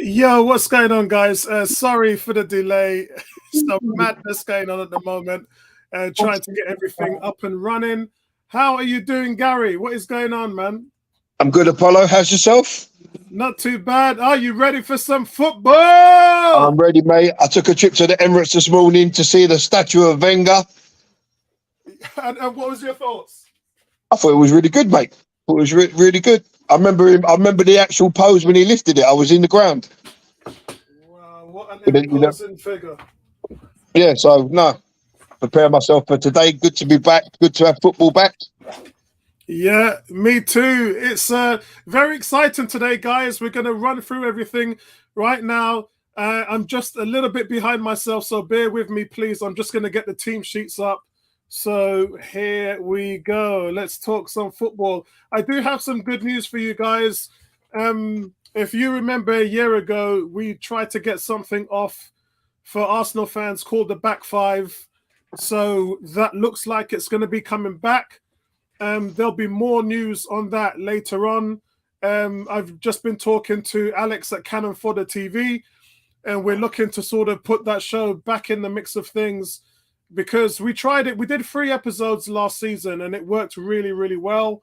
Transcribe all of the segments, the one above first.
Yo, what's going on, guys? Sorry for the delay. Some madness going on at the moment. Trying to get everything up and running. How are you doing, Gary? What is going on, man? I'm good, Apollo. How's yourself? Not too bad. Are you ready for some football? I'm ready, mate. I took a trip to the Emirates this morning to see the statue of Wenger. And what was your thoughts? I thought it was really good, mate. It was really good. I remember the actual pose when he lifted it. I was in the ground. Wow, what an imposing figure. Yeah, so, no. Prepare myself for today. Good to be back. Good to have football back. Yeah, me too. It's very exciting today, guys. We're going to run through everything right now. I'm just a little bit behind myself, so bear with me, please. I'm just going to get the team sheets up. So here we go. Let's talk some football. I do have some good news for you guys. If you remember a year ago, we tried to get something off for Arsenal fans called the Back Five. So that looks like it's going to be coming back. There'll be more news on that later on. I've just been talking to Alex at Cannon Fodder TV, and we're looking to sort of put that show back in the mix of things because we tried it. We did 3 episodes last season, and it worked really, really well.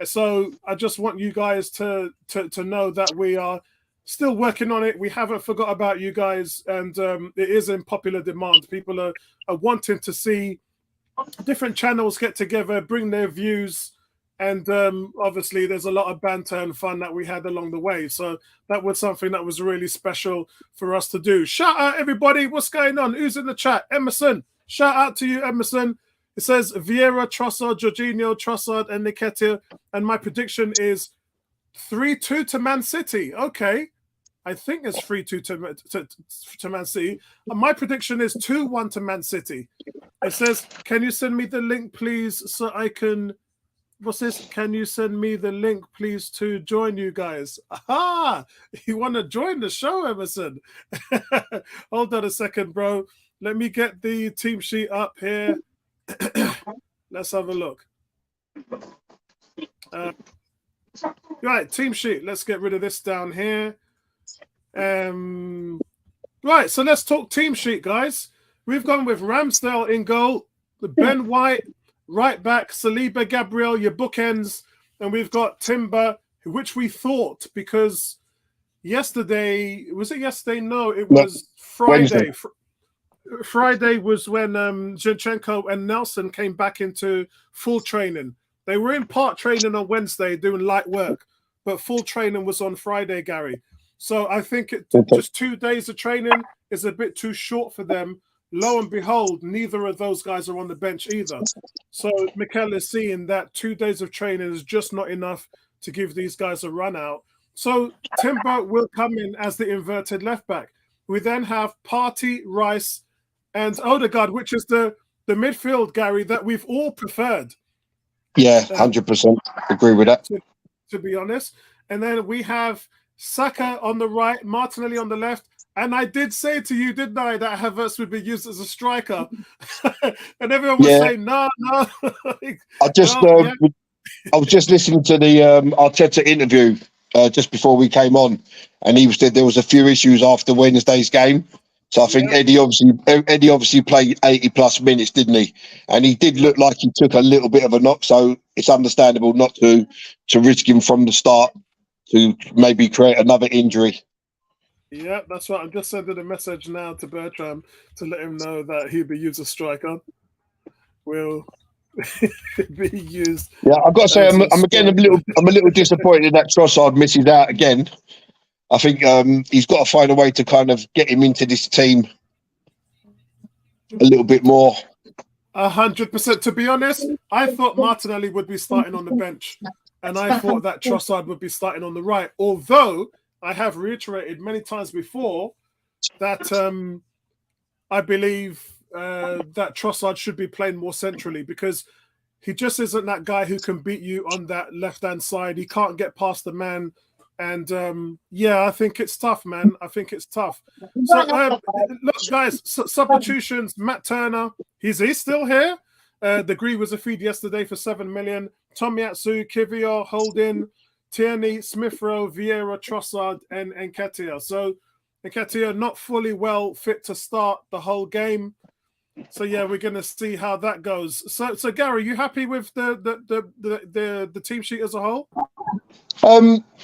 So I just want you guys to know that we are still working on it. We haven't forgot about you guys, and it is in popular demand. People are wanting to see different channels get together, bring their views, and obviously there's a lot of banter and fun that we had along the way. So that was something that was really special for us to do. Shout out, everybody. What's going on? Who's in the chat? Emerson. Shout out to you, Emerson. It says Vieira, Trossard, Jorginho, Trossard, and Nketiah. And my prediction is 3-2 to Man City. Okay. I think it's 3-2 to Man City. And my prediction is 2-1 to Man City. It says, can you send me the link, please, so I can... What's this? Can you send me the link, please, to join you guys? Aha! You want to join the show, Emerson? Hold on a second, bro. Let me get the team sheet up here. Let's have a look. Right, team sheet. Let's get rid of this down here. Right, so let's talk team sheet, guys. We've gone with Ramsdale in goal, Ben White, right back, Saliba, Gabriel, your bookends, and we've got Timber, which we thought because yesterday, was it yesterday? No, it was Friday. Friday was when Zinchenko and Nelson came back into full training. They were in part training on Wednesday doing light work, but full training was on Friday, Gary. So I think just 2 days of training is a bit too short for them. Lo and behold, neither of those guys are on the bench either. So Mikel is seeing that 2 days of training is just not enough to give these guys a run out. So Timber will come in as the inverted left back. We then have Partey, Rice, and Odegaard, which is the midfield, Gary, that we've all preferred. Yeah, 100% agree with that. To be honest. And then we have Saka on the right, Martinelli on the left. And I did say to you, didn't I, that Havertz would be used as a striker? And everyone was saying, no. I was just listening to the Arteta interview just before we came on, and he said there was a few issues after Wednesday's game. So I think Eddie obviously played 80+ minutes, didn't he? And he did look like he took a little bit of a knock. So it's understandable not to risk him from the start to maybe create another injury. Yeah, that's right. I'm just sending a message now to Bertram to let him know that he'll be used as striker. Will be used. Yeah, I've got to say, I'm a little disappointed that Trossard misses out again. I think he's got to find a way to kind of get him into this team a little bit more. 100%. To be honest, I thought Martinelli would be starting on the bench, and I thought that Trossard would be starting on the right. Although I have reiterated many times before that I believe that Trossard should be playing more centrally because he just isn't that guy who can beat you on that left-hand side. He can't get past the man. And I think it's tough, man. I think it's tough. So look, guys, substitutions. Matt Turner, he's still here. The Gree was a feed yesterday for 7 million. Tomiyasu, Kivior, Holding, Tierney, Smith Rowe, Vieira, Trossard, and Nketiah. So Nketiah not fully well fit to start the whole game. So yeah, we're going to see how that goes. So Gary, you happy with the team sheet as a whole?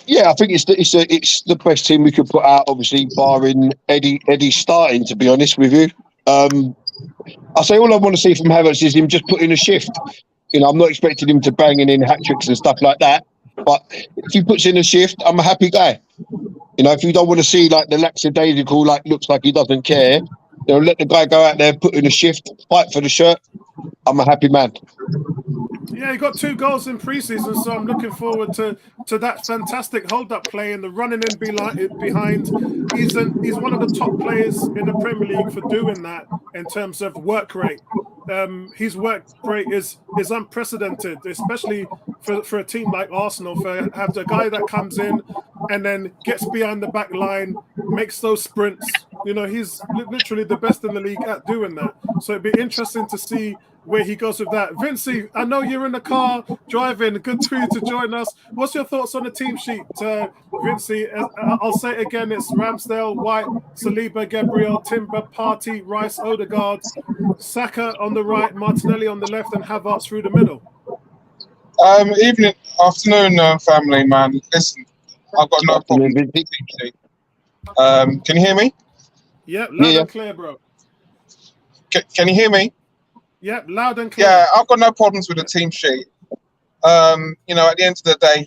Yeah, I think it's the best team we could put out. Obviously, barring Eddie starting. To be honest with you, I say all I want to see from Havertz is him just put in a shift. You know, I'm not expecting him to banging in hat tricks and stuff like that. But if he puts in a shift, I'm a happy guy. You know, if you don't want to see like the lackadaisical, like looks like he doesn't care, you know, let the guy go out there, put in a shift, fight for the shirt. I'm a happy man. Yeah, he got 2 goals in preseason, so I'm looking forward to that fantastic hold-up play and the running in behind. He's one of the top players in the Premier League for doing that in terms of work rate. His work rate is unprecedented, especially for a team like Arsenal. For have the guy that comes in and then gets behind the back line, makes those sprints. You know, he's literally the best in the league at doing that. So it'd be interesting to see where he goes with that. Vincey, I know you're in the car driving. Good for you to join us. What's your thoughts on the team sheet, Vincey? I'll say it again. It's Ramsdale, White, Saliba, Gabriel, Timber, Partey, Rice, Odegaard, Saka on the right, Martinelli on the left, and Havertz through the middle. Afternoon, family, man. Listen, I've got no problem with the team sheet. Can you hear me? Yep, loud and clear, bro. Can you hear me? Yep, loud and clear. Yeah, I've got no problems with the team sheet. You know, at the end of the day,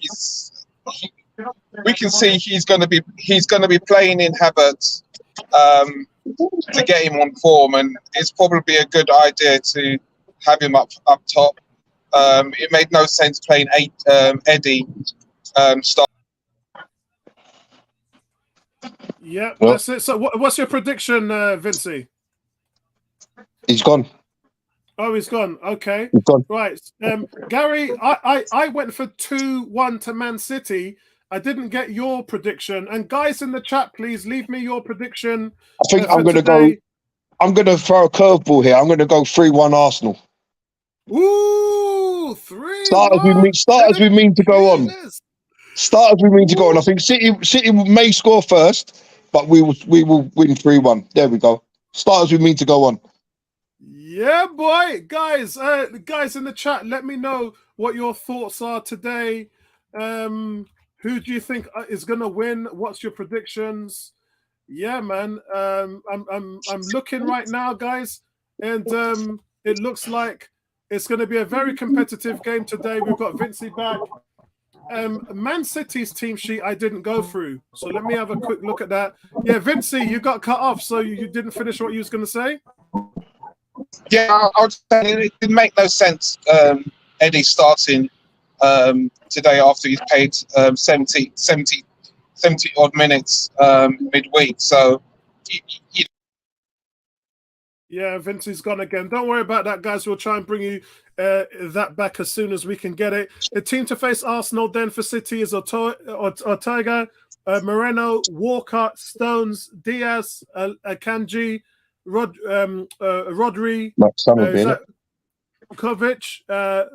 we can see he's going to be playing in Havertz to get him on form, and it's probably a good idea to have him up top. It made no sense playing Eddie start. Yeah, that's it. So what's your prediction, Vincey? He's gone. Oh, he's gone. Okay. He's gone. Right. Gary, I went for 2-1 to Man City. I didn't get your prediction. And guys in the chat, please leave me your prediction. I think I'm going to go. I'm going to throw a curveball here. I'm going to go 3-1 Arsenal. Ooh, 3-1. Start as we mean to go on. Start as we mean to go on. I think City may score first, but we will win 3-1. There we go. Start as we mean to go on. Yeah, boy. Guys in the chat, let me know what your thoughts are today. Who do you think is going to win? What's your predictions? Yeah, man. I'm looking right now, guys, and it looks like it's going to be a very competitive game today. We've got Vincey back. Man City's team sheet I didn't go through, so let me have a quick look at that. Yeah, Vincey, you got cut off, so you didn't finish what you was going to say. Yeah, I would say it didn't make no sense. Eddie starting today after he's played 70 odd minutes midweek. So, yeah, Vincey's gone again. Don't worry about that, guys. We'll try and bring you that back as soon as we can get it. The team to face Arsenal then for City is Ortega, Moreno, Walker, Stones, Diaz, Akanji, Rodri, Kovic,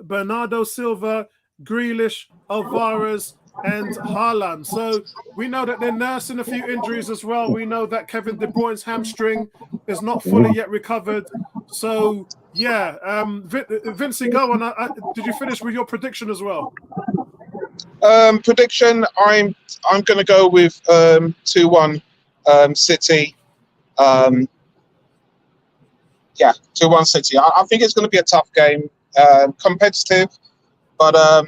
Bernardo Silva, Grealish, Alvarez, and Haaland. So we know that they're nursing a few injuries as well. We know that Kevin De Bruyne's hamstring is not fully yet recovered. So yeah, Vincey, go on. Did you finish with your prediction as well? Prediction: I'm going to go with 2-1 City. Yeah, 2-1 City. I think it's going to be a tough game, competitive, but I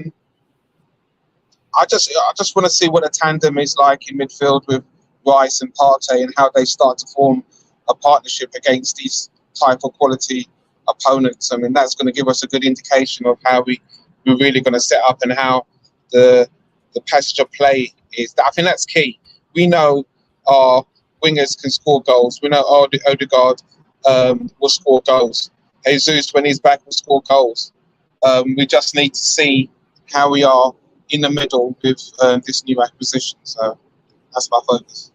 just want to see what a tandem is like in midfield with Rice and Partey and how they start to form a partnership against these type of quality opponents. I mean, that's going to give us a good indication of how we're really going to set up and how the passage of play is. I think that's key. We know our wingers can score goals. We know Odegaard will score goals. Jesus, when he's back, will score goals. We just need to see how we are in the middle with this new acquisition. So that's my focus.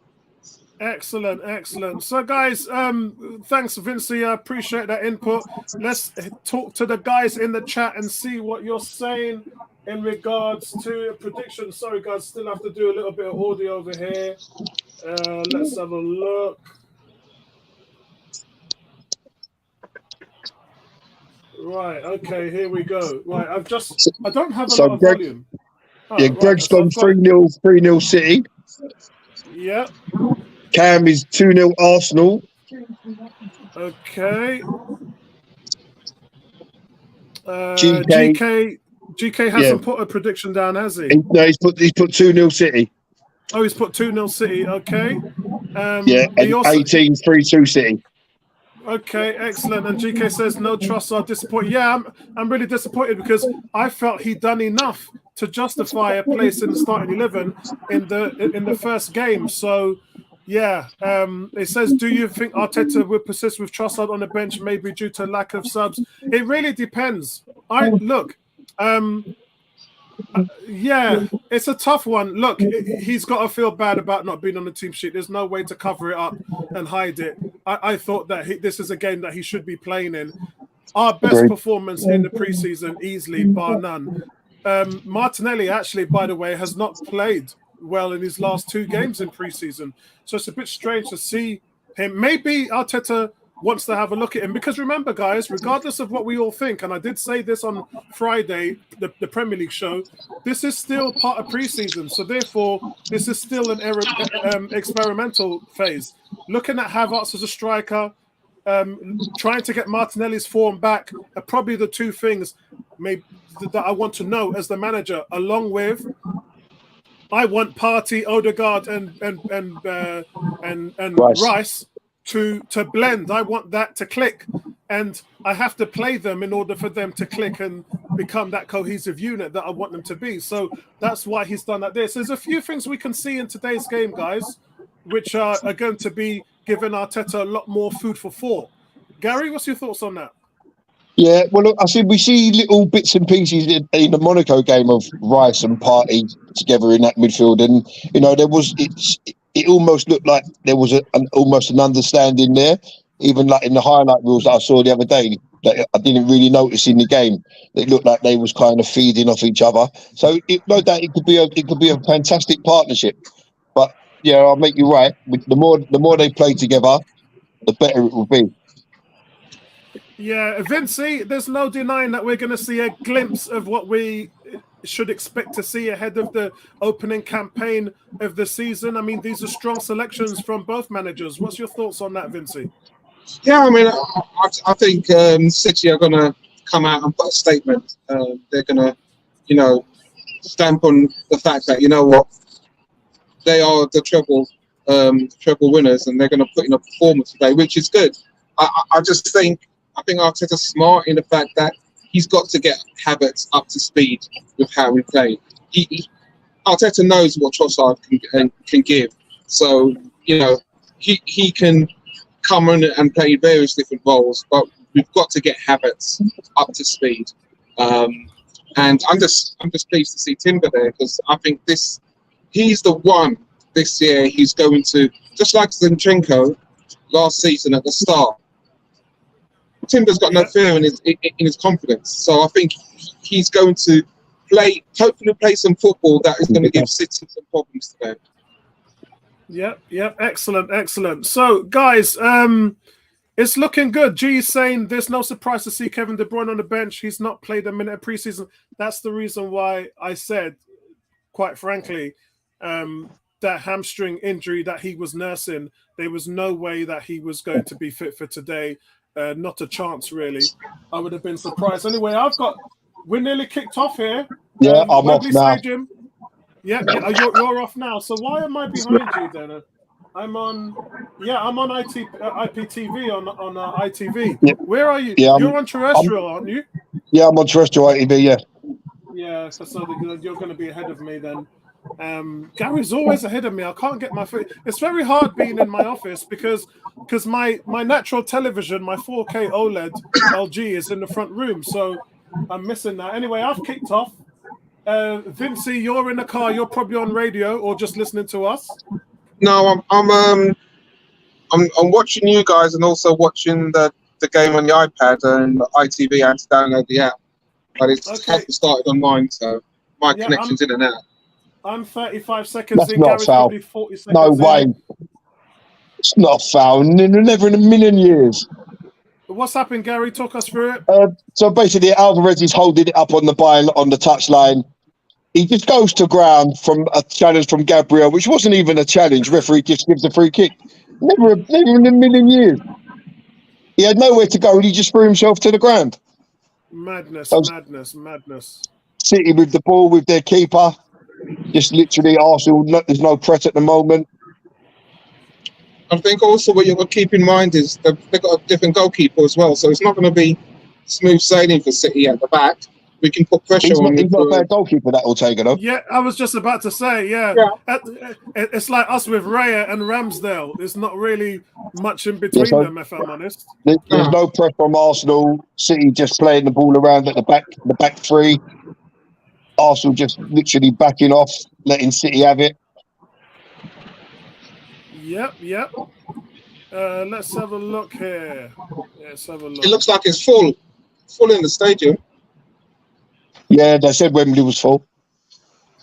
Excellent. So, guys, thanks, Vincey. I appreciate that input. Let's talk to the guys in the chat and see what you're saying. in regards to predictions. Sorry, guys, still have to do a little bit of audio over here. Let's have a look. Right, okay, here we go. Right, I don't have a lot of volume. Oh, yeah, Greg's gone 3-0 City. Yeah. Cam is 2-0 Arsenal. Okay. GK hasn't put a prediction down, has he? No, he's put 2-0 City. Oh, he's put 2-0 City. Okay. And 18 3-2 City. Okay, excellent. And GK says no trust are disappointed. Yeah, I'm really disappointed because I felt he'd done enough to justify a place in the starting 11 in the first game. So, yeah, it says, do you think Arteta will persist with Trossard on the bench, maybe due to lack of subs? It really depends. Yeah, it's a tough one. Look, he's got to feel bad about not being on the team sheet. There's no way to cover it up and hide it. I thought that this is a game that he should be playing in. Our best performance in the preseason, easily, bar none. Martinelli, actually, by the way, has not played well in his last 2 games in preseason. So it's a bit strange to see him. Maybe Arteta wants to have a look at him, because remember, guys, regardless of what we all think, and I did say this on Friday, the Premier League show, this is still part of preseason, so therefore this is still an experimental phase. Looking at Havertz as a striker, trying to get Martinelli's form back are probably the 2 things that I want to know as the manager, along with I want Partey, Odegaard, and Rice to blend. I want that to click, and I have to play them in order for them to click and become that cohesive unit that I want them to be. So that's why he's done that. There's a few things we can see in today's game, guys, which are going to be giving Arteta a lot more food for thought. Gary, what's your thoughts on that? Yeah, well, look, I said we see little bits and pieces in the Monaco game of Rice and Partey together in that midfield, and it almost looked like there was almost an understanding there. Even like in the highlight reels that I saw the other day, that I didn't really notice in the game. It looked like they was kind of feeding off each other. So no doubt it could be a fantastic partnership. But yeah, I'll make you right. The more they play together, the better it will be. Yeah, Vincey, there's no denying that we're going to see a glimpse of what we should expect to see ahead of the opening campaign of the season. I mean, these are strong selections from both managers. What's your thoughts on that, Vincey? Yeah, I mean, I think City are going to come out and put a statement. They're going to, stamp on the fact that, they are the treble winners, and they're going to put in a performance today, which is good. I think Arteta's smart in the fact that he's got to get Havertz up to speed with how we play. Arteta knows what Trossard can give, so he can come in and play various different roles, but we've got to get Havertz up to speed. And I'm just pleased to see Timber there, because I think he's the one this year. He's going to, just like Zinchenko last season at the start. Timber's got no fear in his confidence, so I think he's going to hopefully play some football that is going to give City some problems today. Yep, excellent. So, guys, it's looking good. G's saying there's no surprise to see Kevin De Bruyne on the bench. He's not played a minute of preseason. That's the reason why I said, quite frankly, that hamstring injury that he was nursing, there was no way that he was going to be fit for today. Not a chance, really. I would have been surprised. Anyway, we're nearly kicked off here. Yeah, I'm off now. Stadium. Yeah, you're off now. So why am I behind you then? I'm on IPTV on ITV. Yeah. Where are you? Yeah, you're on terrestrial, aren't you? Yeah, I'm on terrestrial ITV. Yeah. Yeah, so you're going to be ahead of me then. Gary's always ahead of me. I can't get my foot. It's very hard being in my office because my natural television, my 4K OLED LG, is in the front room, so I'm missing that. Anyway, I've kicked off. Vincey, you're in the car. You're probably on radio or just listening to us. No, I'm watching you guys and also watching the game on the iPad and the ITV. I had to download the app, but it's started on mine, so. My connection's in and out. I'm 35 seconds That's in. not Gary's foul. probably 40 seconds No in. way. It's not foul. Never in a million years. What's happened, Gary? Talk us through it. So basically, Alvarez is holding it up on the touchline. He just goes to ground from a challenge from Gabriel, which wasn't even a challenge. Referee just gives a free kick. Never in a million years. He had nowhere to go, and he just threw himself to the ground. Madness. City with the ball, with their keeper. Just literally, Arsenal, there's no press at the moment. I think also what you've got to keep in mind is they've got a different goalkeeper as well, so it's not going to be smooth sailing for City at the back. We can put pressure on. He's not a bad goalkeeper, that Ortega, though. Yeah, I was just about to say, it's like us with Raya and Ramsdale. There's not really much in between them, if I'm honest. There's no press from Arsenal. City just playing the ball around at the back three. Arsenal just literally backing off, letting City have it. Yep. Let's have a look here. It looks like it's full in the stadium. Yeah, they said Wembley was full.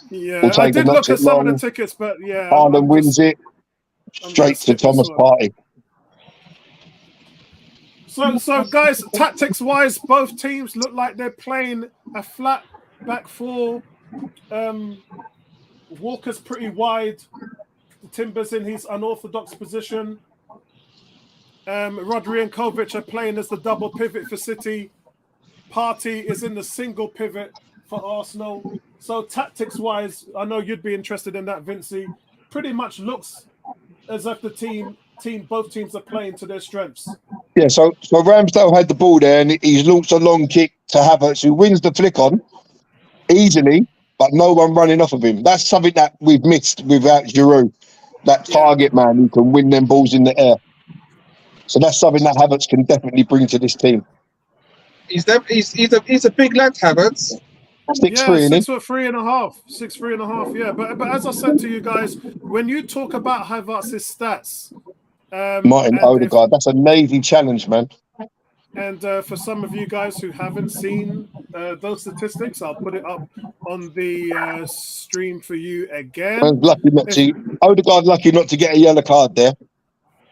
Yeah, I did look at some of the tickets, but yeah. Haaland wins it straight to Thomas Partey. So guys, tactics-wise, both teams look like they're playing a flat back four. Walker's pretty wide. Timber's in his unorthodox position. Rodri and Kovac are playing as the double pivot for City. Partey is in the single pivot for Arsenal. So tactics-wise, I know you'd be interested in that, Vincey. Pretty much looks as if both teams are playing to their strengths. Yeah, so Ramsdale had the ball there, and he's launched a long kick to Havertz, who wins the flick on easily, but no one running off of him. That's something that we've missed without Giroud. That target man who can win them balls in the air. So that's something that Havertz can definitely bring to this team. He's a big lad, Havertz. 6'3", 6'3.5". Yeah, but as I said to you guys, when you talk about Havertz's stats, Martin Odegaard, that's a navy challenge, man. And for some of you guys who haven't seen those statistics, I'll put it up on the stream for you again. Odegaard lucky not to get a yellow card there.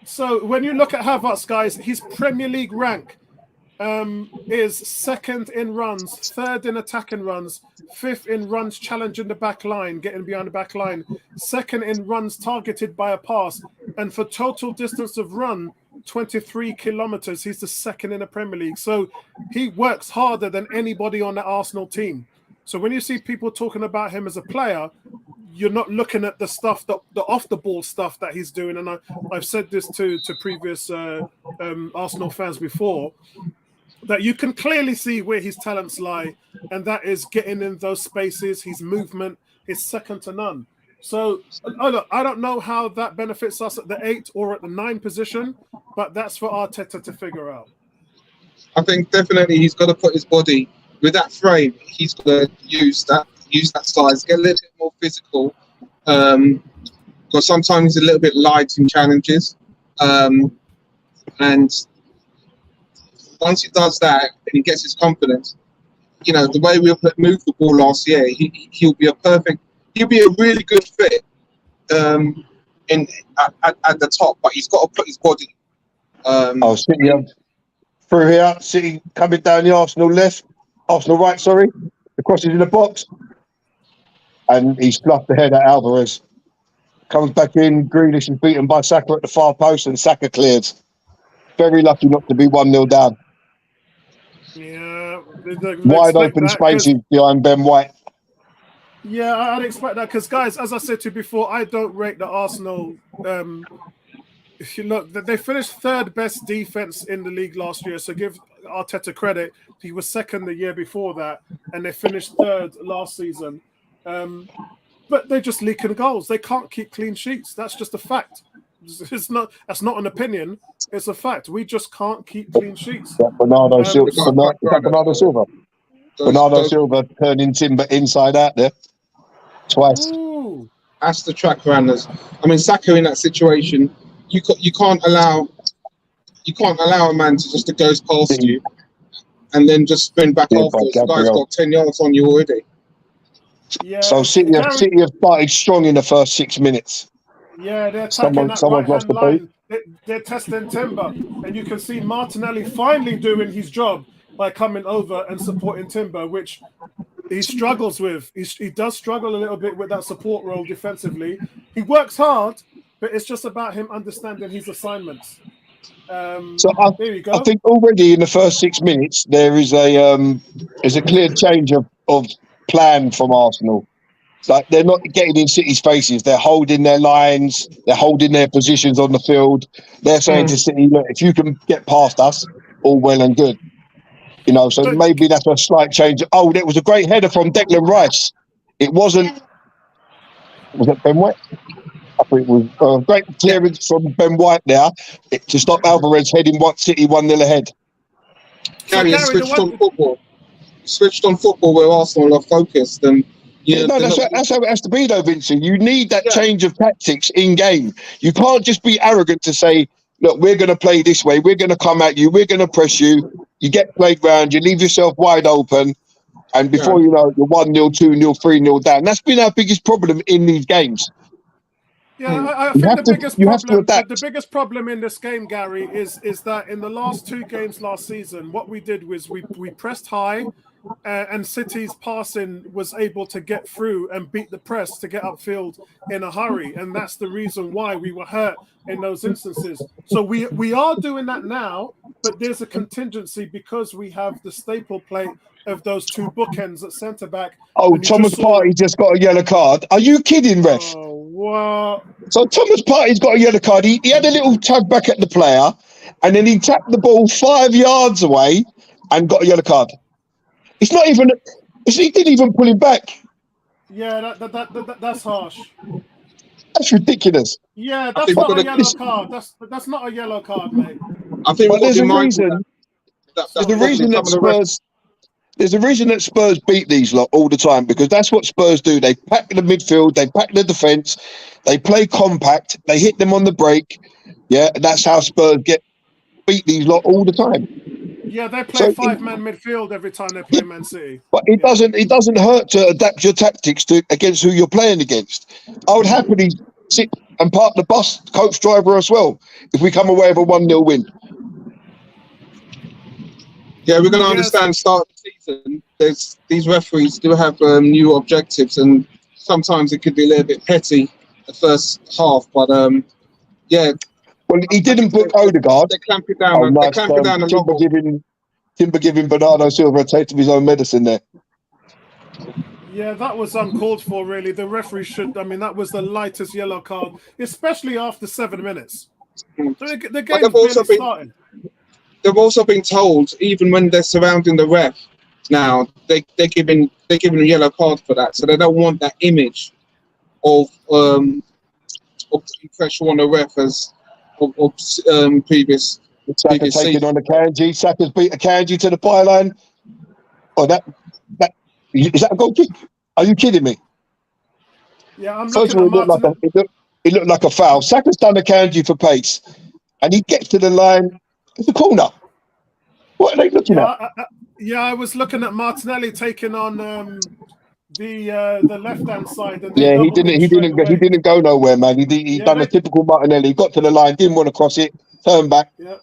So when you look at Havertz, guys, his Premier League rank is second in runs, third in attacking runs, fifth in runs challenging the back line, getting behind the back line, second in runs targeted by a pass, and for total distance of run, 23 kilometers. He's the second in the Premier League. So he works harder than anybody on the Arsenal team. So when you see people talking about him as a player, you're not looking at the stuff, the off the ball stuff that he's doing. And I've said this to previous Arsenal fans before, that you can clearly see where his talents lie, and that is getting in those spaces. His movement is second to none. So I don't know how that benefits us at the 8 or at the 9 position, but that's for Arteta to figure out. I think definitely he's got to put his body with that frame. He's got to use that size, get a little bit more physical, because sometimes he's a little bit light in challenges, and once he does that and he gets his confidence, you know, the way we moved the ball last year, he'll be a really good fit at the top, but he's got to put his body. City through here, City coming down the Arsenal right, sorry. The cross is in the box, and he's fluffed ahead at Alvarez. Comes back in, Grealish is beaten by Saka at the far post, and Saka clears. Very lucky not to be 1-0 down. Yeah, wide open spaces behind Ben White. Yeah, I'd expect that because, guys, as I said to you before, I don't rate the Arsenal. If you look, they finished third best defense in the league last year. So give Arteta credit; he was second the year before that, and they finished third last season. But they're just leaking goals. They can't keep clean sheets. That's just a fact. That's not an opinion. It's a fact. We just can't keep clean sheets. Bernardo Silva. Bernardo Silva turning Timber inside out there twice. Ooh. That's the track runners. I mean, Saka in that situation, you can't allow a man to go past you and then just sprint back after. This guy's got 10 yards on you already. Yeah. So City have started strong in the first 6 minutes. Yeah, they're attacking that Someone's lost right-hand the boot. line. They're testing Timber, and you can see Martinelli finally doing his job by coming over and supporting Timber, which he struggles with. He does struggle a little bit with that support role defensively. He works hard, but it's just about him understanding his assignments. So there you go. I think already in the first 6 minutes there is a clear change of plan from Arsenal. Like they're not getting in City's faces. They're holding their lines. They're holding their positions on the field. They're saying to City, look, if you can get past us, all well and good. You know, so maybe that's a slight change. Oh, that was a great header from Declan Rice. It wasn't. Was it Ben White? I think it was a great clearance from Ben White there to stop Alvarez heading City 1-0 ahead. Gary has switched on football. Switched on football where Arsenal are focused and. Yeah, no, that's how it has to be, though, Vincent. You need that change of tactics in game. You can't just be arrogant to say, look, we're going to play this way. We're going to come at you. We're going to press you. You get played round. You leave yourself wide open. And before you know it, you're 1-0, 2-0, 3-0 down. That's been our biggest problem in these games. Yeah, I think the biggest problem in this game, Gary, is that in the last 2 games last season, what we did was we pressed high, and City's passing was able to get through and beat the press to get upfield in a hurry, and that's the reason why we were hurt in those instances. So we are doing that now, but there's a contingency because we have the staple plate of those 2 bookends at centre back. Oh, Thomas Partey just got a yellow card. Are you kidding, ref? Oh, what? So Thomas Partey's got a yellow card. He had a little tug back at the player, and then he tapped the ball 5 yards away and got a yellow card. It's not even. He didn't even pull him back. Yeah, that's harsh. That's ridiculous. Yeah, that's not a yellow card. That's not a yellow card, mate. I think there's a reason. There's a reason that Spurs beat these lot all the time, because that's what Spurs do. They pack the midfield, they pack the defence, they play compact, they hit them on the break. Yeah, that's how Spurs beat these lot all the time. Yeah, they play 5-man midfield every time they play Man City. But it doesn't hurt to adapt your tactics against who you're playing against. I would happily sit and park the bus coach driver as well if we come away with a 1-0 win. Yeah, we're going to understand start of the season. These referees do have new objectives, and sometimes it could be a little bit petty the first half. But yeah. Well, he didn't book Odegaard. They clamp it down. They clamp it down a lot. Timber giving Bernardo Silva a taste of his own medicine there. Yeah, that was uncalled for, really. The referee should. I mean, that was the lightest yellow card, especially after 7 minutes. So the game's barely started. They've also been told, even when they're surrounding the ref now, they're giving a yellow card for that. So they don't want that image of pressure on the ref as of previous. Saka taking on the Kanji. Saka's beat a Kanji to the byline. Oh, that is that a goal kick? Are you kidding me? Yeah, I'm looking at it looked like a foul. Saka's done a Kanji for pace, and he gets to the line. It's a corner. What are they looking at? I was looking at Martinelli taking on the left-hand side. And he didn't go nowhere, man. He done a typical Martinelli. He got to the line, didn't want to cross it, turned back. Yeah.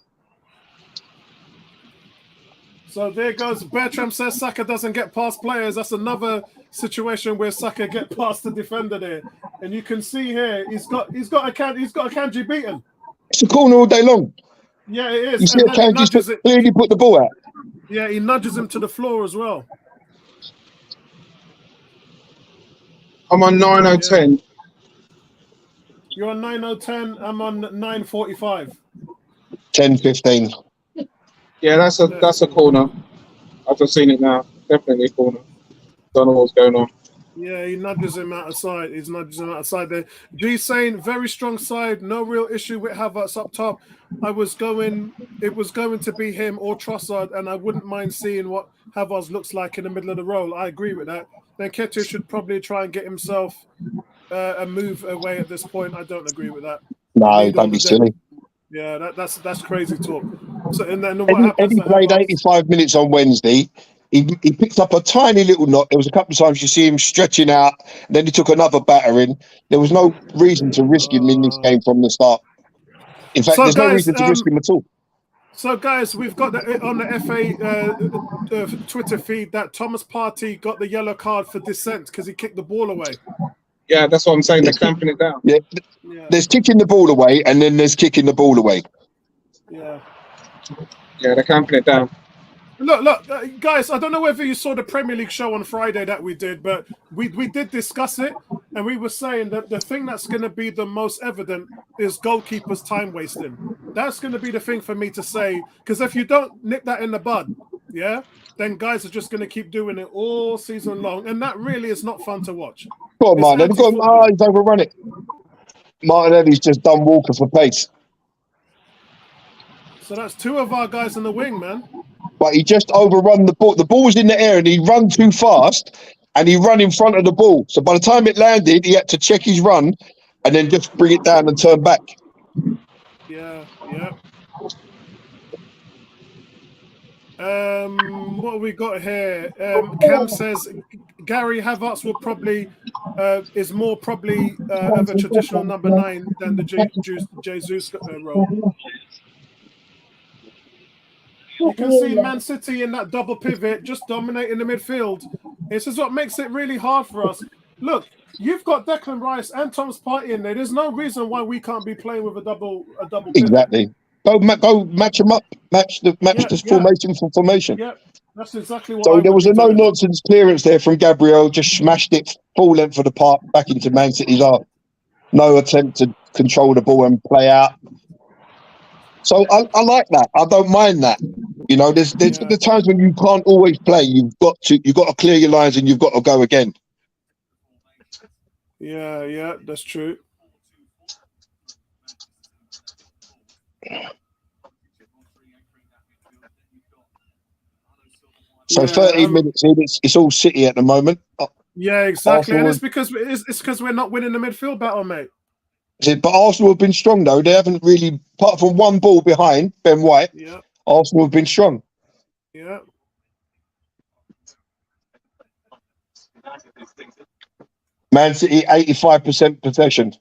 So there goes. Bertram says Saka doesn't get past players. That's another situation where Saka get past the defender there, and you can see here he's got a Kanji beaten. It's a corner all day long. Yeah, it is. You see, Kanji clearly put the ball out. Yeah, he nudges him to the floor as well. I'm on 9:10. You're on 9:10. I'm on 9:45. 10:15. Yeah, that's a corner. I've just seen it now. Definitely a corner. Don't know what's going on. Yeah, he nudges him out of sight. He's nudges him out of sight there. G saying very strong side, no real issue with Havertz up top. It was going to be him or Trossard, and I wouldn't mind seeing what Havertz looks like in the middle of the role. I agree with that. Then Nketiah should probably try and get himself a move away at this point. I don't agree with that. No, don't be silly. Yeah, that's crazy talk. So and then what happens? Eddie played 85 minutes on Wednesday. he picked up a tiny little knock. There was a couple of times you see him stretching out. Then he took another battering. There was no reason to risk him in this game from the start. In fact, there's no reason to risk him at all. So, guys, we've got on the FA Twitter feed that Thomas Partey got the yellow card for dissent because he kicked the ball away. Yeah, that's what I'm saying. They're clamping it down. Yeah. There's kicking the ball away, and then there's kicking the ball away. Yeah, they're clamping it down. Look, guys, I don't know whether you saw the Premier League show on Friday that we did, but we did discuss it, and we were saying that the thing that's going to be the most evident is goalkeepers' time wasting. That's going to be the thing for me to say, because if you don't nip that in the bud, then guys are just going to keep doing it all season long, and that really is not fun to watch. Go on, Martin. He's overrun it. Martinelli's just done Walker for pace. So that's two of our guys in the wing, man. But he just overrun the ball. The ball was in the air and he ran too fast and he ran in front of the ball. So by the time it landed, he had to check his run and then just bring it down and turn back. Yeah. What have we got here? Cam says Gary Havertz will probably is more probably of a traditional number 9 than the Jesus role. You can see Man City in that double pivot just dominating the midfield. This is what makes it really hard for us. Look, you've got Declan Rice and Thomas Partey in there. There's no reason why we can't be playing with a double pivot. Exactly. Go match them up. Match the formation for formation. Yeah, that's exactly what. So there was a no nonsense clearance there from Gabriel. Just smashed it full length of the park back into Man City's half. No attempt to control the ball and play out. So I like that. I don't mind that. You know, there's the times when you can't always play. You've got to clear your lines and you've got to go again. Yeah, that's true. So 13 minutes in, it's all City at the moment. Yeah, exactly. And it's because we're not winning the midfield battle, mate. But Arsenal have been strong, though. They haven't really, apart from one ball behind Ben White, Arsenal have been strong. Yeah. Man City, 85% possession.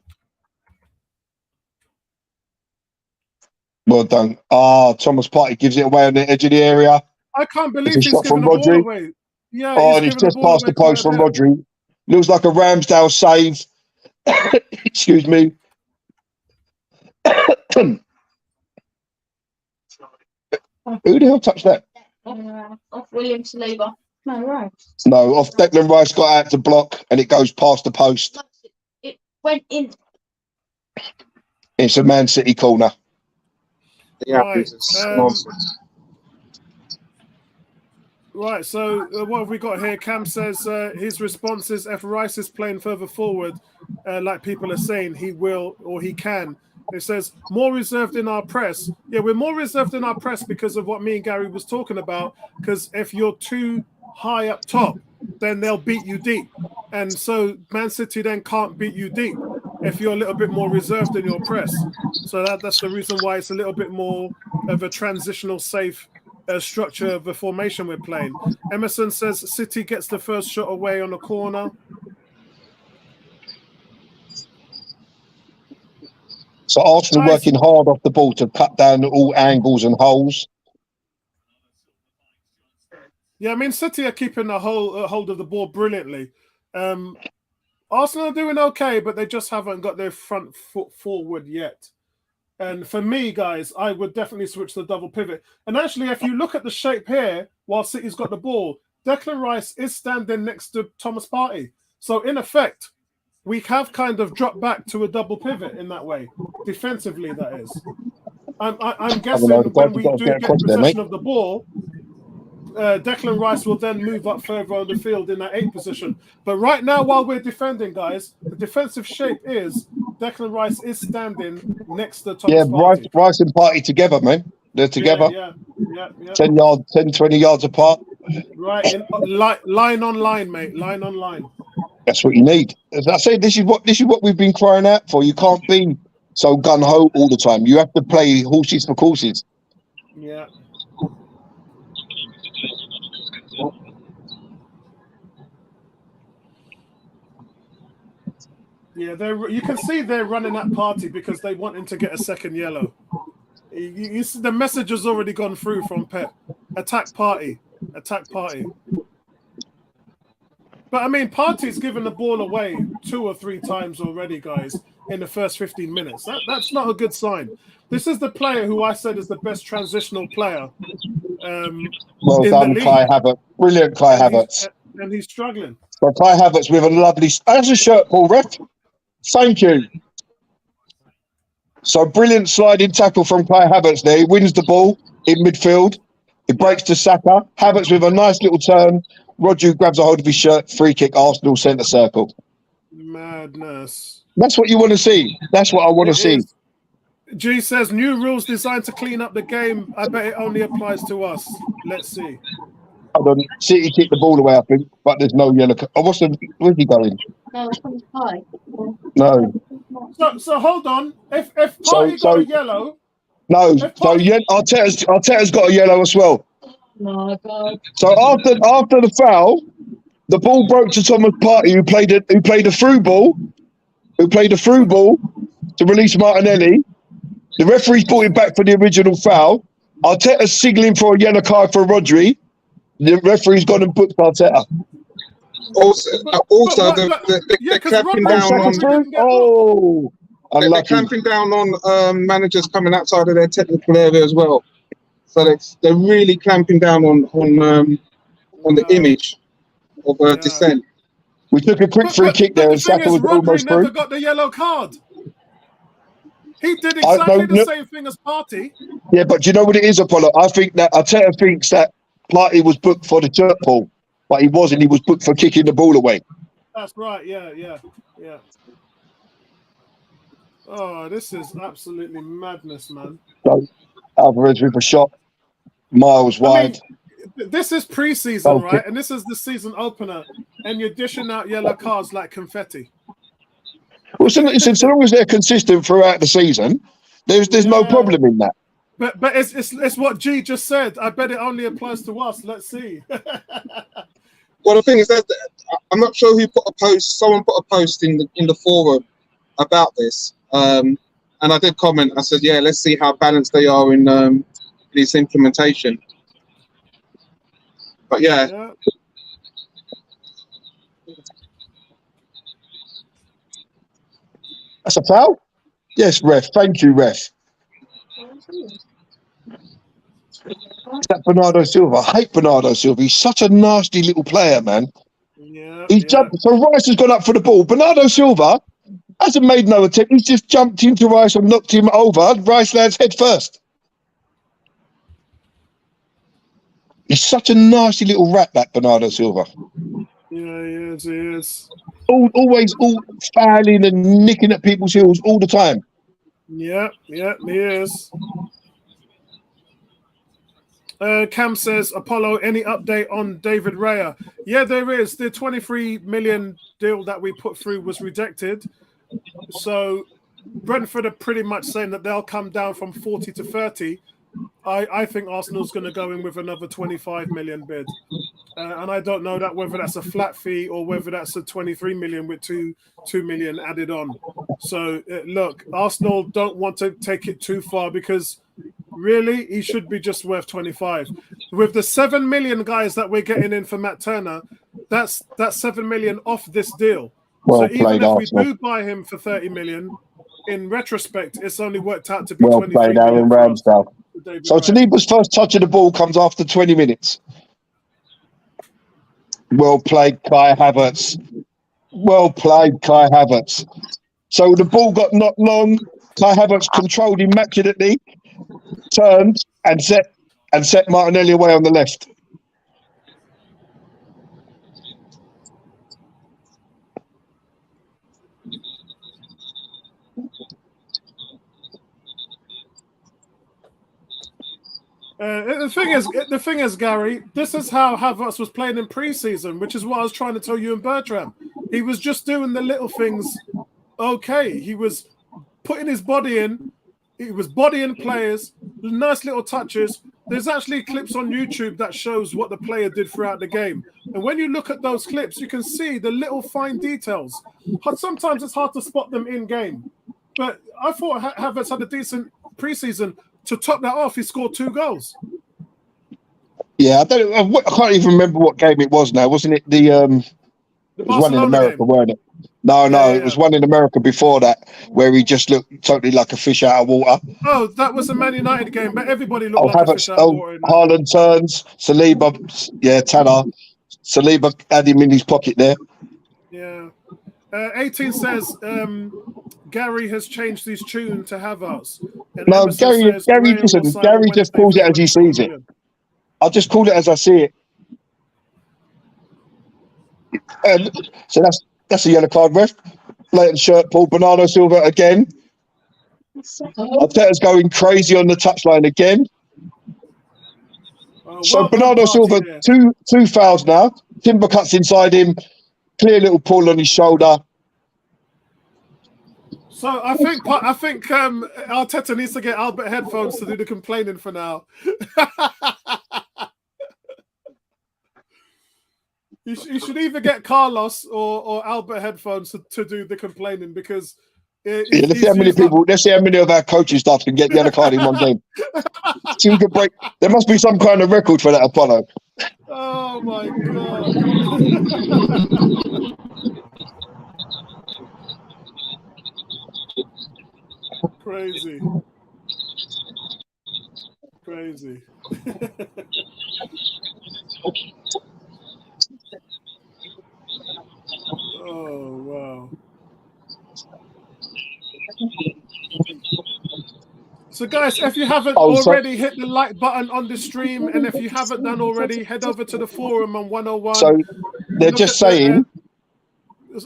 Well done. Thomas Partey gives it away on the edge of the area. I can't believe he's giving the ball away. Yeah, and he's just past the post from Rodri. Looks like a Ramsdale save. Excuse me. Who the hell touched that? Off William Saliba. No, right. No, off Declan Rice, got out to block and it goes past the post. It went in. It's a Man City corner. Right, so what have we got here? Cam says his response is if Rice is playing further forward, like people are saying, he will or he can. It says more reserved in our press. Yeah, we're more reserved in our press because of what me and Gary was talking about. Because if you're too high up top, then they'll beat you deep. And so Man City then can't beat you deep if you're a little bit more reserved in your press. So that's the reason why it's a little bit more of a transitional safe structure of the formation we're playing. Emerson says City gets the first shot away on the corner. So Arsenal working hard off the ball to cut down all angles and holes. Yeah, I mean, City are keeping the hold of the ball brilliantly. Arsenal are doing okay, but they just haven't got their front foot forward yet. And for me, guys, I would definitely switch to the double pivot. And actually, if you look at the shape here, while City's got the ball, Declan Rice is standing next to Thomas Partey. So in effect, we have kind of dropped back to a double pivot in that way, defensively, that is. I'm guessing when we do get possession of the ball, Declan Rice will then move up further on the field in that 8 position. But right now, while we're defending, guys, the defensive shape is Declan Rice is standing next to Thomas Partey. Rice and Partey together, man. They're together. Yeah. 10 yards, 10, 20 yards apart. Right, line on line, mate. Line on line. That's what you need. As I say, this is what we've been crying out for. You can't be so gung-ho all the time. You have to play horses for courses. Yeah. Yeah, you can see they're running that party because they want him to get a second yellow. You see the message has already gone through from Pep. Attack party. Attack party. But I mean, Partey's given the ball away 2 or 3 times already, guys, in the first 15 minutes. That's not a good sign. This is the player who I said is the best transitional player. Well done, Kai Havertz. Brilliant, Kai Havertz. And he's struggling. So Kai Havertz with a lovely... That's a shirt pull, ref. Thank you. So brilliant sliding tackle from Kai Havertz there. He wins the ball in midfield. It breaks to Saka. Havertz with a nice little turn. Rodri grabs a hold of his shirt. Free kick, Arsenal centre circle. Madness. That's what you want to see. That's what I want to see. G says, new rules designed to clean up the game. I bet it only applies to us. Let's see. Hold on. City kicked the ball away, I think, but there's no yellow card. Oh, where's he going? No, it's on high. No. So hold on. If Partey got a yellow... No. So Arteta's got a yellow as well. Oh, God. So after the foul, the ball broke to Thomas Partey, who played a through ball to release Martinelli. The referee's brought it back for the original foul. Arteta's signalling for a yellow card for Rodri. The referee's gone and booked Arteta. They're clamping down on. Oh, they're clamping down on managers coming outside of their technical area as well. So they're really clamping down on the image of dissent. We took a quick free kick there, and Saka was almost through. Never got the yellow card. He did exactly the same thing as Partey. Yeah, but do you know what it is, Apollo? I think that Arteta thinks that Partey was booked for the shirt pull, but he wasn't. He was booked for kicking the ball away. That's right. Yeah. Oh, this is absolutely madness, man. So Alvarez with a shot, miles wide. Mean, this is pre-season, right? And this is the season opener, and you're dishing out yellow cards like confetti. Well, so long as they're consistent throughout the season, there's no problem in that. But it's what G just said. I bet it only applies to us. Let's see. Well, the thing is that I'm not sure who put a post. Someone put a post in the forum about this, and I did comment. I said, "Yeah, let's see how balanced they are in this implementation." But yeah. That's a foul? Yes, ref. Thank you, ref. Is that Bernardo Silva? I hate Bernardo Silva. He's such a nasty little player, man. He's jumped. So Rice has gone up for the ball. Bernardo Silva hasn't made no attempt. He's just jumped into Rice and knocked him over. Rice lands head first. He's such a nasty little rat, that Bernardo Silva. Yeah, he is. Always fouling and nicking at people's heels all the time. Yeah, he is. Cam says, Apollo, any update on David Raya? Yeah, there is. The 23 million deal that we put through was rejected. So Brentford are pretty much saying that they'll come down from 40 to 30. I think Arsenal's going to go in with another 25 million bid. And I don't know whether that's a flat fee or whether that's a 23 million with 2 million added on. So, look, Arsenal don't want to take it too far because really he should be just worth 25. With the 7 million guys that we're getting in for Matt Turner, that's 7 million off this deal. Well so even if Arsenal. we do buy him for 30 million, in retrospect, it's only worked out to be well 23 played, million. Aaron Ramsdale. So Saliba's first touch of the ball comes after 20 minutes. Well played, Kai Havertz. Well played, Kai Havertz. So the ball got knocked long. Kai Havertz controlled immaculately, turned and set Martinelli away on the left. The thing is, Gary, this is how Havertz was playing in pre-season, which is what I was trying to tell you and Bertram. He was just doing the little things. Okay, he was putting his body in. He was bodying players, nice little touches, there's actually clips on YouTube that shows what the player did throughout the game. And when you look at those clips, you can see the little fine details. Sometimes it's hard to spot them in game. But I thought Havertz had a decent preseason. To top that off, he scored 2 goals. Yeah, I can't even remember what game it was now. Wasn't it it was one in America, game. Weren't it? No, it was one in America before that where he just looked totally like a fish out of water. Oh, that was a Man United game, but everybody looked like a fish out of water. Haaland turns, Saliba, Tanner. Saliba had him in his pocket there. Yeah. 18 says Gary has changed his tune to Havertz. No, Gary just calls it as he sees it. I'll just call it as I see it. So that's a yellow card, ref. Blatant shirt pull. Bernardo Silva again. Arteta's going crazy on the touchline again. So Bernardo Silva, two fouls now. Timber cuts inside him. Clear little pull on his shoulder. So I think Arteta needs to get Albert headphones to do the complaining for now. He should either get Carlos or Albert headphones to do the complaining because let's see how many of our coaching staff can get the other card in one game. So we can break. There must be some kind of record for that, Apollo. Oh my god. Crazy. Oh wow. So guys, if you haven't already hit the like button on the stream, and if you haven't done already, head over to the forum on 101. So they're just saying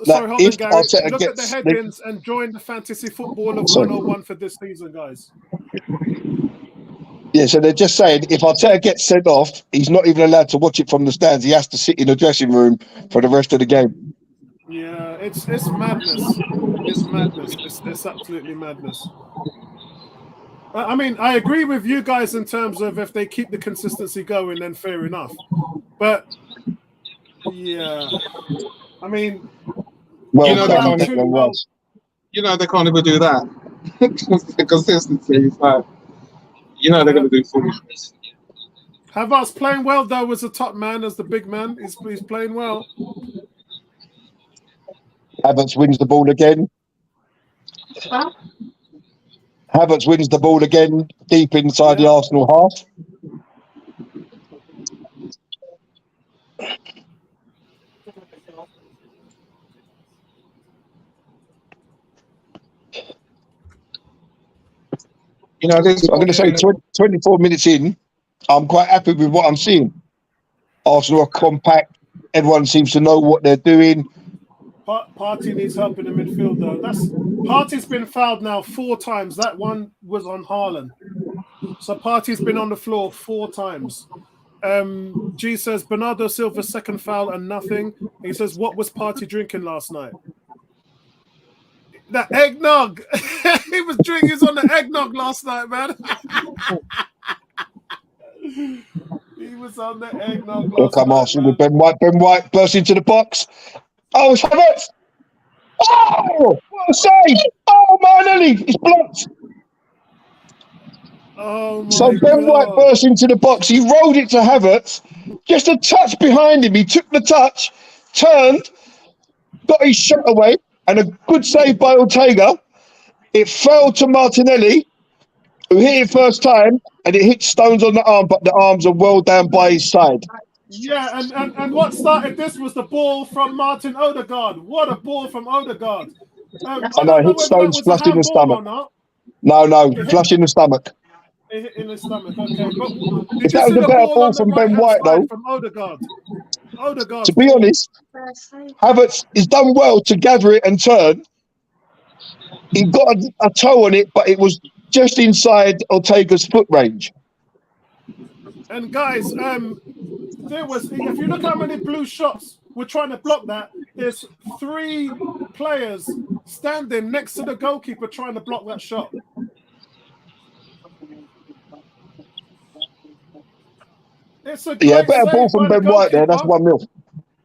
sorry, hold on, Gary. Look at the headings and join the fantasy football of 101 for this season, guys. Yeah, so they're just saying if Arteta gets sent off, he's not even allowed to watch it from the stands. He has to sit in the dressing room for the rest of the game. Yeah, it's madness. It's madness. It's absolutely madness. I mean, I agree with you guys in terms of if they keep the consistency going, then fair enough. But yeah, I mean, they can't even do that. The consistency is like, they're going to do foolishness. Havertz playing well though as a top man, as the big man. He's playing well. Havertz wins the ball again. Havertz wins the ball again deep inside the Arsenal half. I'm going to say 24 minutes in, I'm quite happy with what I'm seeing. Arsenal are compact. Everyone seems to know what they're doing. Partey needs help in the midfield, though. Partey's been fouled now 4 times. That one was on Haaland. So Partey's been on the floor 4 times. G says, Bernardo Silva's second foul and nothing. He says, what was Partey drinking last night? That eggnog. He was on the eggnog last night, man. He was on the eggnog last night. Arsenal with Ben White. Ben White burst into the box. Oh, it's Havertz. Oh, what a save. Oh, Martinelli. It's blocked. Oh, my So Ben White burst into the box. He rolled it to Havertz. Just a touch behind him. He took the touch, turned, got his shot away, and a good save by Ortega. It fell to Martinelli, who hit it first time, and it hit Stones on the arm, but the arms are well down by his side. Yeah, and what started this was the ball from Martin Odegaard. What a ball from Odegaard. I know, it hit Stones flush in the stomach. No, flush in the stomach. It hit in the stomach, okay. But if that was a better ball from Ben White, though, from Odegaard, to be honest, Havertz has done well to gather it and turn. He got a toe on it, but it was just inside Ortega's foot range. And guys, if you look how many blue shots were trying to block that, there's 3 players standing next to the goalkeeper trying to block that shot. It's a great better save ball from by the Ben White there. That's goalkeeper. 1-0.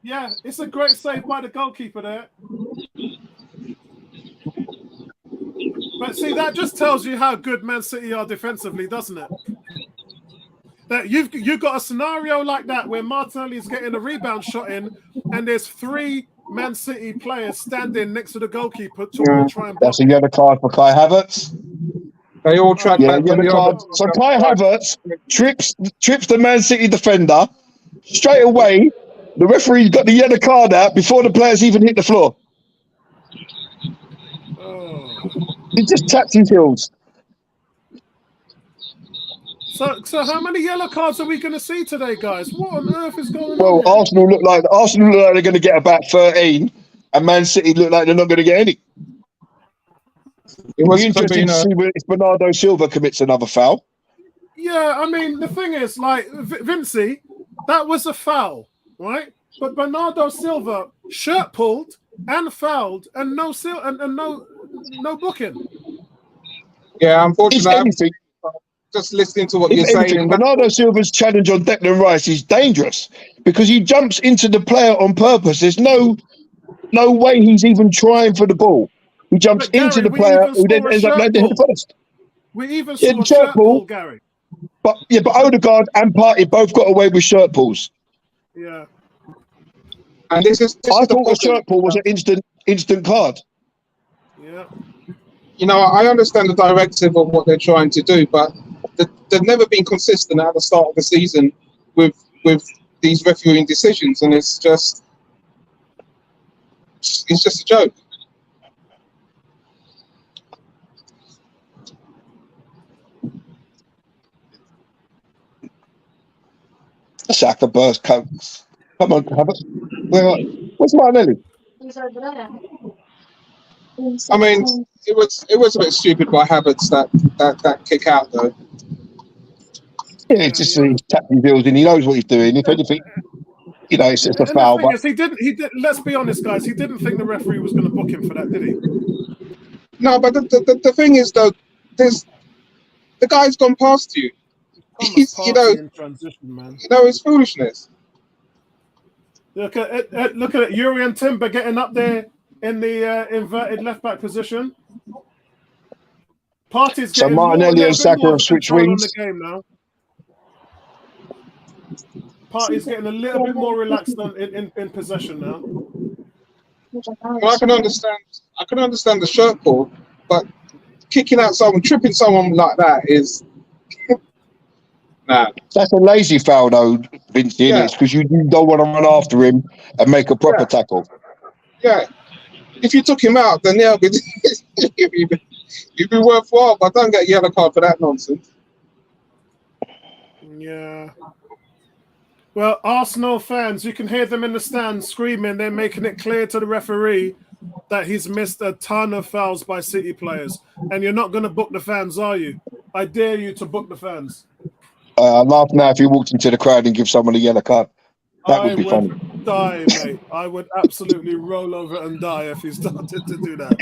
Yeah, it's a great save by the goalkeeper there. But see, that just tells you how good Man City are defensively, doesn't it? That you've got a scenario like that where Martinelli's getting a rebound shot in, and there's 3 Man City players standing next to the goalkeeper to all try and block. That's a yellow card for Kai Havertz. They all track back from the card. other. So Kai Havertz trips the Man City defender straight away. The referee's got the yellow card out before the players even hit the floor. He just tapped his heels. So how many yellow cards are we going to see today, guys? What on earth is going on? Well, here? Arsenal look like they're going to get about 13, and Man City look like they're not going to get any. It was interesting to see if Bernardo Silva commits another foul. Yeah, I mean, the thing is, like, Vincey, that was a foul, right? But Bernardo Silva shirt pulled and fouled, and no booking. Yeah, unfortunately, just listening to what you're saying. Bernardo Silva's challenge on Declan Rice is dangerous because he jumps into the player on purpose. There's no way he's even trying for the ball. He jumps into the player who then ends up landing first. We even saw a shirt pull, Gary. But Odegaard and Partey both got away with shirt pulls. Yeah. And this is I thought a shirt pull was an instant card. Yeah. You know, I understand the directive of what they're trying to do, but they've never been consistent at the start of the season with these refereeing decisions, and it's just a joke. Saka burst coats. Come on, where's Martinelli? He's over there. I mean, it was a bit stupid by Havertz that kick out though. Yeah, it's just he's tapped his heels in. He knows what he's doing. If anything, it's just a foul. But he didn't. Let's be honest, guys. He didn't think the referee was going to book him for that, did he? No, but the thing is though, the guy's gone past you. He's, in transition, man. It's foolishness. Look at it. Yuri and Timber getting up there in the inverted left back position. Partey's getting so Martinelli and Saka have switched wings. On the game now. Partey's getting a little bit more relaxed in possession now. Well, I can understand the shirt pull, but kicking out someone, tripping someone like that is. Nah. That's a lazy foul, though, Vince. Yeah. It's because you don't want to run after him and make a proper tackle. Yeah. If you took him out, then it'd be worthwhile. But don't get a yellow card for that nonsense. Yeah. Well, Arsenal fans, you can hear them in the stands screaming. They're making it clear to the referee that he's missed a ton of fouls by City players. And you're not going to book the fans, are you? I dare you to book the fans. I'd laugh now if he walked into the crowd and give someone a yellow card. That would be funny. I would die, mate. I would absolutely roll over and die if he started to do that.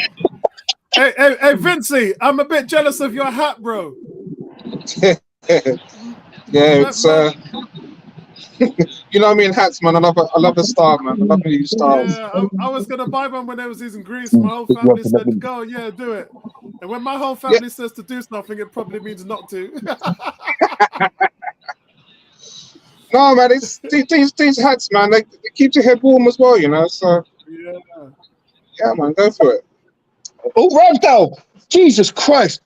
Hey, Vincey, I'm a bit jealous of your hat, bro. Yeah, it's you know me in hats, man. I love the style, man. I love the new styles. Yeah, I was gonna buy one when I was in Greece. My whole family said, "Go, yeah, do it." And when my whole family says to do something, it probably means not to. No, man. It's these hats, man. They keep your head warm as well, So yeah, man. Go for it. Oh, Ramsdale! Jesus Christ!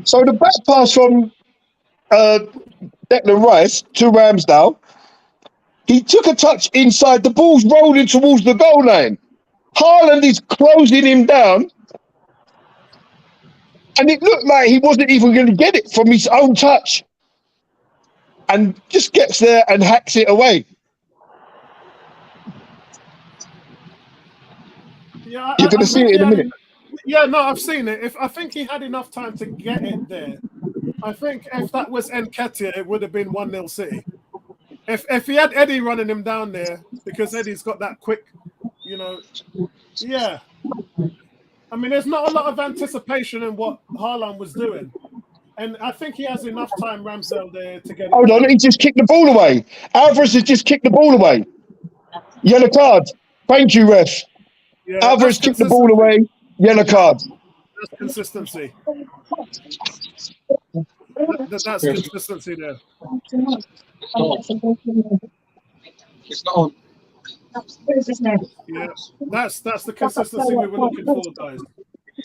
So the back pass from Declan Rice to Ramsdale, he took a touch inside, the ball's rolling towards the goal line. Haaland is closing him down, and it looked like he wasn't even going to get it from his own touch, and just gets there and hacks it away. Yeah, you're going to see it in a minute. Yeah, no, I've seen it. I think he had enough time to get it there. I think if that was Nketiah, it would have been 1-0 City. If he had Eddie running him down there, because Eddie's got that quick, yeah. I mean, there's not a lot of anticipation in what Haaland was doing. And I think he has enough time, Ramsdale, there to get it. Hold on, he just kicked the ball away. Alvarez has just kicked the ball away. Yellow card. Thank you, ref. Yeah, Alvarez kicked the ball away. Yellow card. That's consistency. That's consistency there. It's not on. Yeah, that's the consistency we were looking for, guys.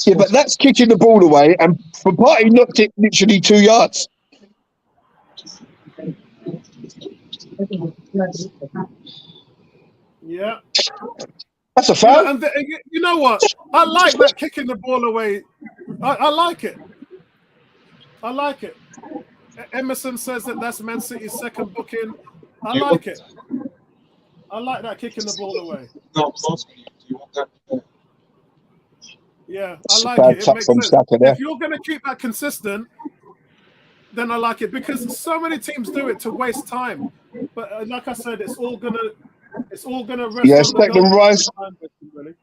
Yeah, but that's kicking the ball away, and for Partey knocked it literally 2 yards. Yeah. That's a foul. And you know what? I like that kicking the ball away. I like it. I like it. Emerson says that that's Man City's second booking. I like it. I like that kicking the ball away. No, I'm asking you. Do you want that? Yeah, I like Bad it. It touch makes from sense. Saka there. If you're going to keep that consistent, then I like it because so many teams do it to waste time. But like I said, it's all gonna rest Yes, on the Declan Rice really.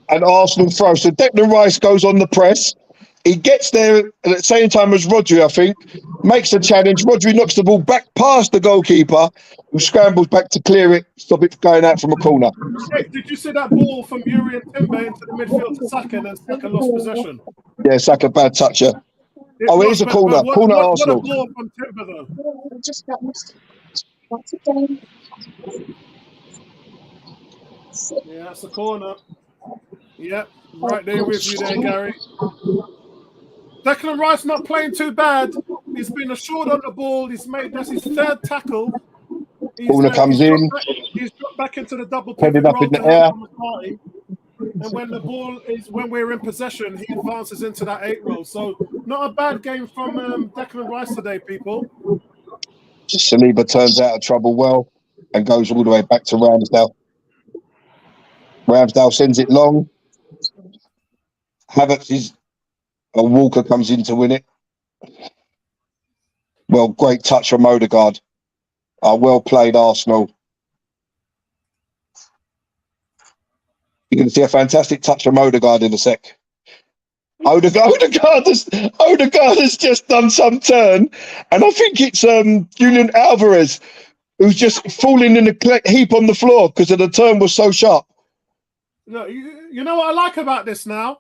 and Arsenal throw. So Declan Rice goes on the press. He gets there at the same time as Rodri, I think, makes a challenge. Rodri knocks the ball back past the goalkeeper, who scrambles back to clear it, stop it going out from a corner. Hey, did you see that ball from Yuri and Timber into the midfield to Saka and then Saka lost possession? Yeah, Saka bad toucher. It is a corner. Corner Arsenal. What a ball from Timber, though. Yeah, that's a corner. Yep, right there with you there, Gary. Declan Rice not playing too bad. He's been assured on the ball. That's his third tackle. Corner comes in. He's dropped back into the double Headed pivot up in the air. And when we're in possession, he advances into that 8 role. So not a bad game from Declan Rice today, people. Saliba turns out of trouble well and goes all the way back to Ramsdale. Ramsdale sends it long. Walker comes in to win it. Well, great touch from Odegaard. Well played, Arsenal. You're going to see a fantastic touch from Odegaard in a sec. Odegaard has just done some turn, and I think it's Julian Alvarez who's just falling in a heap on the floor because the turn was so sharp. No, you know what I like about this now?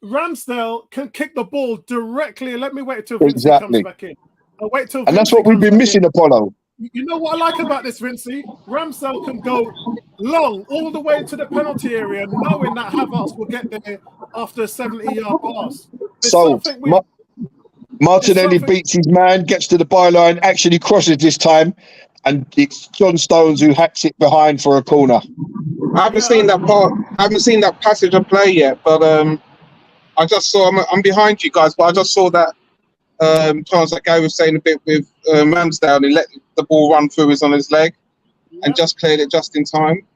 Ramsdale can kick the ball directly. Let me wait till Vincey comes back in. I'll wait till and that's what we've been missing, Apollo. You know what I like about this, Vincey? Ramsdale can go long all the way to the penalty area, knowing that Havertz will get there after a 70-yard pass. Martinelli beats his man, gets to the byline, actually crosses this time, and it's John Stones who hacks it behind for a corner. I haven't seen that part. I haven't seen that passage of play yet, but I just saw. I'm behind you guys, but I just saw that chance that Gary was saying a bit with Ramsdale. He let the ball run through on his leg and just cleared it just in time.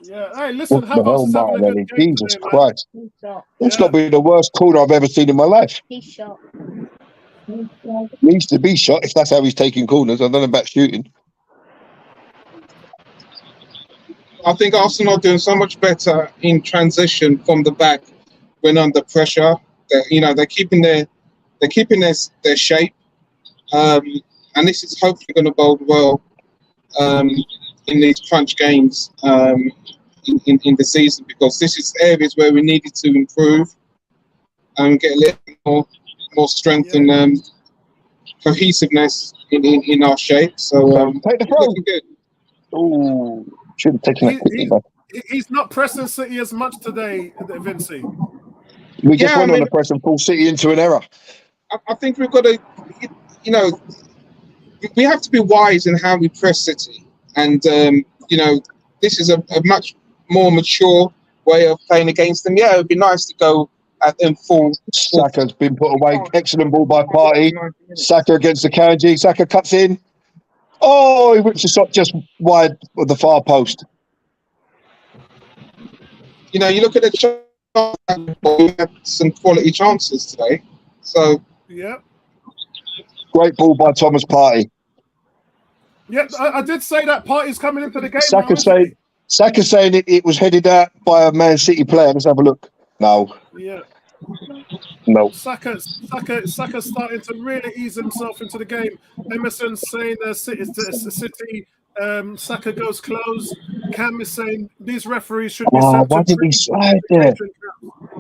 Yeah, hey, listen, Havertz is having a good game Jesus today, Christ. That's got to be the worst corner I've ever seen in my life. He's shot. Needs to be shot if that's how he's taking corners. I don't know about shooting. I think Arsenal are doing so much better in transition from the back when under pressure. They're keeping their shape, and this is hopefully going to bode well in these crunch games in the season, because this is areas where we needed to improve and get a little more strength and cohesiveness in our shape. So take the throw. Oh, should have taken it. He's not pressing City as much today, Vincey. We just went on a press and pulled City into an error. I think we've got to, we have to be wise in how we press City. And, this is a much more mature way of playing against them. Yeah, it would be nice to go at them full. Saka's been put away. Excellent ball by Partey. Saka against the Kanji. Saka cuts in. Oh, he whips a shot just wide of the far post. You look at the chance, we had some quality chances today. So, yeah. Great ball by Thomas Partey. Yeah, I did say that Partey's coming into the game. Saka saying it was headed out by a Man City player. Let's have a look. No. Yeah. No. Saka starting to really ease himself into the game. Emerson saying City, Saka goes close. Cam is saying these referees should be sent Why to didn't he slide there?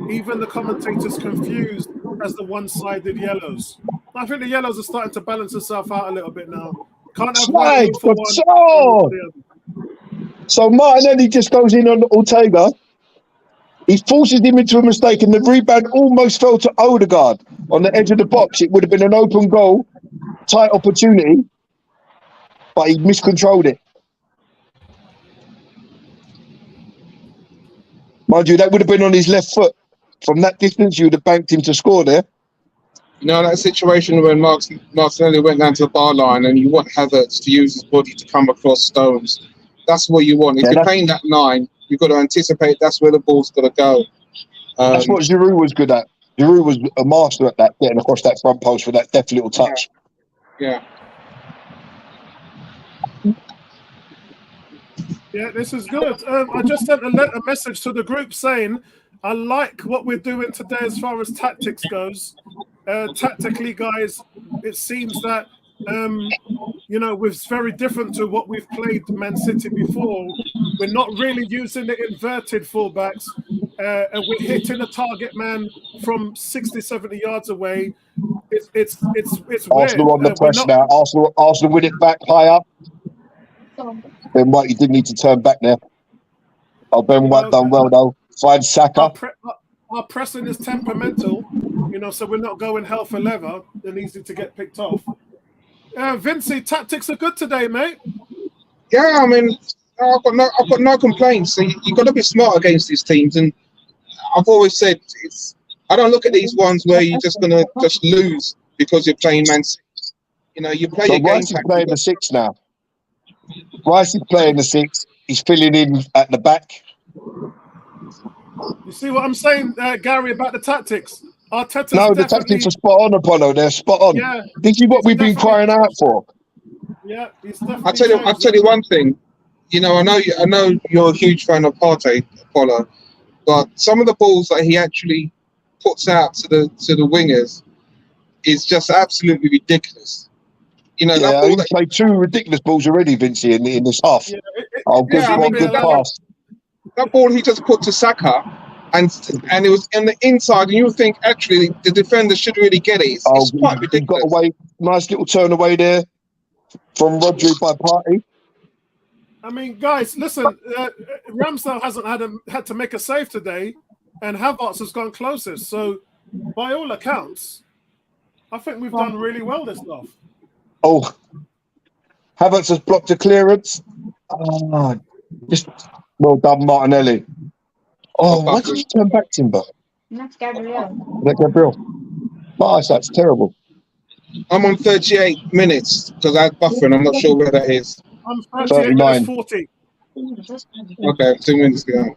even the commentators confused as the one-sided yellows. I think the yellows are starting to balance itself out a little bit now. Can't have Slide, one for one. So Martinelli just goes in on Ortega. He forces him into a mistake, and the rebound almost fell to Odegaard on the edge of the box. It would have been an open goal, tight opportunity, but he miscontrolled it. Mind you, that would have been on his left foot. From that distance, you would have banked him to score there. You know, that situation when Martinelli went down to the bar line and you want Havertz to use his body to come across Stones. That's what you want. If you're playing that 9, you've got to anticipate that's where the ball's got to go. That's what Giroud was good at. Giroud was a master at that, getting across that front post with that deft little touch. Yeah. Yeah, this is good. I just sent a message to the group saying I like what we're doing today as far as tactics goes. Tactically, guys, it seems that we're very different to what we've played Man City before. We're not really using the inverted fullbacks, and we're hitting a target man from 60, 70 yards away. It's Arsenal weird. on the press now. Arsenal win it back high up. Ben White, you did need to turn back there. Oh, Ben White done well though. Find Saka. Our pressing is temperamental, so we're not going hell for leather and easy to get picked off. Vincey, tactics are good today, mate. Yeah, I mean, I've got no complaints. So you've got to be smart against these teams, and I've always said I don't look at these ones where you're just gonna lose because you're playing Man City. You play your game. Rice is playing the 6 now. Rice is playing the 6. He's filling in at the back. You see what I'm saying, Gary, about the tactics? Arteta's the tactics are spot on, Apollo. They're spot on. Yeah, this is what we've been crying out for. Yeah, he's definitely. I'll tell you one thing. I know you're a huge fan of Partey, Apollo, but some of the balls that he actually puts out to the wingers is just absolutely ridiculous. He played 2 ridiculous balls already, Vincey, in this half. Yeah, good pass. That ball he just put to Saka, and it was in the inside, and you would think actually the defender should really get it. It's quite ridiculous. Got away, nice little turn away there from Rodri by Partey. I mean, guys, listen. Ramsdale hasn't had to make a save today, and Havertz has gone closest. So, by all accounts, I think we've done really well this half. Oh, Havertz has blocked a clearance. Just well done, Martinelli. Why did you turn back, Timber? That's Gabriel. Nice, that's terrible. I'm on 38 minutes because I had buffering. I'm not sure where that is. I'm 39. 40. Okay, 2 minutes behind.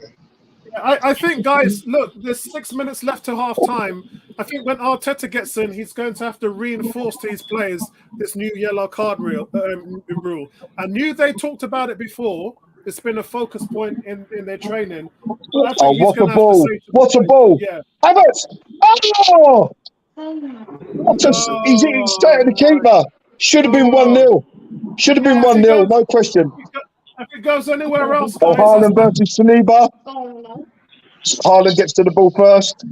I think, guys, look, there's 6 minutes left to half time. I think when Arteta gets in, he's going to have to reinforce to his players this new yellow card rule. I knew they talked about it before. It's been a focus point in their training. What a ball! What a ball! Yeah. Havertz! He's hitting straight at the keeper. Should have been 1-0. Should have been 1-0, no question. If it goes anywhere else, guys, Haaland versus Saliba. Haaland gets to the ball first.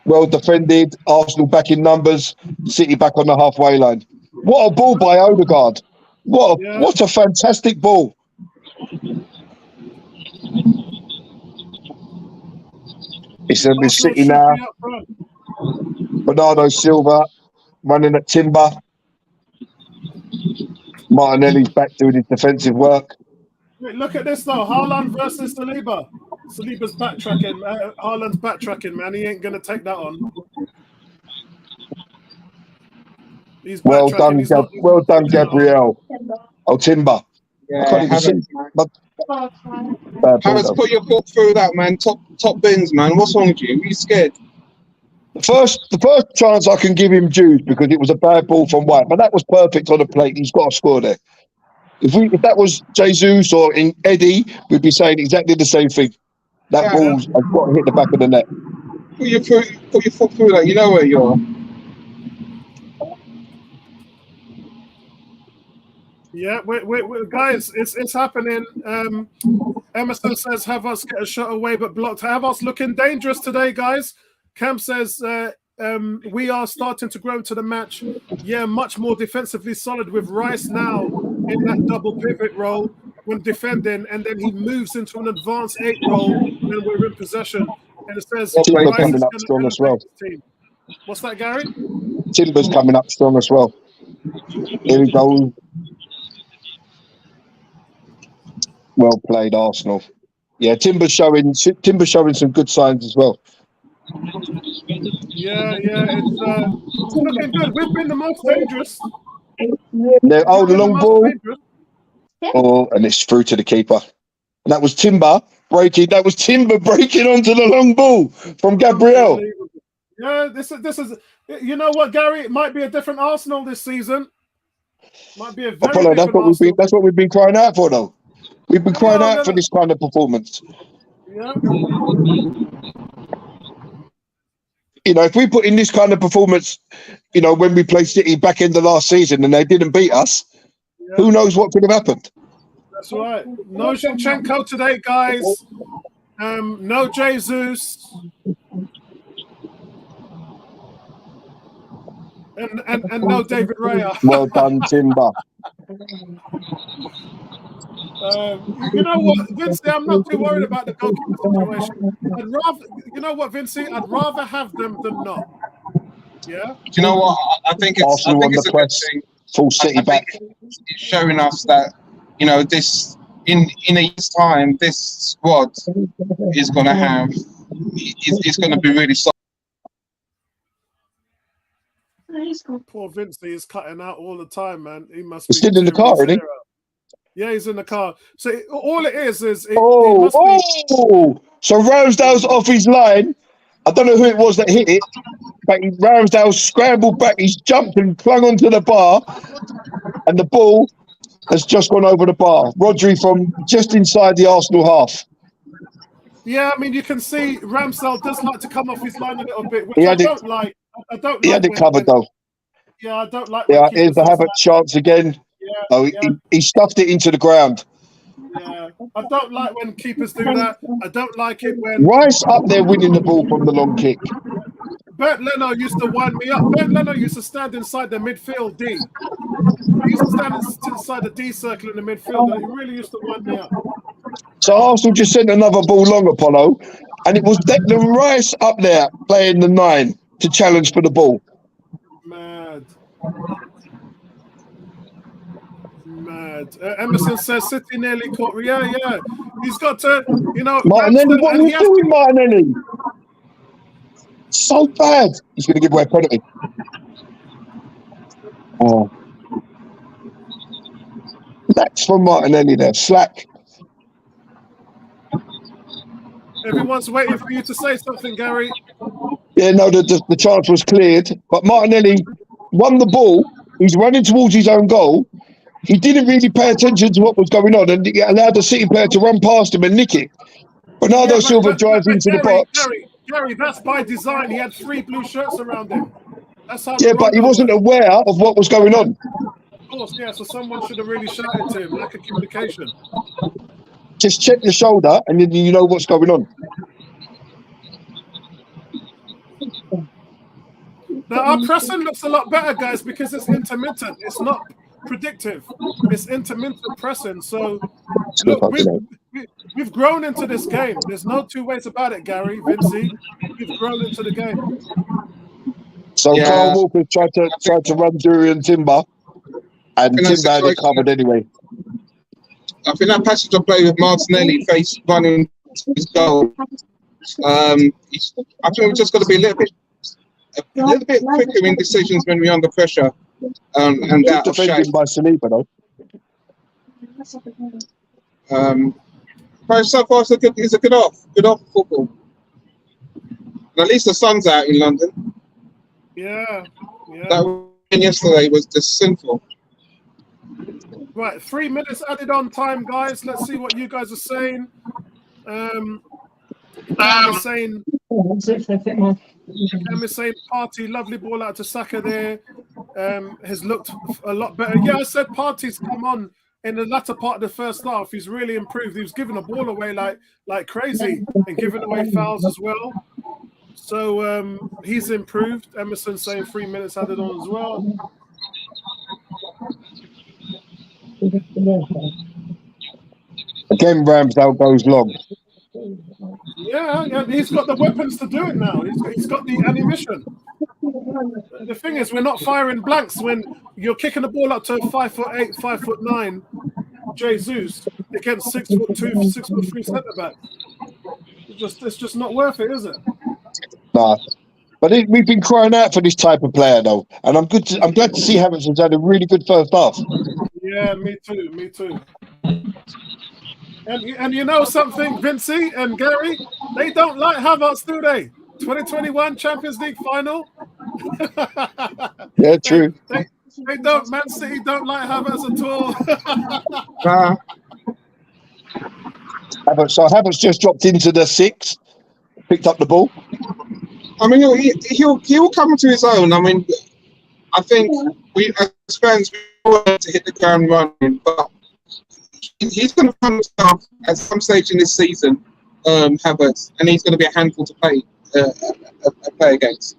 Well defended. Arsenal back in numbers. City back on the halfway line. What a ball by Odegaard. What a fantastic ball. It's in City now. Bernardo Silva running at Timber. Martinelli's back doing his defensive work. Wait, look at this though. Haaland versus Saliba. Saliba's backtracking. Haaland's backtracking, man. He ain't going to take that on. He's well done, Gabriel. Oh, Timber. Yeah, Havertz put your foot through that, man. Top bins, man. What's wrong with you? Are you scared? The first chance I can give him dues because it was a bad ball from White, but that was perfect on the plate. He's got to score there. If that was Jesus or in Eddie, we'd be saying exactly the same thing. That ball's got to hit the back of the net. put your foot through that. You know where you are. Yeah, wait, guys, it's happening. Emerson says, have us get a shot away but blocked. Have us looking dangerous today, guys. Cam says, we are starting to grow into the match. Yeah, much more defensively solid with Rice now in that double pivot role when defending, and then he moves into an advanced 8 role when we're in possession. And it says, Timber's Rice coming is up going to strong as elevate well. his team. What's that, Gary? Timber's coming up strong as well. Here he goes. Well played, Arsenal. Yeah, Timber's showing some good signs as well. Yeah, it's looking good. We've been the most dangerous. The long ball. Oh, and it's through to the keeper. And that was Timber breaking onto the long ball from Gabriel. Yeah, this is. You know what, Gary? It might be a different Arsenal this season. Might be a very Apollo, different Arsenal. that's what we've been crying out for, though. We've been crying out for this kind of performance. Yeah. You know, if we put in this kind of performance, you know, when we played City back in the last season and they didn't beat us, who knows what could have happened? That's right. No Zinchenko today, guys. No Jesus. And no David Raya. Well done, Timber. You know what, Vinci, I'm not too worried about the goalkeeper situation. I'd rather have them than not. Yeah. Do you know what? I think it's a good thing. Full City back. It's showing us that, you know, this in a year's time, this squad is going to have. It's going to be really solid. Poor Vinci is cutting out all the time, man. He must be still in the car, isn't he? Yeah, he's in the car. So all it is it must be... So Ramsdale's off his line. I don't know who it was that hit it, but Ramsdale scrambled back. He's jumped and clung onto the bar, and the ball has just gone over the bar. Rodri from just inside the Arsenal half. Yeah, I mean, you can see Ramsdale does like to come off his line a little bit, which I don't like. He had it covered, though. Yeah, I don't like. Yeah, here's the Havertz chance again. Yeah, oh, he stuffed it into the ground. Yeah, I don't like when keepers do that. I don't like it when Rice up there winning the ball from the long kick. Bert Leno used to wind me up. Bert Leno used to stand inside the midfield D. He used to stand inside the D circle in the midfield, and he really used to wind me up. So Arsenal just sent another ball long, Apollo, and it was Declan Rice up there playing the 9 to challenge for the ball. Mad. Emerson says City nearly caught. Yeah. He's got to, you know. Martinelli, what are you doing, Martinelli? So bad. He's going to give away a penalty. Oh. That's from Martinelli there. Slack. Everyone's waiting for you to say something, Gary. Yeah, no, the chance was cleared, but Martinelli won the ball. He's running towards his own goal. He didn't really pay attention to what was going on, and he allowed the City player to run past him and nick it. Bernardo Silva drives into the box. Gary, that's by design. He had 3 blue shirts around him. That's how. Yeah, but he wasn't aware of what was going on. Of course, yeah. So someone should have really shouted to him, lack of communication. Just check your shoulder, and then you know what's going on. Now our pressing looks a lot better, guys, because it's intermittent. It's not predictive. It's intermittent pressing. So look, we've grown into this game. There's no two ways about it, Gary, Vinci. We've grown into the game. So yeah. Carl Walker tried to run Durian Timber, and Timber had it covered anyway. I think that passage of play with Martinelli running his goal. I think we've just got to be a little bit quicker in decisions when we're under pressure. And that defended by Saliba, though. But so far, it's a good off football. And at least the sun's out in London. Yeah. That win yesterday was just sinful. Right, 3 minutes added on time, guys. Let's see what you guys are saying. Saying I'm saying Partey, lovely ball out to Saka there. Has looked a lot better. Yeah, I said Partey's come on in the latter part of the first half. He's really improved. He was giving the ball away like crazy and giving away fouls as well. So he's improved. Emerson saying 3 minutes added on as well. Again, Ramsdale goes long. Yeah, he's got the weapons to do it now. He's got the ammunition. The thing is, we're not firing blanks when you're kicking the ball up to 5'8", 5'9", Jesus against 6'2", 6'3" centre back. It's just not worth it, is it? Nah. But we've been crying out for this type of player, though, and I'm glad to see Havertz has had a really good first half. Yeah, me too. And you know something, Vincey and Gary, they don't like Havertz, do they? 2021 Champions League final. Yeah, true. They don't. Man City don't like Havertz at all. Havertz just dropped into the 6, picked up the ball. I mean, he'll come to his own. I mean, I think we as fans we all need to hit the ground running, but he's going to find himself at some stage in this season, Havertz, and he's going to be a handful to play against.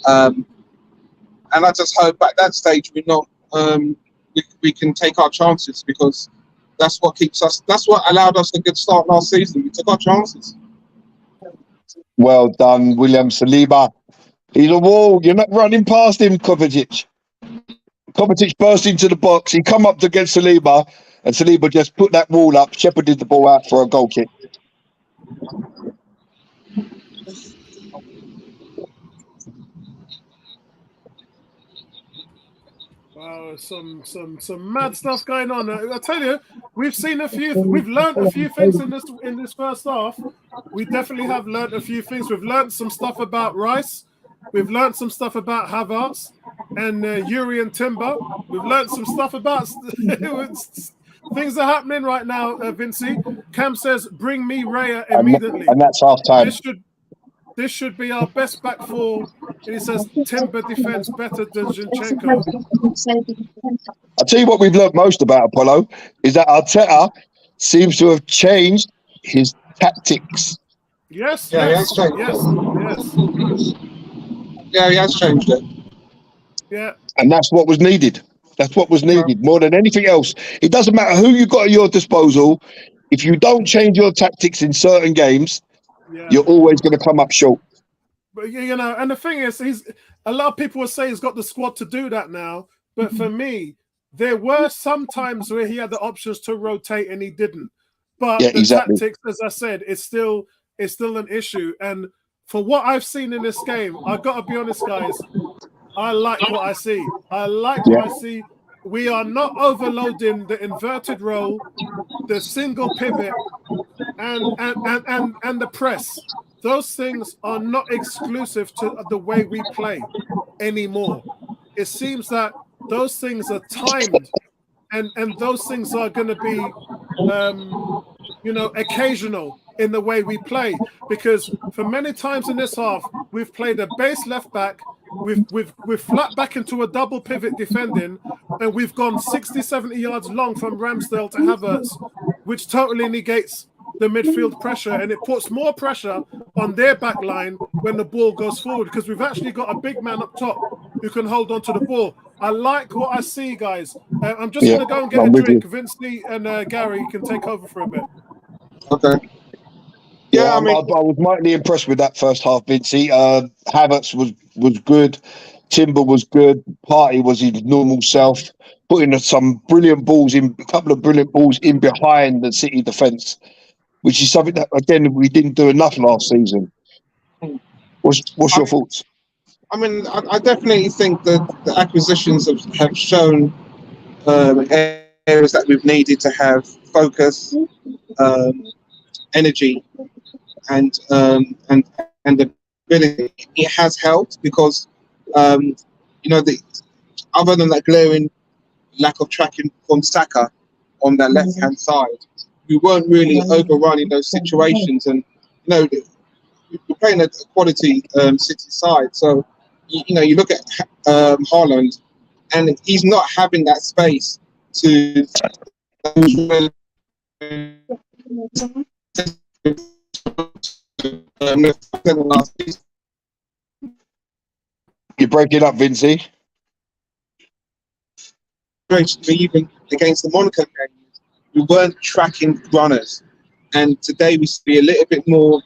And I just hope at that stage we're not we can take our chances, because that's what keeps us. That's what allowed us a good start last season. We took our chances. Well done, William Saliba. He's a wall. You're not running past him, Kovacic. Kovacic burst into the box. He come up against Saliba, and Saliba just put that wall up, shepherded the ball out for a goal kick. Wow, some mad stuff going on. I tell you, we've learned a few things in this first half. We definitely have learned a few things. We've learned some stuff about Rice. We've learned some stuff about Havertz and Yuri and Timber. We've learned some stuff about things are happening right now, Vincey. Cam says, bring me Raya immediately. And that's half time. This should be our best back four. And he says, Timber defends better than Zinchenko. I'll tell you what we've learned most about Apollo is that Arteta seems to have changed his tactics. Yes. Yeah, he has changed. Yes. Yeah, he has changed it. Yeah. And that's what was needed. That's what was needed more than anything else. It doesn't matter who you've got at your disposal. If you don't change your tactics in certain games, you're always going to come up short. But you know, and the thing is, a lot of people will say he's got the squad to do that now. But for me, there were some times where he had the options to rotate and he didn't. But tactics, as I said, it's still an issue. And for what I've seen in this game, I've got to be honest, guys. I like what I see. What I see. We are not overloading the inverted roll, the single pivot, and the press. Those things are not exclusive to the way we play anymore. It seems that those things are timed, and those things are going to be, occasional in the way we play. Because for many times in this half, we've played a base left back. We've flat back into a double pivot defending, and we've gone 60, 70 yards long from Ramsdale to Havertz, which totally negates the midfield pressure, and it puts more pressure on their back line when the ball goes forward, because we've actually got a big man up top who can hold on to the ball. I like what I see, guys. I'm just going to go and get a drink. Vincey and Gary can take over for a bit. Okay. Yeah, I was mightily impressed with that first half, Vincey. Havertz was good. Timber was good. Partey was his normal self, putting some brilliant balls in, a couple of brilliant balls in behind the City defence, which is something that, again, we didn't do enough last season. What's your thoughts? I mean, I definitely think that the acquisitions have shown areas that we've needed to have focus, energy, and ability. It has helped because other than that glaring lack of tracking from Saka on that left hand side, we weren't really overrunning those situations, and we playing a quality City side. So you look at Haaland, and he's not having that space to. You're breaking up, Vincey. Even against the Monaco game, we weren't tracking runners, and today we see a little bit more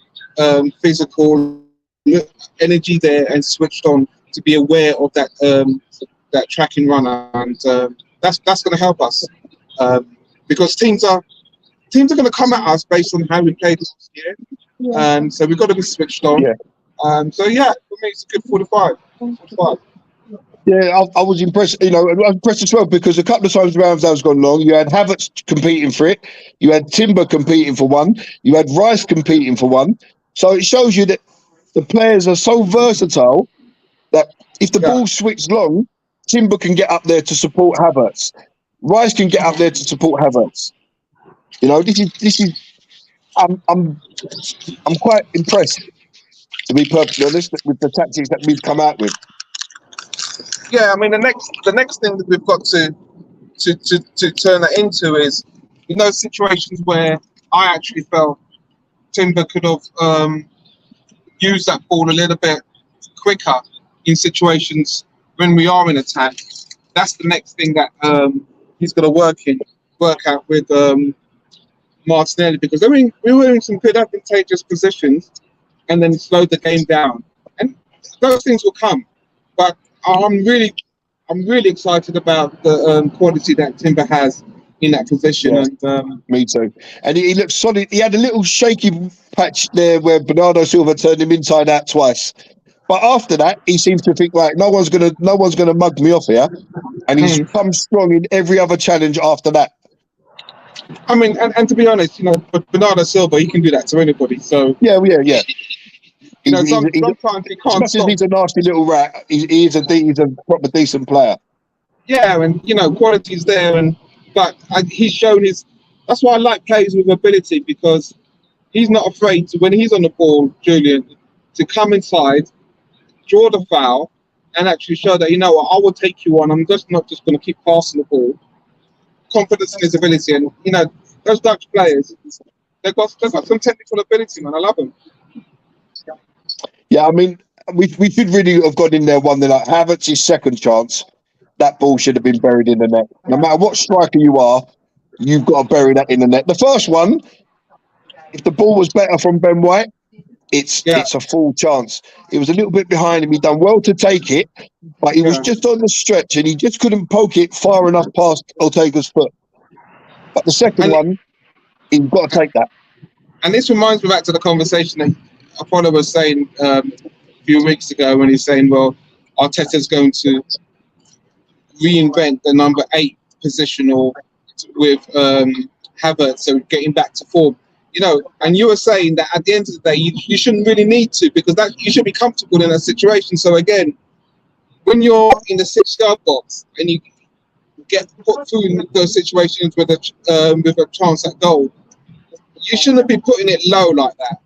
physical energy there and switched on to be aware of that that tracking runner, and that's going to help us because teams are going to come at us based on how we played last year, and so we've got to be switched on. So for me it's a good 45. Yeah, I was impressed. I was impressed as well because a couple of times Ramsdale's gone long. You had Havertz competing for it. You had Timber competing for one. You had Rice competing for one. So it shows you that the players are so versatile that if the ball switched long, Timber can get up there to support Havertz. Rice can get up there to support Havertz. This is. I'm quite impressed, to be perfectly honest, with the tactics that we've come out with. Yeah, I mean the next thing that we've got to turn that into is situations where I actually felt Timber could have used that ball a little bit quicker in situations when we are in attack. That's the next thing that he's going to work out with Martinelli, because we were in some good advantageous positions and then slowed the game down, and those things will come, but I'm really excited about the quality that Timber has in that position. Yeah, and me too. And he looked solid. He had a little shaky patch there where Bernardo Silva turned him inside out twice, but after that he seems to think, right, no one's gonna mug me off here, and he's come strong in every other challenge after that. I mean, and to be honest, Bernardo Silva, he can do that to anybody. So yeah. Sometimes he can't. As much as he's a nasty little rat, he's a proper decent player. Yeah, and quality's there, but he's shown his. That's why I like players with ability, because he's not afraid to, when he's on the ball, Julian, to come inside, draw the foul, and actually show that I will take you on. I'm not just going to keep passing the ball. Confidence in his ability, and those Dutch players, they've got some technical ability, man. I love them. Yeah, I mean, we should really have got in there one that Havertz's second chance. That ball should have been buried in the net. No matter what striker you are, you've got to bury that in the net. The first one, if the ball was better from Ben White, it's a full chance. It was a little bit behind him. He done well to take it, but he was just on the stretch and he just couldn't poke it far enough past Ortega's foot. But the second one, he's got to take that. And this reminds me back to the conversation that Apollo was saying a few weeks ago, when he's saying, well, Arteta's going to reinvent the number 8 position with Havertz, so getting back to form. And you were saying that at the end of the day, you shouldn't really need to, because you should be comfortable in that situation. So again, when you're in the 6-yard box and you get put through in those situations with a chance at goal, you shouldn't be putting it low like that.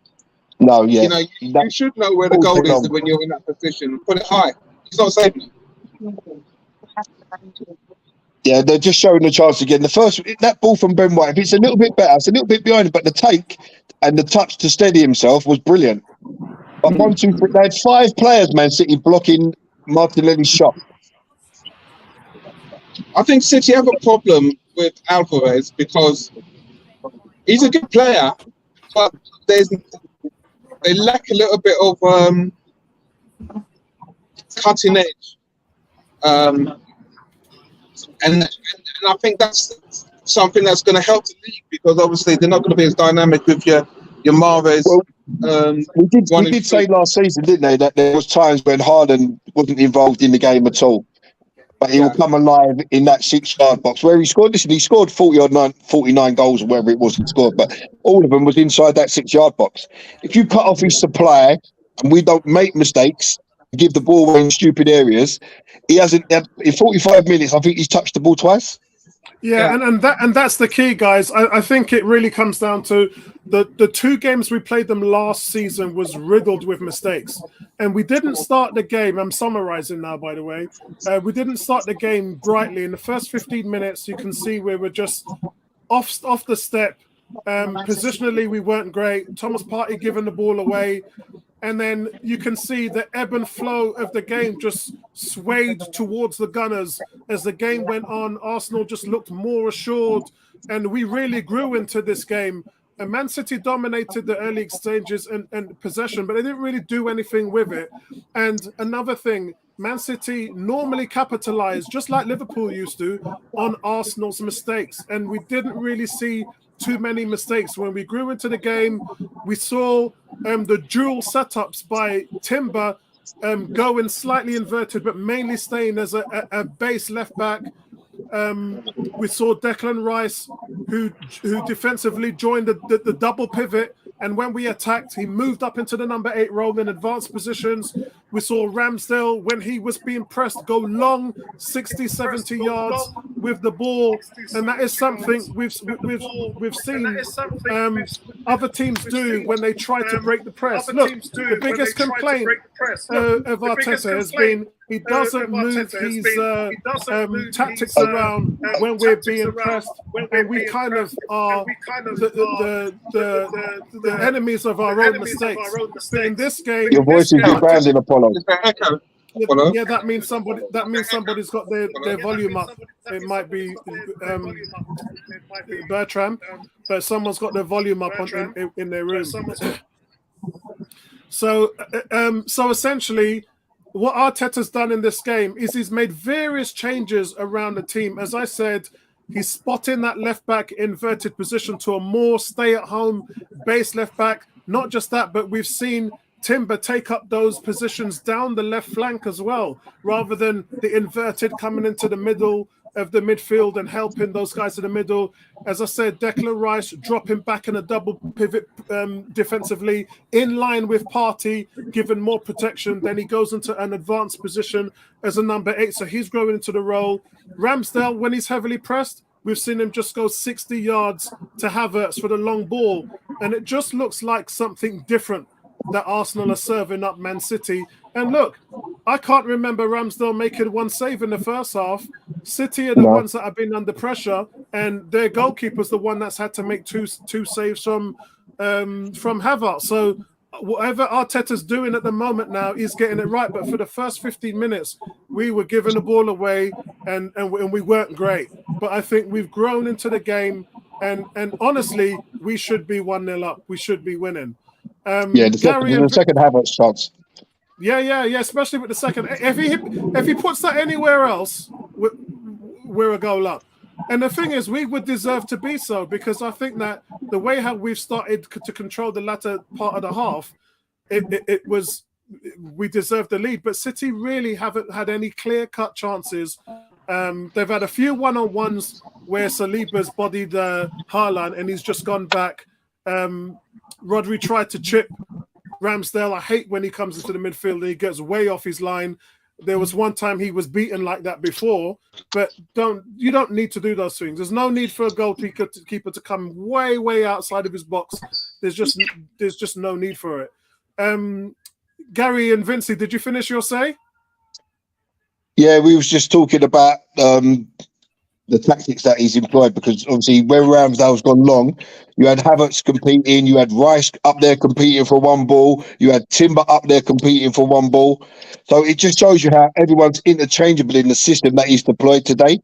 No, yeah. You should know where the goal is when you're in that position. Put it high. It's not saving it. Yeah, they're just showing the chance again. That ball from Ben White, if it's a little bit better, it's a little bit behind it, but the take and the touch to steady himself was brilliant. But 1, 2, 3, they had 5 players, Man City, blocking Martinelli's shot. I think City have a problem with Alvarez because he's a good player, but they lack a little bit of cutting edge. And I think that's something that's going to help the league, because obviously they're not going to be as dynamic with your Mahrez. Well, we did say last season, didn't they, that there was times when Haaland wasn't involved in the game at all, but he will come alive in that 6-yard box where he scored. Listen, he scored 49 goals or whatever it was he scored, but all of them was inside that 6-yard box. If you cut off his supply and we don't make mistakes, give the ball away in stupid areas, he hasn't. In 45 minutes, I think he's touched the ball twice. Yeah, and that's the key, guys. I think it really comes down to the 2 games we played them last season was riddled with mistakes, and we didn't start the game. I'm summarizing now, by the way. We didn't start the game brightly. In the first 15 minutes, you can see we were just off the step. Positionally, we weren't great. Thomas Partey giving the ball away. And then you can see the ebb and flow of the game just swayed towards the Gunners as the game went on. Arsenal just looked more assured, and we really grew into this game. And Man City dominated the early exchanges and possession, but they didn't really do anything with it. And another thing, Man City normally capitalize, just like Liverpool used to, on Arsenal's mistakes. And we didn't really see too many mistakes. When we grew into the game, we saw the dual setups by Timber going slightly inverted, but mainly staying as a base left back. We saw Declan Rice, who defensively joined the double pivot, and when we attacked, he moved up into the number 8 role in advanced positions. We saw Ramsdale, when he was being pressed, go long 60, 70 yards with the ball, and that is something we've seen other teams do when they try to break the press. Look, the biggest complaint of Arteta has been he doesn't move his tactics around when we're being pressed, and we kind of are the enemies of our own mistakes. But in this game, your voice is rebranding, Apollo. Yeah, that means somebody's got their volume up. It might be Bertram, but someone's got their volume up in their room. So essentially, what Arteta's done in this game is he's made various changes around the team. As I said, he's spotting that left back inverted position to a more stay-at-home base left back. Not just that, but we've seen Timber take up those positions down the left flank as well, rather than the inverted coming into the middle of the midfield and helping those guys in the middle. As I said, Declan Rice dropping back in a double pivot defensively, in line with Partey, giving more protection. Then he goes into an advanced position as a number 8, so he's growing into the role. Ramsdale, when he's heavily pressed, we've seen him just go 60 yards to Havertz for the long ball, and it just looks like something different that Arsenal are serving up Man City. And look, I can't remember Ramsdale making one save in the first half. City are the ones that have been under pressure, and their goalkeeper's the one that's had to make two saves from Havertz. So whatever Arteta's doing at the moment now, he's getting it right. But for the first 15 minutes, we were giving the ball away, and we weren't great. But I think we've grown into the game, and honestly, we should be 1-0 up. We should be winning. The second Havertz shots. Yeah. Especially with the second. If he puts that anywhere else, we're a goal up. And the thing is, we would deserve to be so, because I think that the way how we've started to control the latter part of the half, it was we deserved the lead. But City really haven't had any clear-cut chances. They've had a few one-on-ones where Saliba's bodied Haaland, and he's just gone back. Rodri tried to chip Ramsdale. I hate when he comes into the midfield and he gets way off his line. There was one time he was beaten like that before, but you don't need to do those things. There's no need for a goalkeeper to come way outside of his box. There's just no need for it. Gary and Vincey, did you finish your say? Yeah, we was just talking about the tactics that he's employed, because obviously when Ramsdale's gone long, you had Havertz competing, you had Rice up there competing for one ball, you had Timber up there competing for one ball. So it just shows you how everyone's interchangeable in the system that he's deployed today.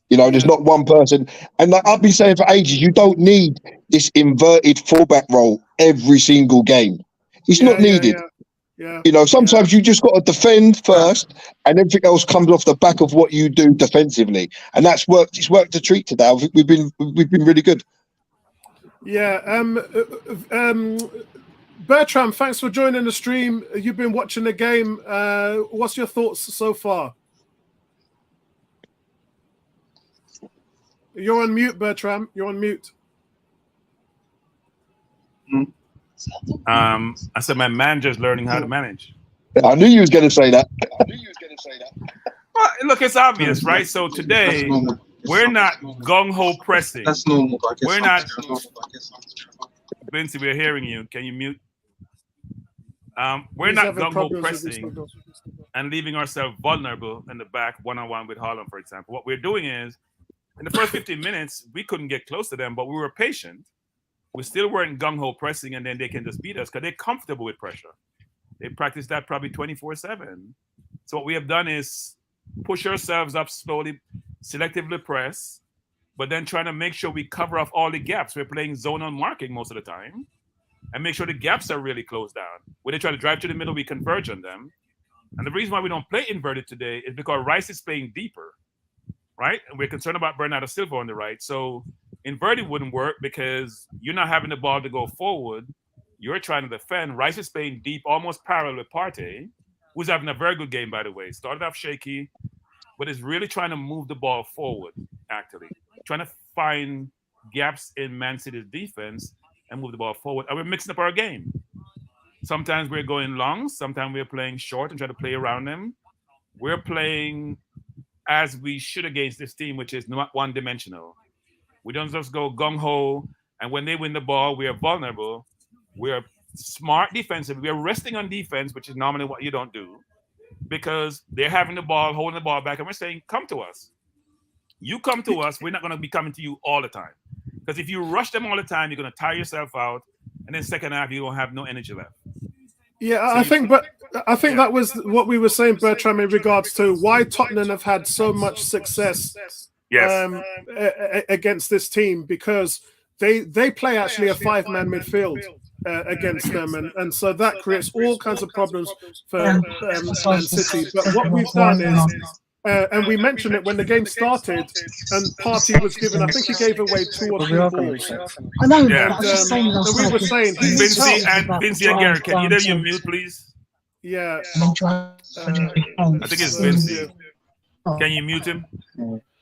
You know, there's not one person. And like I've been saying for ages, you don't need this inverted fullback role every single game. It's not needed. Yeah. You know, sometimes you just got to defend first, and everything else comes off the back of what you do defensively, and that's worked. It's worked a treat today. We've been really good. Yeah. Bertram, thanks for joining the stream. You've been watching the game. What's your thoughts so far? You're on mute, Bertram. You're on mute. I said my manager's learning how to manage. I knew you was going to say that. Well, look, it's obvious, right? So today we're not gung ho pressing. That's normal. We're not Vinci, we're hearing you. Can you mute? We're He's not having gung-ho problems with his pressing signal. and leaving ourselves vulnerable in the back one-on-one with Haaland, for example. What we're doing is, in the first 15 minutes, we couldn't get close to them, but we were patient. We still weren't gung-ho pressing, and then they can just beat us because they're comfortable with pressure. They practice that probably 24/7. So what we have done is push ourselves up slowly, selectively press, but then trying to make sure we cover off all the gaps. We're playing zonal marking most of the time and make sure the gaps are really closed down. When they try to drive to the middle, we converge on them. And the reason why we don't play inverted today is because Rice is playing deeper, right? And we're concerned about Bernardo Silva on the right. So inverted wouldn't work because you're not having the ball to go forward. You're trying to defend. Rice is playing deep, almost parallel with Partey, who's having a very good game, by the way. Started off shaky, but is really trying to move the ball forward, actually. Trying to find gaps in Man City's defense and move the ball forward. And we're mixing up our game. Sometimes we're going long. Sometimes we're playing short and trying to play around them. We're playing as we should against this team, which is not one-dimensional. We don't just go gung-ho, and when they win the ball, we are vulnerable. We're smart defensively. We're resting on defense, which is normally what you don't do, because they're having the ball, holding the ball back, and we're saying, come to us. You come to us. We're not going to be coming to you all the time. Because if you rush them all the time, you're going to tire yourself out, and then second half, you don't have no energy left. Yeah, I think that was what we were saying, Bertram, in regards to why Tottenham have had so much success against this team, because they play actually a 5-man midfield against them, and so that creates all kinds of problems for Man City. But what we've done is, and we mentioned it when the game started, and Partey was given, I think he gave away 2 or 3 balls. I know, Yeah. but I was just saying last And we night. were saying, Vinci and Garrett, can either of you mute, please? yeah, I think it's Vinci. Can you mute him?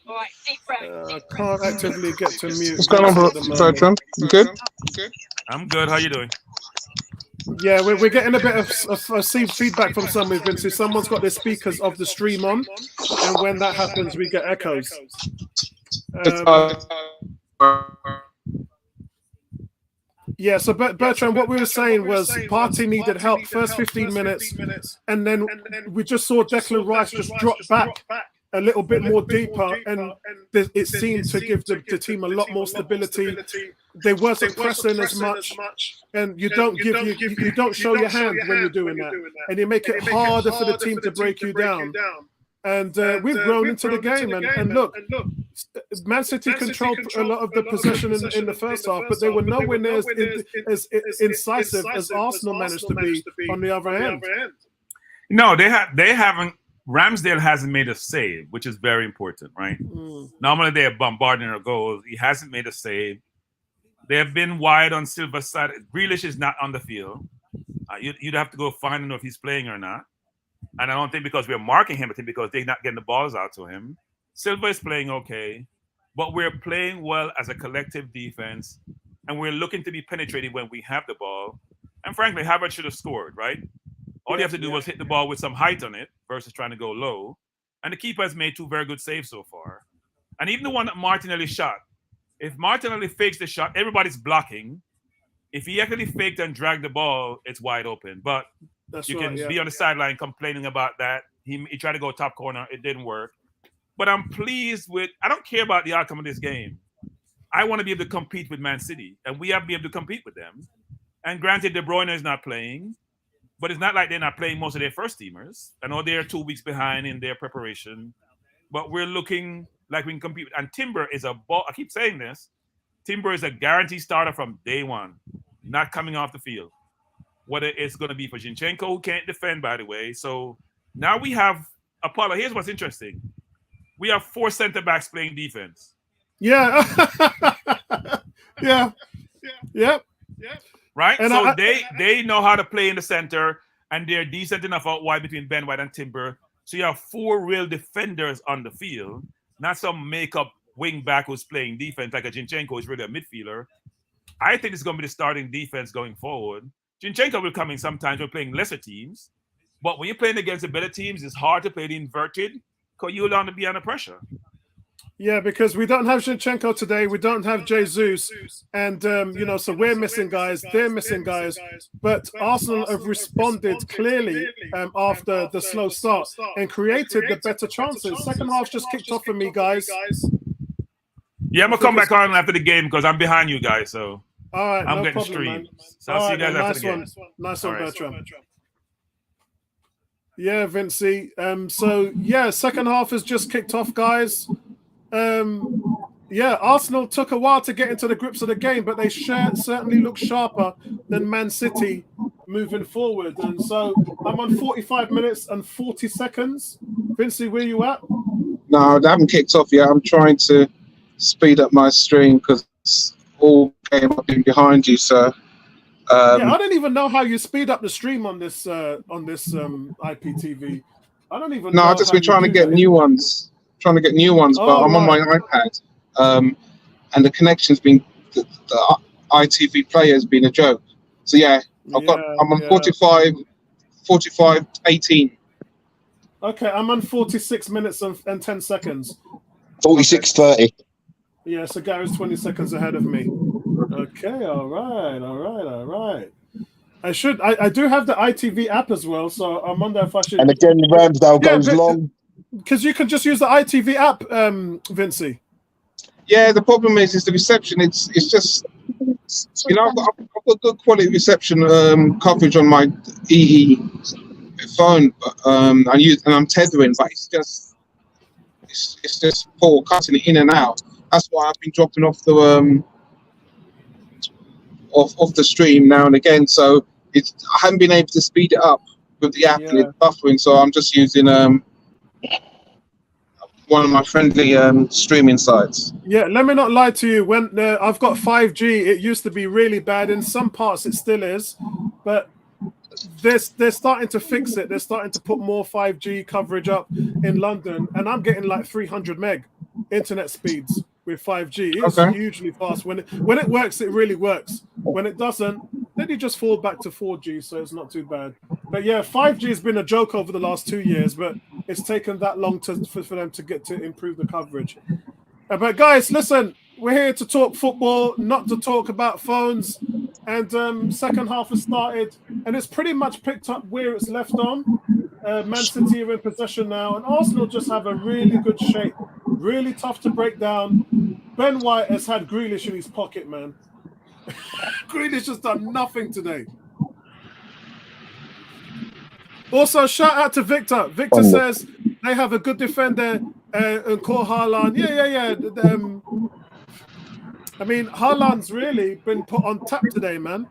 I can't actively get to mute. What's going on, Bertram? You good? I'm good. How you doing? Yeah, we're getting a bit of feedback from some of Vinci. Someone's got their speakers of the stream on, and when that happens, we get echoes. Yeah, so Bertrand, what we were saying was Partey needed help first 15 minutes, and then we just saw Declan Rice just drop back a little bit more deeper, and it seemed to give the team a lot more stability. They wasn't pressing as much, and you don't show your hand when you're doing that, and you make it harder for the team to break you down. And we've grown into the game, and look, Man City controlled a lot of the possession in the first half, but they were nowhere near as incisive as Arsenal managed to be on the other end. No, they haven't. Ramsdale hasn't made a save, which is very important, right? Normally they are bombarding our goals. He hasn't made a save. They have been wide on Silva's side. Grealish is not on the field. You'd have to go find him if he's playing or not. And I don't think because we're marking him, I think because they're not getting the balls out to him. Silva is playing okay, but we're playing well as a collective defense, and we're looking to be penetrated when we have the ball. And frankly, Havertz should have scored, right? All you have to do was hit the ball with some height on it versus trying to go low. And the keeper has made 2 very good saves so far. And even the one that Martinelli shot, if Martinelli fakes the shot, everybody's blocking. If he actually faked and dragged the ball, it's wide open. But you can be on the sideline complaining about that. He tried to go top corner. It didn't work. But I'm pleased with – I don't care about the outcome of this game. I want to be able to compete with Man City, and we have to be able to compete with them. And granted, De Bruyne is not playing, but it's not like they're not playing most of their first teamers. I know they're 2 weeks behind in their preparation, but we're looking like we can compete. And Timber is a ball. I keep saying this. Timber is a guaranteed starter from day one, not coming off the field. Whether it's going to be for Zinchenko, who can't defend, by the way. So now we have Apollo. Here's what's interesting. We have 4 center-backs playing defense. Yeah. Yeah. Yep. Right? And so they know how to play in the center, and they're decent enough out wide between Ben White and Timber. So you have 4 real defenders on the field, not some make-up wing back who's playing defense like a Zinchenko who's really a midfielder. I think it's going to be the starting defense going forward. Zinchenko will come in sometimes. We're playing lesser teams. But when you're playing against the better teams, it's hard to play the inverted because you want to be under pressure. Yeah, because we don't have Zinchenko today, we don't have Jesus, and so we're missing guys, they're missing guys. But Arsenal have responded clearly after the slow start and created the better chances. Second half just kicked off for me, guys. Yeah, I'm gonna come back on after the game because I'm behind you guys. So all right, I'm no getting problem, streamed. man. So I'll see you guys after the game. Nice one, Bertram. Yeah, Vincey. So yeah, second half has just kicked off, guys. Yeah, Arsenal took a while to get into the grips of the game, but they certainly look sharper than Man City moving forward. And so I'm on 45 minutes and 40 seconds. Vincey, where you at? No, they haven't kicked off yet. I'm trying to speed up my stream because all game I've been behind you, sir. Yeah, I don't even know how you speed up the stream on this IPTV. I don't even know. No, I've just been trying to get new ones. But I'm on my iPad. And the connection's been the ITV player has been a joke. So yeah, I'm on 45, 18. Okay, I'm on 46 minutes and 10 seconds. 46:30. Yeah, so Gary's 20 seconds ahead of me. Okay, all right. I do have the ITV app as well, so I wonder if I should. And again, Ramsdale goes long. Because you can just use the ITV app, Vincey. Yeah, the problem is the reception. It's just, I've got good quality reception coverage on my EE phone. I'm tethering, but it's just poor, cutting it in and out. That's why I've been dropping off the off the stream now and again. So I haven't been able to speed it up with the app and it's buffering. So I'm just using one of my friendly streaming sites. Yeah, let me not lie to you. When I've got 5G, it used to be really bad. In some parts, it still is, but they're starting to fix it. They're starting to put more 5G coverage up in London, and I'm getting like 300 meg internet speeds with 5G. It's hugely fast. When it works, it really works. When it doesn't, then you just fall back to 4G, so it's not too bad. But yeah, 5G has been a joke over the last 2 years, but it's taken that long for them to get to improve the coverage. But guys, listen, we're here to talk football, not to talk about phones. And second half has started, and it's pretty much picked up where it's left on. Man City are in possession now, and Arsenal just have a really good shape. Really tough to break down. Ben White has had Grealish in his pocket, man. Grealish has done nothing today. Also, shout out to Victor. Victor says they have a good defender and call Haaland. Yeah. I mean, Haaland's really been put on tap today, man.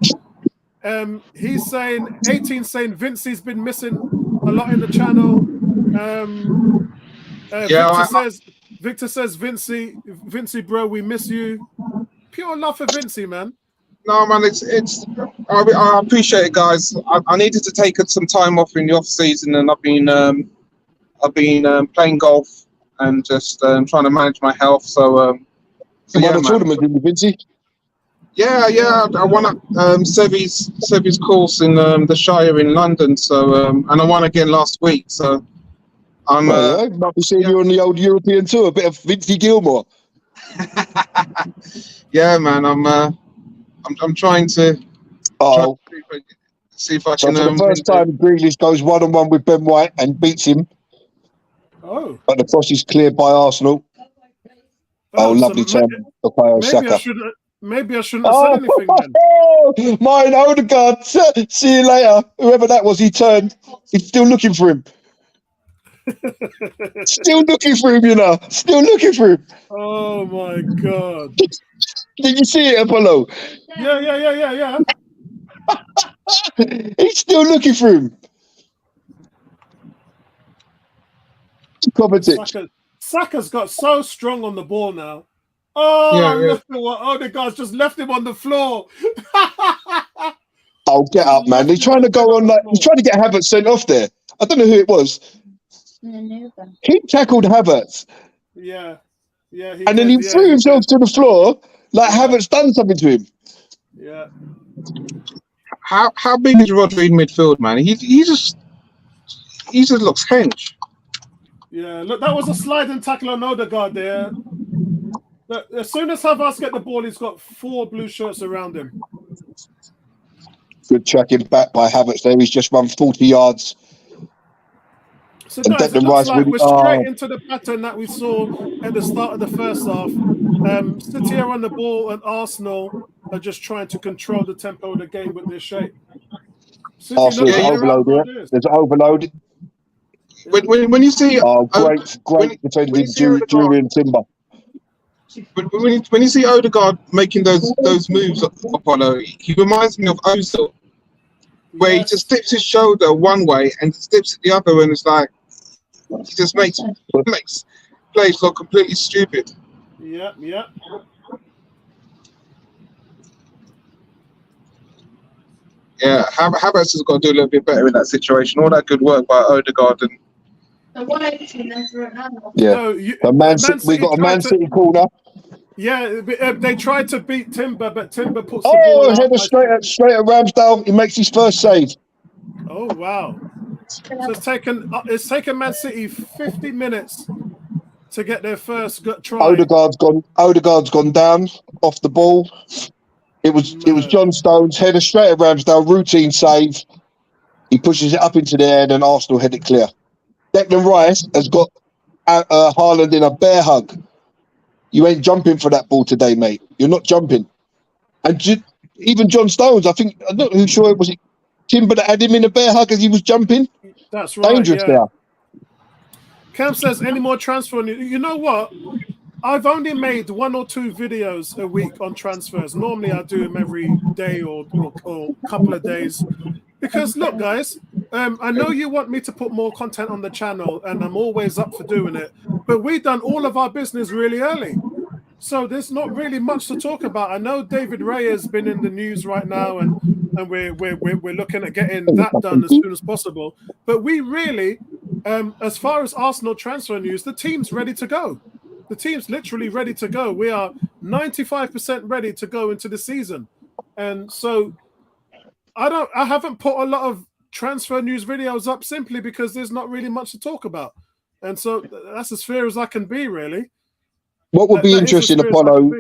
He's saying, 18 saying Vincey's been missing a lot in the channel. Victor says, Vincey, bro, we miss you. Pure love for Vincey, man. No, man, I appreciate it, guys. I needed to take some time off in the off season, and I've been playing golf and just trying to manage my health. So the tournament, didn't you, Vincey? Yeah. I won Sevi's course in the Shire in London. So and I won again last week. So I'm might be seeing you on the old European tour. A bit of Vincey Gilmore. Yeah, man. I'm trying to see if I can. For the first time, Grealish goes 1-on-1 with Ben White and beats him. Oh. But the cross is cleared by Arsenal. Lovely turn for Bukayo Saka. Maybe I shouldn't have said anything then. Mine, Odegaard. See you later. Whoever that was, he turned. He's still looking for him. Still looking for him, you know. Still looking for him. Oh, my God. Did you see it, Apollo? Yeah. He's still looking for him. Saka's got so strong on the ball now. Look at what Odegaard's just left him on the floor. Get up, man. He's trying to go on he's trying to get Havertz sent off there. I don't know who it was. He tackled Havertz. Yeah. And then he threw himself to the floor like Havertz done something to him. Yeah. How big is Rodri in midfield, man? He just looks hench. Yeah, look, that was a sliding tackle on Odegaard there. Look, as soon as Havertz get the ball, he's got 4 blue shirts around him. Good tracking back by Havertz there. He's just run 40 yards. So And guys, it Declan looks Rice like really- we're straight into the pattern that we saw at the start of the first half. City are on the ball and Arsenal are just trying to control the tempo of the game with their shape. City Arsenal's look like they're overload out here. There's an overload. When you see Great defending Julian Timber. when you see Odegaard making those moves, Apollo, he reminds me of Ozil, where he just slips his shoulder one way and slips it the other, and it's like he just makes plays look completely stupid. Yeah. Yeah, Havertz has got to do a little bit better in that situation. All that good work by Odegaard and Yeah. So We got a Man City corner. Yeah, they tried to beat Timber, but Timber puts the Oh, ball out. header straight at Ramsdale. He makes his first save. Oh wow! So it's taken Man City 50 minutes to get their first try. Odegaard's gone down off the ball. It was John Stones, header straight at Ramsdale, routine save. He pushes it up into the air, and then Arsenal head it clear. Declan Rice has got Haaland in a bear hug. You ain't jumping for that ball today, mate. You're not jumping. And even John Stones, I'm not too sure it was Timber that had him in a bear hug as he was jumping. That's right. Dangerous there. Cam says, any more transfer news? You know what? I've only made 1 or 2 videos a week on transfers. Normally I do them every day or couple of days. Because look, guys, I know you want me to put more content on the channel, and I'm always up for doing it. But we've done all of our business really early. So there's not really much to talk about. I know David Ray has been in the news right now, and we're looking at getting that done as soon as possible. But we really, as far as Arsenal transfer news, the team's ready to go. The team's literally ready to go. We are 95% ready to go into the season. And so I haven't put a lot of transfer news videos up simply because there's not really much to talk about. And so that's as fair as I can be, really. What would be interesting, Apollo,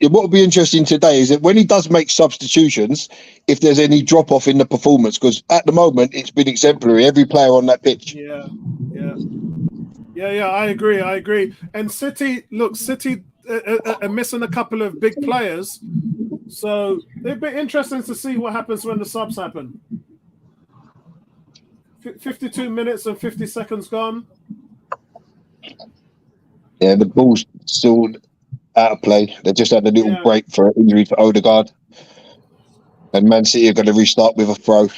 what would be interesting today is that when he does make substitutions, if there's any drop-off in the performance, because at the moment it's been exemplary, every player on that pitch. Yeah, I agree. And City are missing a couple of big players. So it'd be interesting to see what happens when the subs happen. 52 minutes and 50 seconds gone. Yeah, the ball's still out of play. They just had a little break for an injury for Odegaard. And Man City are going to restart with a throw.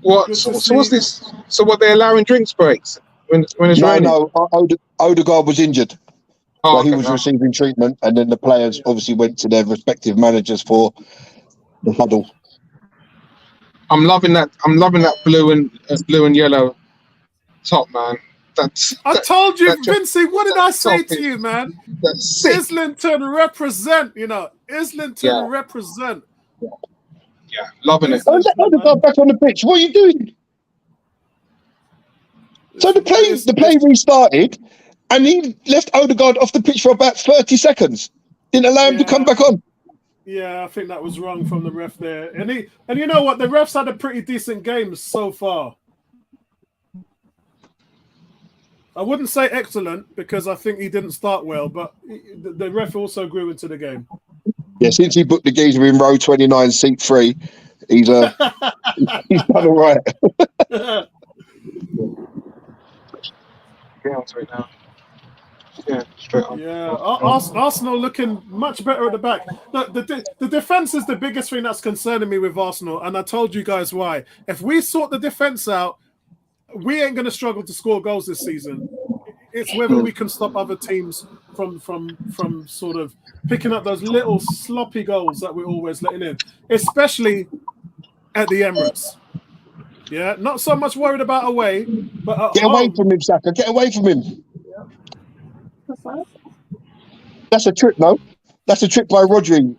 What? So what's this? So what, they're allowing drinks breaks when it's raining? No, Odegaard was injured. Oh, so he was receiving treatment, and then the players obviously went to their respective managers for the huddle. I'm loving that blue and yellow top, man. I told you, Vincey. What did I say to you, man? Islington represent. Islington represent. Yeah, loving it. Odegaard back on the pitch. What are you doing? So the play restarted, and he left Odegaard off the pitch for about 30 seconds. Didn't allow him to come back on. Yeah, I think that was wrong from the ref there. And you know what? The refs had a pretty decent game so far. I wouldn't say excellent because I think he didn't start well, but the ref also grew into the game. Yeah, since he booked the geezer in row 29, seat 3, he's done all right. Get onto it now. Yeah, straight on. Yeah, Arsenal looking much better at the back. Look, the defense is the biggest thing that's concerning me with Arsenal, and I told you guys why. If we sort the defense out, we ain't going to struggle to score goals this season. It's whether we can stop other teams from sort of picking up those little sloppy goals that we're always letting in, especially at the Emirates. Yeah, not so much worried about away, but get away from him, Saka. Get away from him. That's a trick, no? That's a trick by Rodri.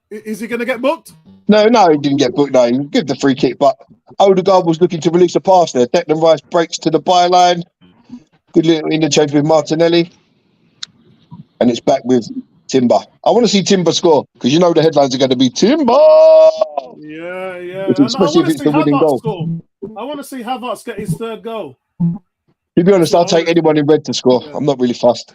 Is he going to get booked? No, he didn't get booked. No, he gave the free kick, but Odegaard was looking to release a pass there. Declan Rice breaks to the byline. Good little interchange with Martinelli. And it's back with Timber. I want to see Timber score because you know the headlines are going to be Timber. Yeah. Especially if it's the winning goal. Score. I want to see Havertz get his third goal. To be honest, I'll take anyone in red to score. Yeah. I'm not really fussed.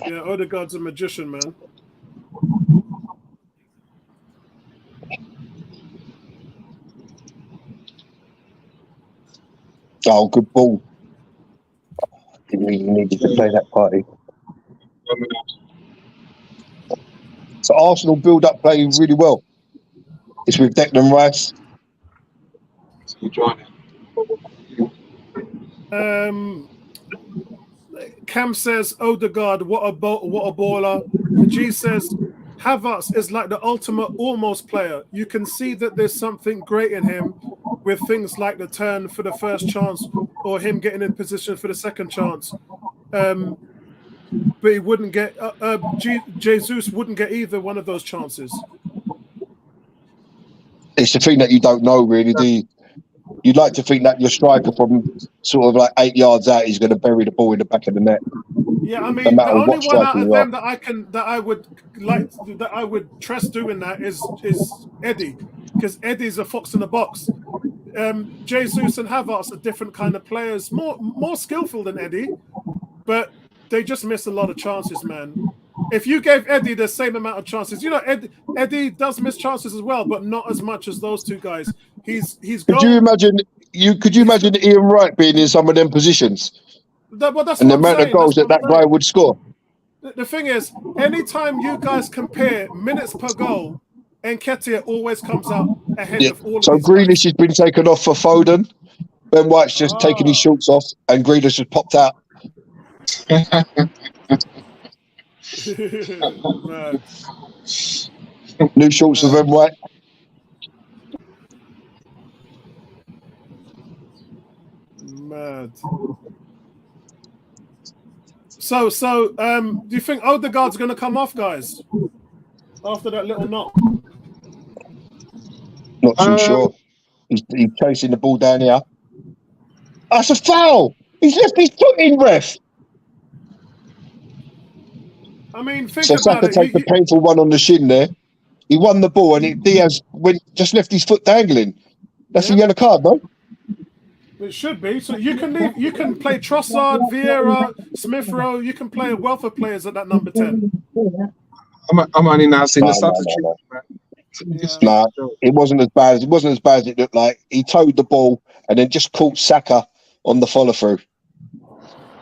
Yeah, Odegaard's a magician, man. Oh, good ball. Didn't really need to play that party. So Arsenal build up play really well. It's with Declan Rice. Cam says Odegaard, what a baller. G says Havertz is like the ultimate almost player. You can see that there's something great in him with things like the turn for the first chance or him getting in position for the second chance. But he wouldn't get Jesus wouldn't get either one of those chances. It's the thing that you don't know, really, do you? You'd like to think that your striker from sort of like 8 yards out is going to bury the ball in the back of the net. Yeah, I mean, the only one out of them that I would trust doing that is Eddie, because Eddie's a fox in the box. Jesus and Havertz are different kind of players, more skillful than Eddie, but they just miss a lot of chances, man. If you gave Eddie the same amount of chances, you know, Eddie does miss chances as well, but not as much as those two guys. Could you imagine Ian Wright being in some of them positions? That's and the amount of goals that guy would score. The thing is, anytime you guys compare minutes per goal, Nketiah always comes out ahead of all of So Grealish has been taken off for Foden. Ben White's just taken his shorts off, and Grealish has popped out. New shorts for Ben White. Mad. So, do you think Odegaard's going to come off, guys, after that little knock? Not too sure. He's chasing the ball down here. That's a foul. He's left his foot in, ref. I mean, think so about Saka it. Take the painful one on the shin there. He won the ball, and Diaz just left his foot dangling. That's a yellow card, no? It should be. So you can play Trossard, Vieira, Smith Rowe. You can play a wealth of players at that number 10. I'm only now seeing the substitute. Nah, it wasn't as bad. It wasn't as bad as it looked like. He towed the ball and then just caught Saka on the follow through.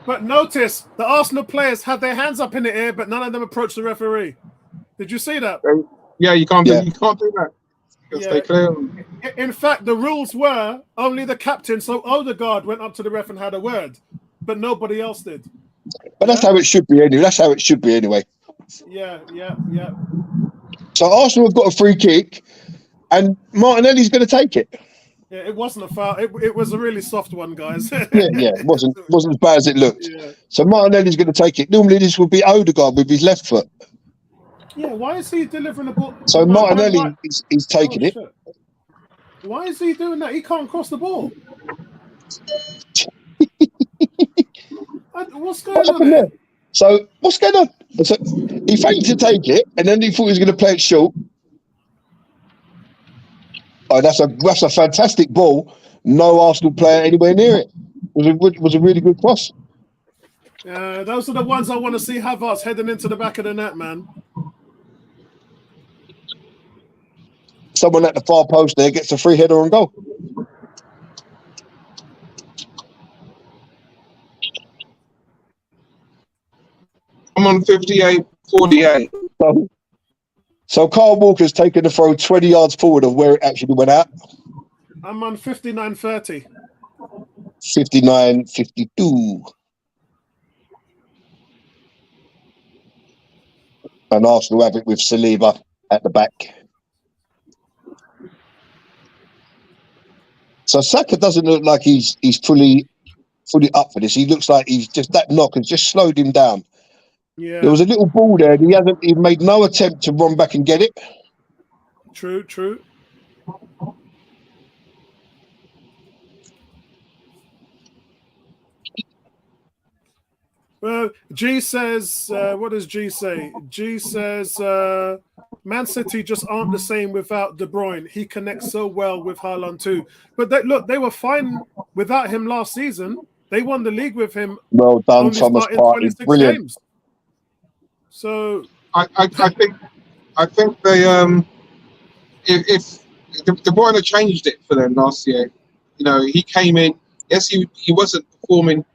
But notice the Arsenal players had their hands up in the air, but none of them approached the referee. Did you see that? Yeah, you can't do that. Stay clear. In fact, the rules were only the captain, so Odegaard went up to the ref and had a word, but nobody else did. But that's how it should be anyway. Yeah. So Arsenal have got a free kick, and Martinelli's going to take it. Yeah, it wasn't a foul. It was a really soft one, guys. It wasn't as bad as it looked. Yeah. So Martinelli's going to take it. Normally this would be Odegaard with his left foot. Yeah, why is he delivering the ball? So Martinelli is taking it. Shit. Why is he doing that? He can't cross the ball. What's going on there? So what's going on? So he faked to take it, and then he thought he was going to play it short. Oh, that's a fantastic ball. No Arsenal player anywhere near it. It was a really good cross. Those are the ones I want to see Havertz heading into the back of the net, man. Someone at the far post there gets a free header on goal. I'm on 58-48. So Carl Walker's taken the throw 20 yards forward of where it actually went out. I'm on 59-30. 59-52. And Arsenal have it with Saliba at the back. So Saka doesn't look like he's fully up for this. He looks like he's just, that knock has just slowed him down. Yeah. There was a little ball there. And he made no attempt to run back and get it. True. Well, G says, what does G say? G says, Man City just aren't the same without De Bruyne. He connects so well with Haaland too. But they were fine without him last season. They won the league with him. Well done, only Thomas starting Partey. 26 Brilliant. games. So I think they if De Bruyne changed it for them last year. You know, he came in. Yes, he wasn't performing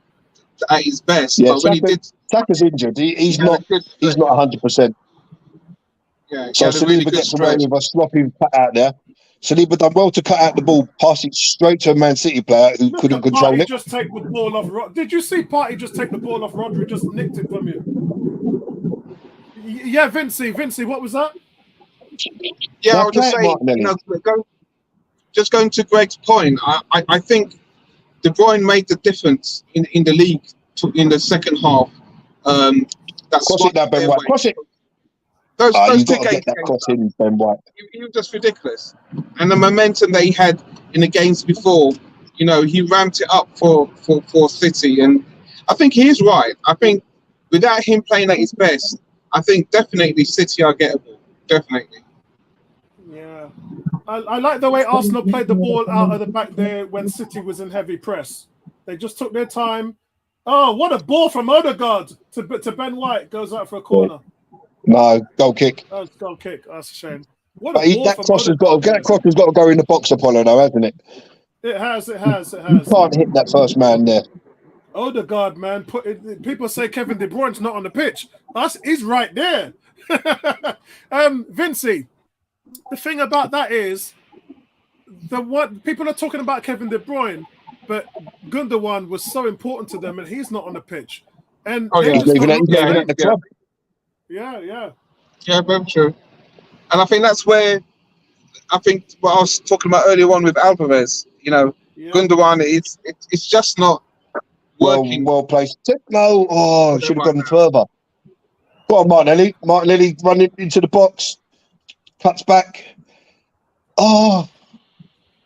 at his best, Yeah, but when he did, Saka's injured. He's had a not. good- He's not 100%. Yeah, he So had a really Saliba good gets away stretch. with a sloppy cut out there. Saliba done well to cut out the ball, pass it straight to a Man City player who look couldn't at control Partey it. just take the ball off. Did you see Partey just take the ball off Rodri? Just nicked it from you. Yeah, Vincey, what was that? Yeah, Now I would just play it, say, Martinelli. just going to Greg's point, I think De Bruyne made the difference in the league in the second half. That's Cross it now, Ben White. Cross it. Those You've two got to games, get that cross in, Ben White. he was just ridiculous. And the momentum that he had in the games before, you know, he ramped it up for City. And I think he is right. I think without him playing at his best, I think definitely City are gettable. Definitely. Yeah. I like the way Arsenal played the ball out of the back there when City was in heavy press. They just took their time. Oh, what a ball from Odegaard to Ben White. Goes out for a corner. No, goal kick. Oh, it's goal kick. That's a shame. What But a ball that from cross has Odegaard. that cross has got to go in the box, Apollo, though, hasn't it? It has. You can't hit that first man there. Odegaard, man. People say Kevin De Bruyne's not on the pitch. He's right there. Vincey, the thing about that is people are talking about Kevin De Bruyne, but Gundogan was so important to them, and he's not on the pitch. And he's leaving at the club. Yeah, very true. And I think that's where what I was talking about earlier on with Alvarez. You know, Gundogan, it's just not working. Well placed. No, should have gone further. Go on, Martinelli. Martinelli running into the box, cuts back. Oh,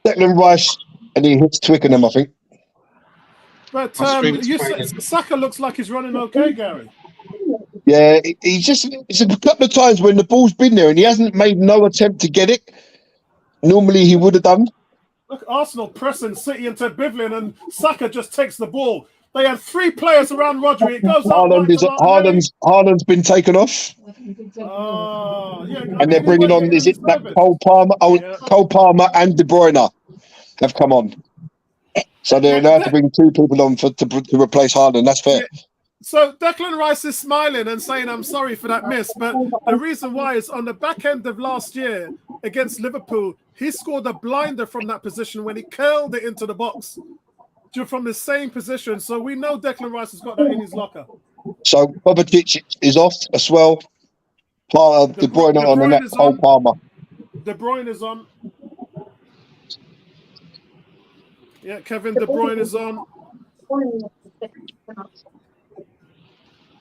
Declan Rice, and he hits Twickenham, I think. But Saka looks like he's running okay, Gary. Yeah, it's a couple of times when the ball's been there and he hasn't made no attempt to get it. Normally he would have done. Look, Arsenal pressing City into Bivlin, and Saka just takes the ball. They had 3 players around Rodri. It goes Haaland's been taken off. And they're bringing on, is it that Cole Palmer? Cole Palmer and De Bruyne have come on. So they're allowed to bring 2 people on to replace Haaland. That's fair. Yeah. So Declan Rice is smiling and saying, I'm sorry for that miss. But the reason why is on the back end of last year against Liverpool, he scored a blinder from that position when he curled it into the box from the same position. So we know Declan Rice has got that in his locker. So Kovacic is off as well. De Bruyne on the net, Cole Palmer. De Bruyne is on. Yeah, Kevin De Bruyne is on.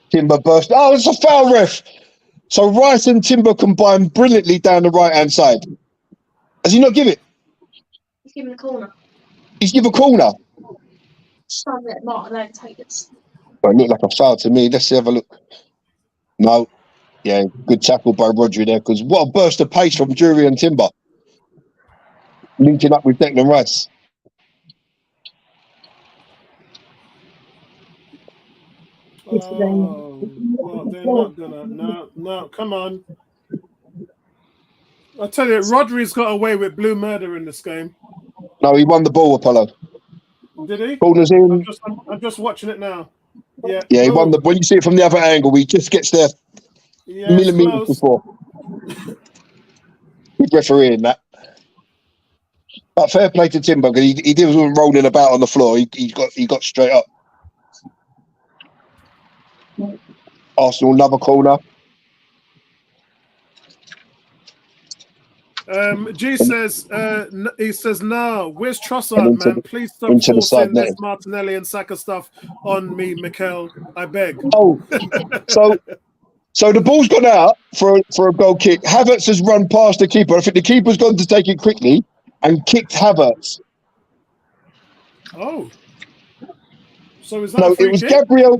Timber burst. Oh, it's a foul, ref. So Rice and Timber combined brilliantly down the right-hand side. Has he not given it? He's given a corner. He's given a corner. Stand there, Martin, take it. Well, it looked like a foul to me. Let's have a look. No. Yeah, good tackle by Rodri there, because what a burst of pace from Jury and Timber. Linking up with Declan Rice. Oh, well, they're not gonna. No, come on. I tell you, Rodri's got away with blue murder in this game. No, he won the ball, Apollo. Did he? Corners in. I'm just watching it now. Yeah. Yeah, he won the. When you see it from the other angle, he just gets there millimeters before. Good referee in that. But fair play to Timber, because he wasn't rolling about on the floor. He got straight up. Arsenal, another corner. G says, he says, no, where's Trossard, man? Please stop forcing this Martinelli and Saka stuff on me, Mikel. I beg. Oh, so So the ball's gone out for a goal kick. Havertz has run past the keeper. I think the keeper's gone to take it quickly and kicked Havertz. Oh. So is that a free it was kick? Gabriel.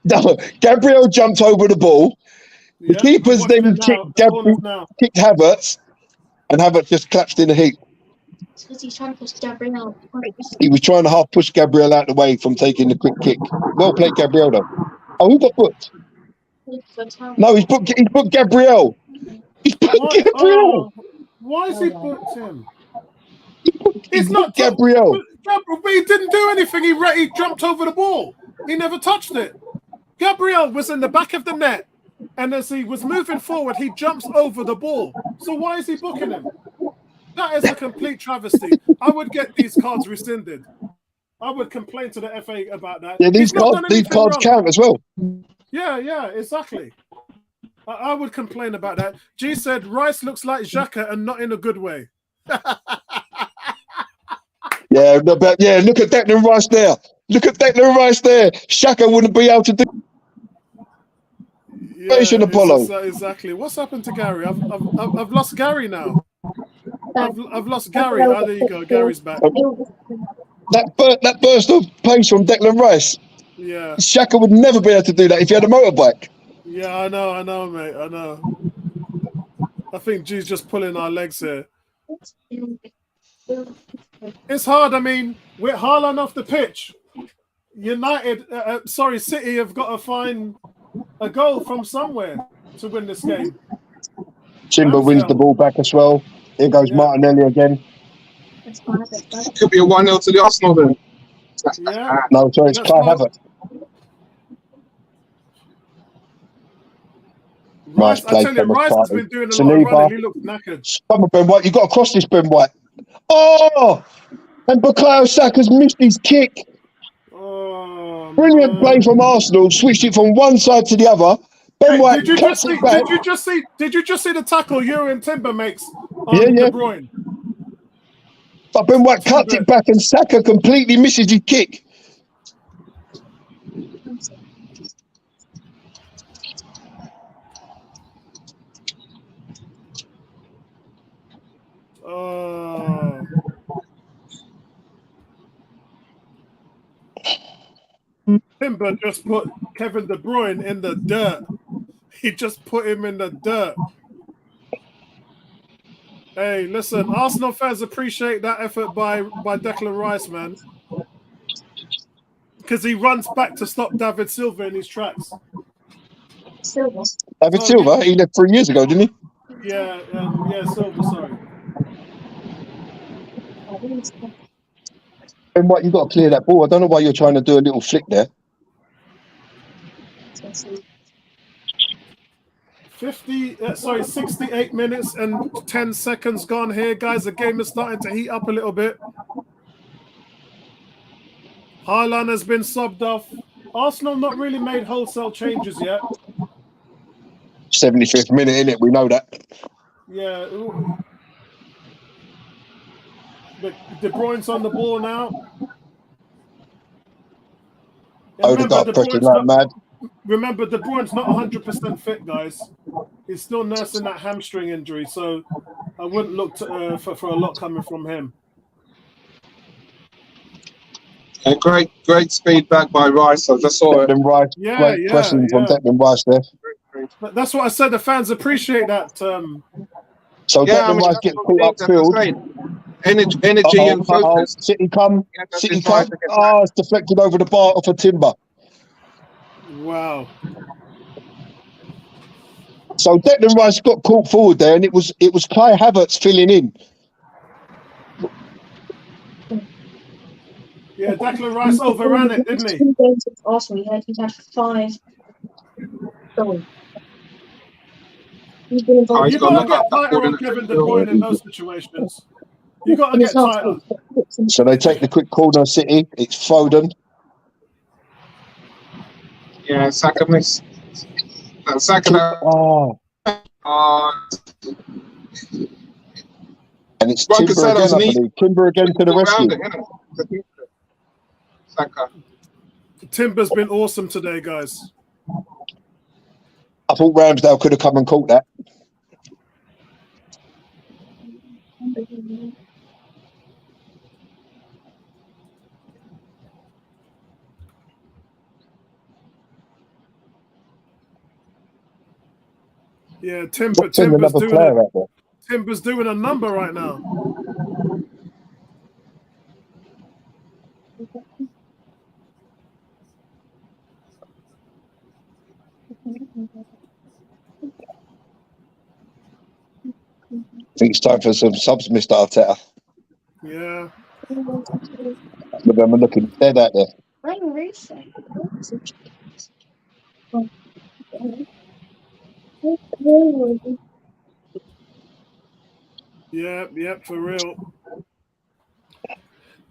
No, Gabriel jumped over the ball. The keeper's then kicked Havertz, and Havertz just collapsed in a heap. Because he's trying to push Gabriel. He was trying to half push Gabriel out of the way from taking the quick kick. Well played, Gabriel, though. Oh, who got booked? No, he's booked Gabriel. He's booked Gabriel. Why has he booked him? He's not Gabriel. But he didn't do anything. He jumped over the ball. He never touched it. Gabriel was in the back of the net, and as he was moving forward, he jumps over the ball. So why is he booking him? That is a complete travesty. I would get these cards rescinded. I would complain to the FA about that. Yeah, these cards count as well. Yeah, exactly. I would complain about that. G said Rice looks like Xhaka and not in a good way. Yeah, look at Declan Rice there. Look at Declan Rice there. Xhaka wouldn't be able to do. Yeah, exactly. What's happened to Gary? I've lost Gary now. I've lost Gary. Oh, there you go. Gary's back. That burst of pace from Declan Rice. Yeah. Xhaka would never be able to do that if he had a motorbike. Yeah, I know, mate. I know. I think G's just pulling our legs here. It's hard. I mean, with Haaland off the pitch, City have got to find a goal from somewhere to win this game. Timber wins the ball back as well. Here goes Martinelli again. Could be a 1-0 to the Arsenal then. Yeah. No, sorry, it's Kai Havertz. Rice, I tell you, Rice has been doing a lot of running. He looks knackered. Come on, Ben White. You've got to cross this, Ben White. Oh! And Bukayo Saka's missed his kick. Oh, brilliant play from Arsenal. Switched it from one side to the other. Ben White. Did you just see the tackle Ewan Timber makes on De Bruyne? But Ben White cuts it back and Saka completely misses his kick. Timber just put Kevin De Bruyne in the dirt. He just put him in the dirt. Hey, listen, Arsenal fans appreciate that effort by Declan Rice, man. Because he runs back to stop David Silva in his tracks. David Silva? He left 3 years ago, didn't he? Yeah, Silva, sorry. Ben White, you've got to clear that ball. I don't know why you're trying to do a little flick there. 68 minutes and 10 seconds gone here, guys. The game is starting to heat up a little bit. Haaland has been subbed off. Arsenal not really made wholesale changes yet. 75th minute, innit? We know that. Yeah. But De Bruyne's on the ball now. Odegaard pressing like mad. Remember, De Bruyne's not 100% fit, guys. He's still nursing that hamstring injury, so I wouldn't look for a lot coming from him. A great speed back by Rice. I just saw Declan Rice. Great pressing from Declan Rice there. That's what I said. The fans appreciate that. So Declan Rice gets caught upfield. Energy and focus. City come. Oh, it's deflected over the bar off a Timber. Wow. So Declan Rice got caught forward there, and it was Kai Havertz filling in. Yeah, Declan Rice overran it, didn't he? 2 games with Arsenal, he's had 5 goals. He's been involved. You've got to get tighter on Kevin De Bruyne in those situations. You've got to get tighter. So they take the quick corner, City. It's Foden. Yeah, Saka missed. Saka. Oh. And it's Timber again, I believe. Timber again to the rescue. Saka. Timber's been awesome today, guys. I thought Ramsdale could have come and caught that. Yeah, Timber's doing a number right now. I think it's time for some subs, Mr. Arteta. Yeah. Look, I'm looking dead out there. Yeah, for real.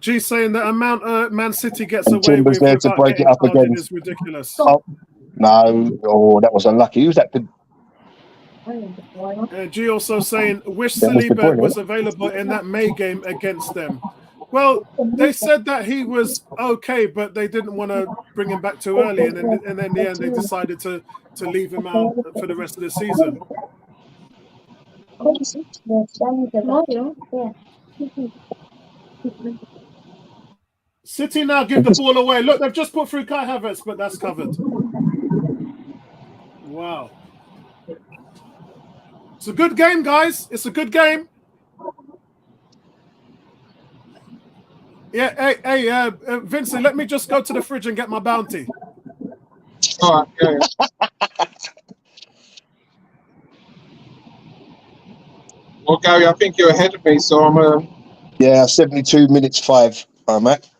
G saying the amount Man City gets And away Timber's with there to without break it getting up charged again. is ridiculous. Oh, no. That was unlucky. Who's that? G also saying, wish That was De Saliba Bruyne. was available in that May game against them. Well, they said that he was okay, but they didn't want to bring him back too early, and then in the end they decided to leave him out for the rest of the season. City now give the ball away. Look, they've just put through Kai Havertz, but that's covered. Wow. It's a good game, guys. It's a good game. Yeah, hey, Vincent, let me just go to the fridge and get my bounty. All right, yeah. Well, Gary, I think you're ahead of me, so I'm... Yeah, 72 minutes 5, I'm at.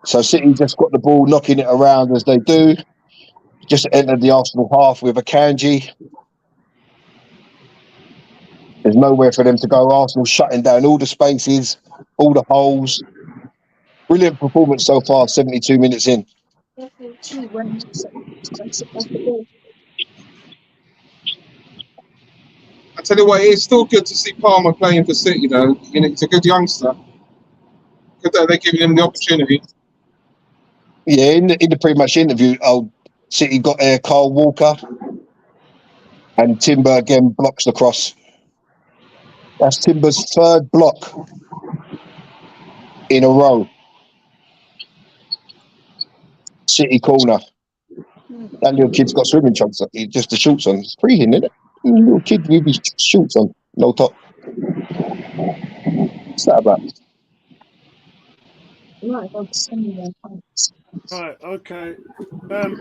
So City just got the ball, knocking it around as they do. Just entered the Arsenal half with a Kanji. There's nowhere for them to go. Arsenal shutting down all the spaces, all the holes. Brilliant performance so far, 72 minutes in. I tell you what, it's still good to see Palmer playing for City, though. You know, he's a good youngster. Good that they're giving him the opportunity. Yeah, in the pre-match interview, City got Kyle Walker, and Timber again blocks the cross. That's Timber's third block in a row. City corner. That little kid's got swimming trunks. Just the shorts on. It's freezing, isn't it? Little kid with his shorts on, no top. What's that about? Right, okay.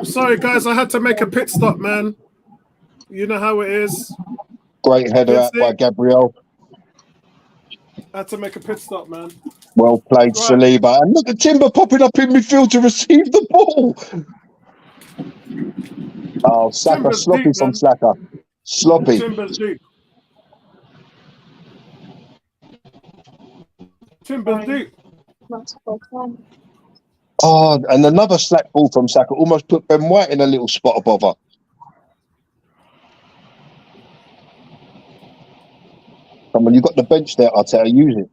Sorry, guys, I had to make a pit stop, man. You know how it is. Great header out by Gabriel. I had to make a pit stop, man. Well played, Saliba. And look at Timber popping up in midfield to receive the ball. Oh, Saka, Timber's sloppy deep, from man. Saka. Sloppy. Timber's deep. Timber's deep. Oh, and another slack ball from Saka. Almost put Ben White in a little spot of bother. Come on, you've got the bench there, Arteta. Use it.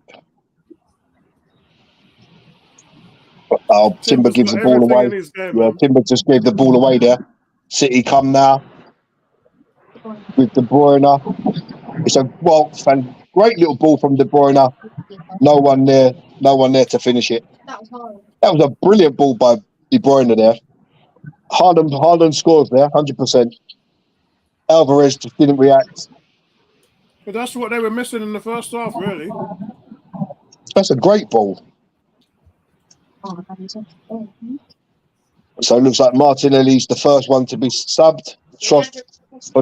Oh, Timber gives the ball away. Yeah, Timber just gave the ball away there. City come now with De Bruyne. It's a great little ball from De Bruyne. No one there to finish it. That was a brilliant ball by De Bruyne there. Haaland scores there, 100%. Alvarez just didn't react. But that's what they were missing in the first half, really. That's a great ball. So it looks like Martinelli's the first one to be subbed for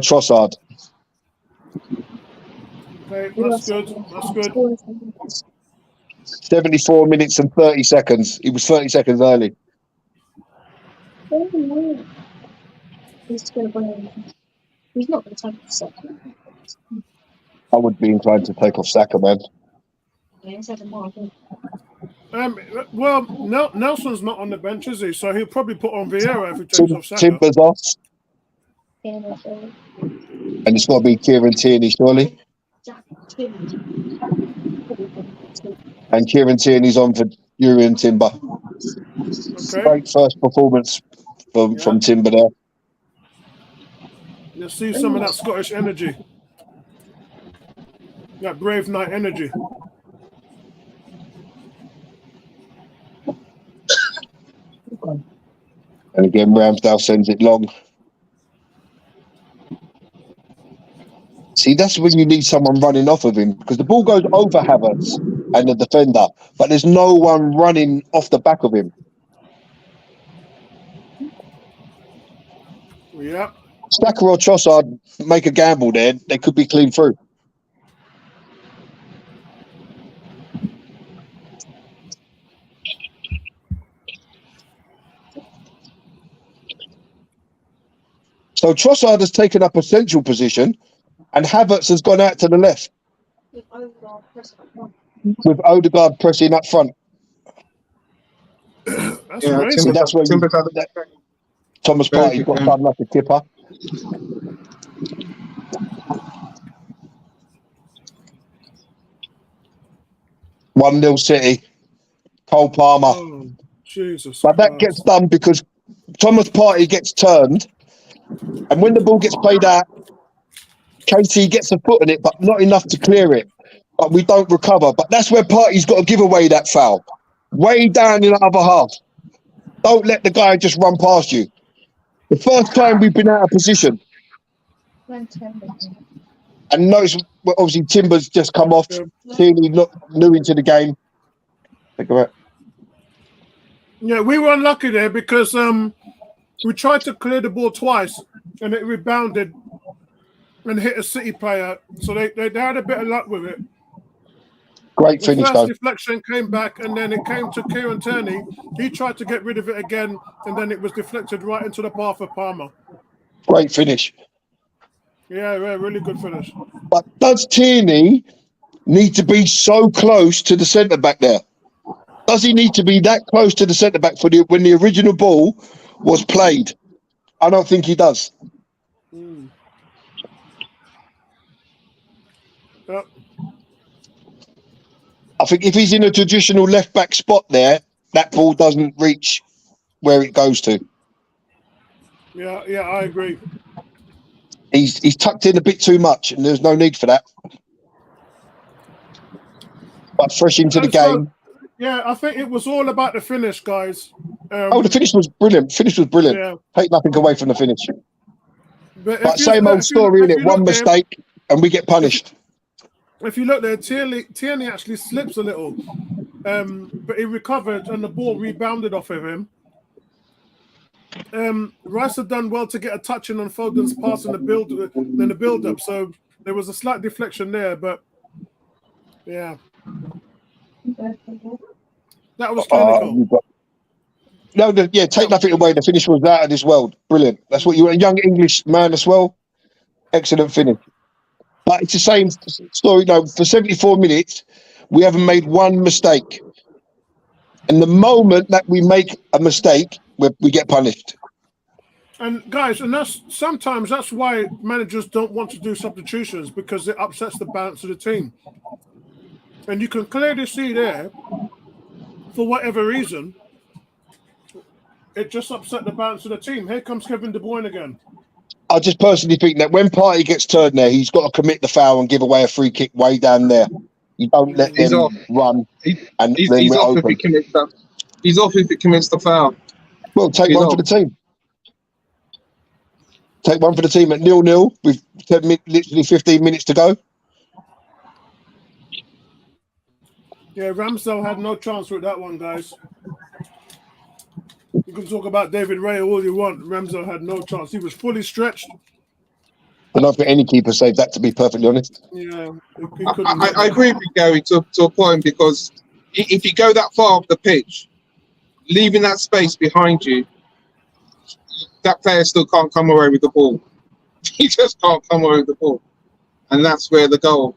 Trossard. Okay, that's good. That's good. 74 minutes and 30 seconds. He was 30 seconds early. He's not going to take the second. I would be inclined to take off Saka, man. Well, Nelson's not on the bench, is he? So he'll probably put on Vieira if he takes off Saka. Timber's off. And it's got to be Kieran Tierney, surely. And Kieran Tierney's on for Urian Timber. Okay. Great first performance from Timber there. You see some of that Scottish energy. That brave knight energy. And again, Ramsdale sends it long. See, that's when you need someone running off of him, because the ball goes over Havertz and the defender, but there's no one running off the back of him. Yeah. Saka or Trossard make a gamble there, they could be clean through. So Trossard has taken up a central position and Havertz has gone out to the left with Odegaard pressing up front. That's Yeah, great. So that's where Thomas Partey got done like a kipper. 1-0 City. Cole Palmer. Oh, Jesus. But that gets done because Thomas Partey gets turned, and when the ball gets played out, KT gets a foot in it, but not enough to clear it. But we don't recover. But that's where Partey's got to give away that foul. Way down in the other half. Don't let the guy just run past you. The first time we've been out of position. And notice, obviously, Timber's just come off. Clearly not new into the game. Think about it. Yeah, we were unlucky there because we tried to clear the ball twice and it rebounded and hit a City player. So they had a bit of luck with it. Great finish, the though. first deflection came back and then it came to Kieran Tierney. He tried to get rid of it again and then it was deflected right into the path of Palmer. Great finish. Yeah, really good finish. But does Tierney need to be so close to the centre-back there? Does he need to be that close to the centre-back when the original ball was played? I don't think he does. Yep. I think if he's in a traditional left-back spot there, that ball doesn't reach where it goes to. Yeah, I agree. He's tucked in a bit too much, and there's no need for that. But fresh into the game. Yeah, I think it was all about the finish, guys. The finish was brilliant. Yeah. Take nothing away from the finish. But same old story, innit? One mistake, and we get punished. If you look there, Tierney actually slips a little, but he recovered and the ball rebounded off of him. Rice had done well to get a touch in on Foden's pass in the build-up, so there was a slight deflection there, but yeah. That was clinical. Take nothing away. The finish was out of this world. Brilliant. That's what you want. A young English man as well. Excellent finish. But it's the same story. No, for 74 minutes, we haven't made one mistake. And the moment that we make a mistake, we get punished. And guys, sometimes that's why managers don't want to do substitutions, because it upsets the balance of the team. And you can clearly see there, for whatever reason, it just upset the balance of the team. Here comes Kevin De Bruyne again. I just personally think that when Partey gets turned there, he's got to commit the foul and give away a free kick way down there. You don't let him run. He's off if he commits the foul. Well, take one for the team. Take one for the team at 0-0 with literally 15 minutes to go. Yeah, Ramsdale had no chance with that one, guys. You can talk about David Raya all you want. Ramsdale had no chance. He was fully stretched. I don't think any keeper saved that, to be perfectly honest. Yeah, I agree with you, Gary, to a point, because if you go that far up the pitch, leaving that space behind you, that player still can't come away with the ball. He just can't come away with the ball. And that's where the goal.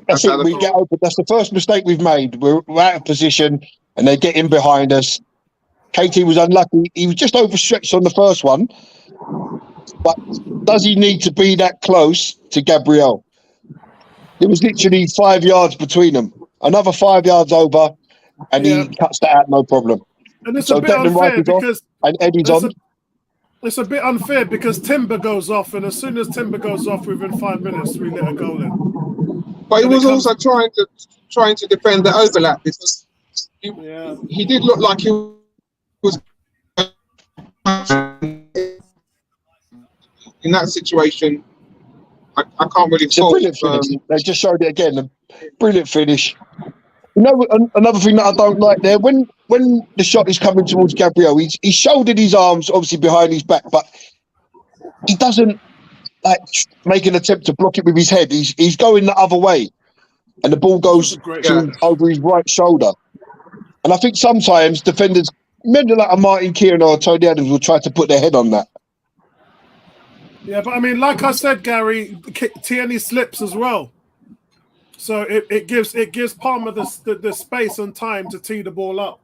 That's it. We get open. That's the first mistake we've made. We're out of position and they get in behind us. KT was unlucky. He was just overstretched on the first one. But does he need to be that close to Gabriel? It was literally 5 yards between them. Another 5 yards over, and he cuts that out, no problem. And it's a bit unfair because and Eddie's on. It's a bit unfair because Timber goes off, and as soon as Timber goes off, within 5 minutes, we let a goal in. But he was also trying to defend the overlap because he did look like he was in that situation. I can't really. It's a brilliant finish. They just showed it again. A brilliant finish. You know, another thing that I don't like there, when the shot is coming towards Gabriel, he's shouldered his arms obviously behind his back, but he doesn't like make an attempt to block it with his head. He's going the other way, and the ball goes over his right shoulder. And I think sometimes defenders, maybe like a Martin Kieran or a Tony Adams, will try to put their head on that. Yeah, but I mean, like I said, Gary, Tierney slips as well. So it gives Palmer the space and time to tee the ball up.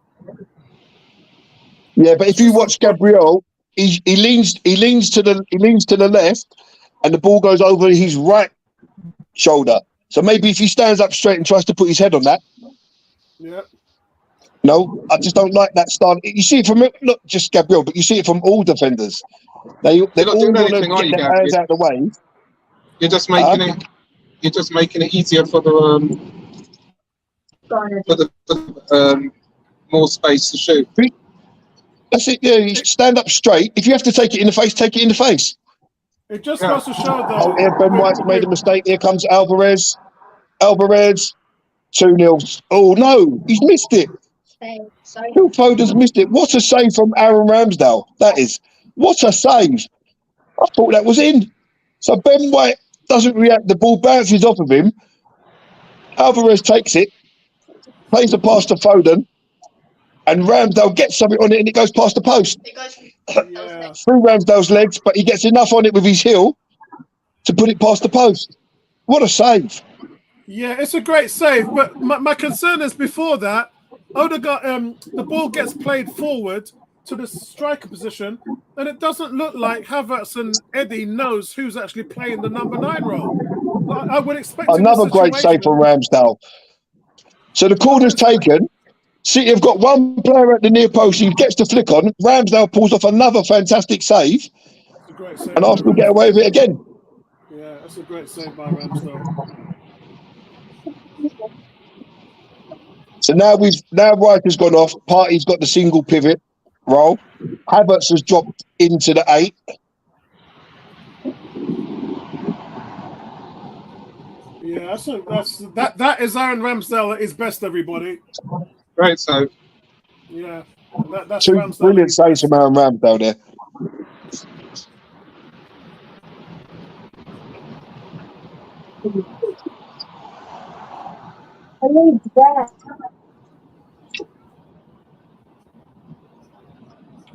Yeah, but if you watch Gabriel, he leans to the left, and the ball goes over his right shoulder. So maybe if he stands up straight and tries to put his head on that. Yeah. No, I just don't like that style. You see it from not just Gabriel, but you see it from all defenders. They all want to get their hands out of the way. You're just making it easier for the more space to shoot. That's it. Yeah, you stand up straight. If you have to take it in the face, take it in the face. It just goes to show though. Oh, here Ben White's made a mistake. Here comes Alvarez. 2-0. Oh no, he's missed it. Phil Foden's missed it. What a save from Aaron Ramsdale. That is. What a save. I thought that was in. So Ben White doesn't react. The ball bounces off of him. Alvarez takes it, plays the pass to Foden, and Ramsdale gets something on it and it goes past the post. It goes through Ramsdale's legs, but he gets enough on it with his heel to put it past the post. What a save. Yeah, it's a great save. But my concern is before that, Odegaard, the ball gets played forward to the striker position, and it doesn't look like Havertz and Eddie knows who's actually playing the number 9 role. I would expect another great save from Ramsdale. So the corner's taken. City have got one player at the near post. He gets the flick on. Ramsdale pulls off another fantastic save, and Arsenal get away with it again. Yeah, that's a great save by Ramsdale. So now Riker's gone off. Partey's got the single pivot role. Havertz has dropped into the 8. Yeah, that is Aaron Ramsdale at his best, everybody. Right, so yeah, that's two Ramsdale brilliant saves from Aaron Ramsdale there. I need that.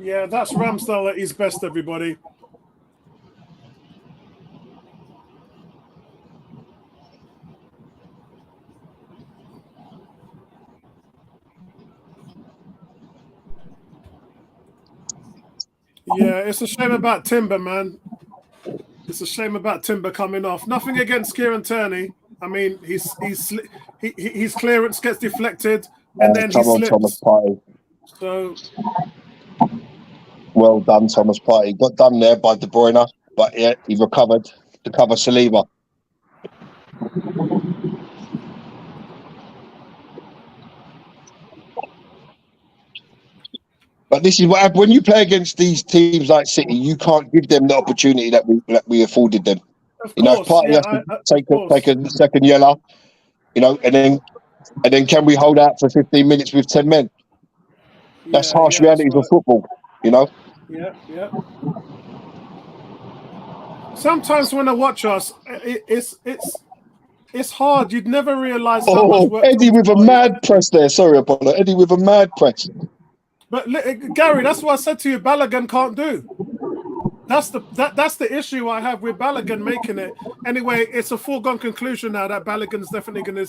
Yeah, that's Ramsdale at his best, everybody. Yeah, it's a shame about Timber, man. It's a shame about Timber coming off. Nothing against Kieran Tierney. I mean, his clearance gets deflected and then he slips. Thomas Partey. So well done, Thomas Partey. Got done there by De Bruyne, but yeah, he recovered to cover Saliba. But this is what happens when you play against these teams like City. You can't give them the opportunity that we afforded them. You know, Partey has to take a second yellow. You know, and then can we hold out for 15 minutes with 10 men? That's harsh realities of football. You know. Yeah. Sometimes when I watch us, it's hard. You'd never realise how much work. Eddie with a mad press there. Sorry, Apollo. Eddie with a mad press. But Gary, that's what I said to you. Balogun can't do. That's the issue I have with Balogun making it. Anyway, it's a foregone conclusion now that Balogun's definitely gonna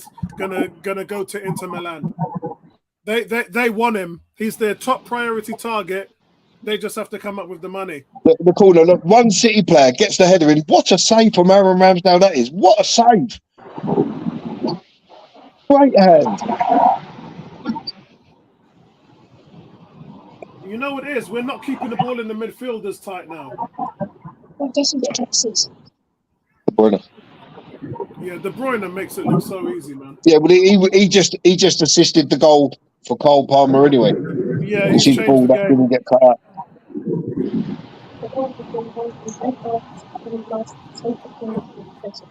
go to Inter Milan. They want him. He's their top priority target. They just have to come up with the money. The corner. Look, one City player gets the header in. What a save from Aaron Ramsdale that is. What a save. Great hand. You know what it is? We're not keeping the ball in the midfield as tight now. I guess we get Texas. De Bruyne. Yeah, De Bruyne makes it look so easy, man. Yeah, but he just assisted the goal for Cole Palmer anyway. Yeah, It's he's his changed ball the that game. didn't get cut out.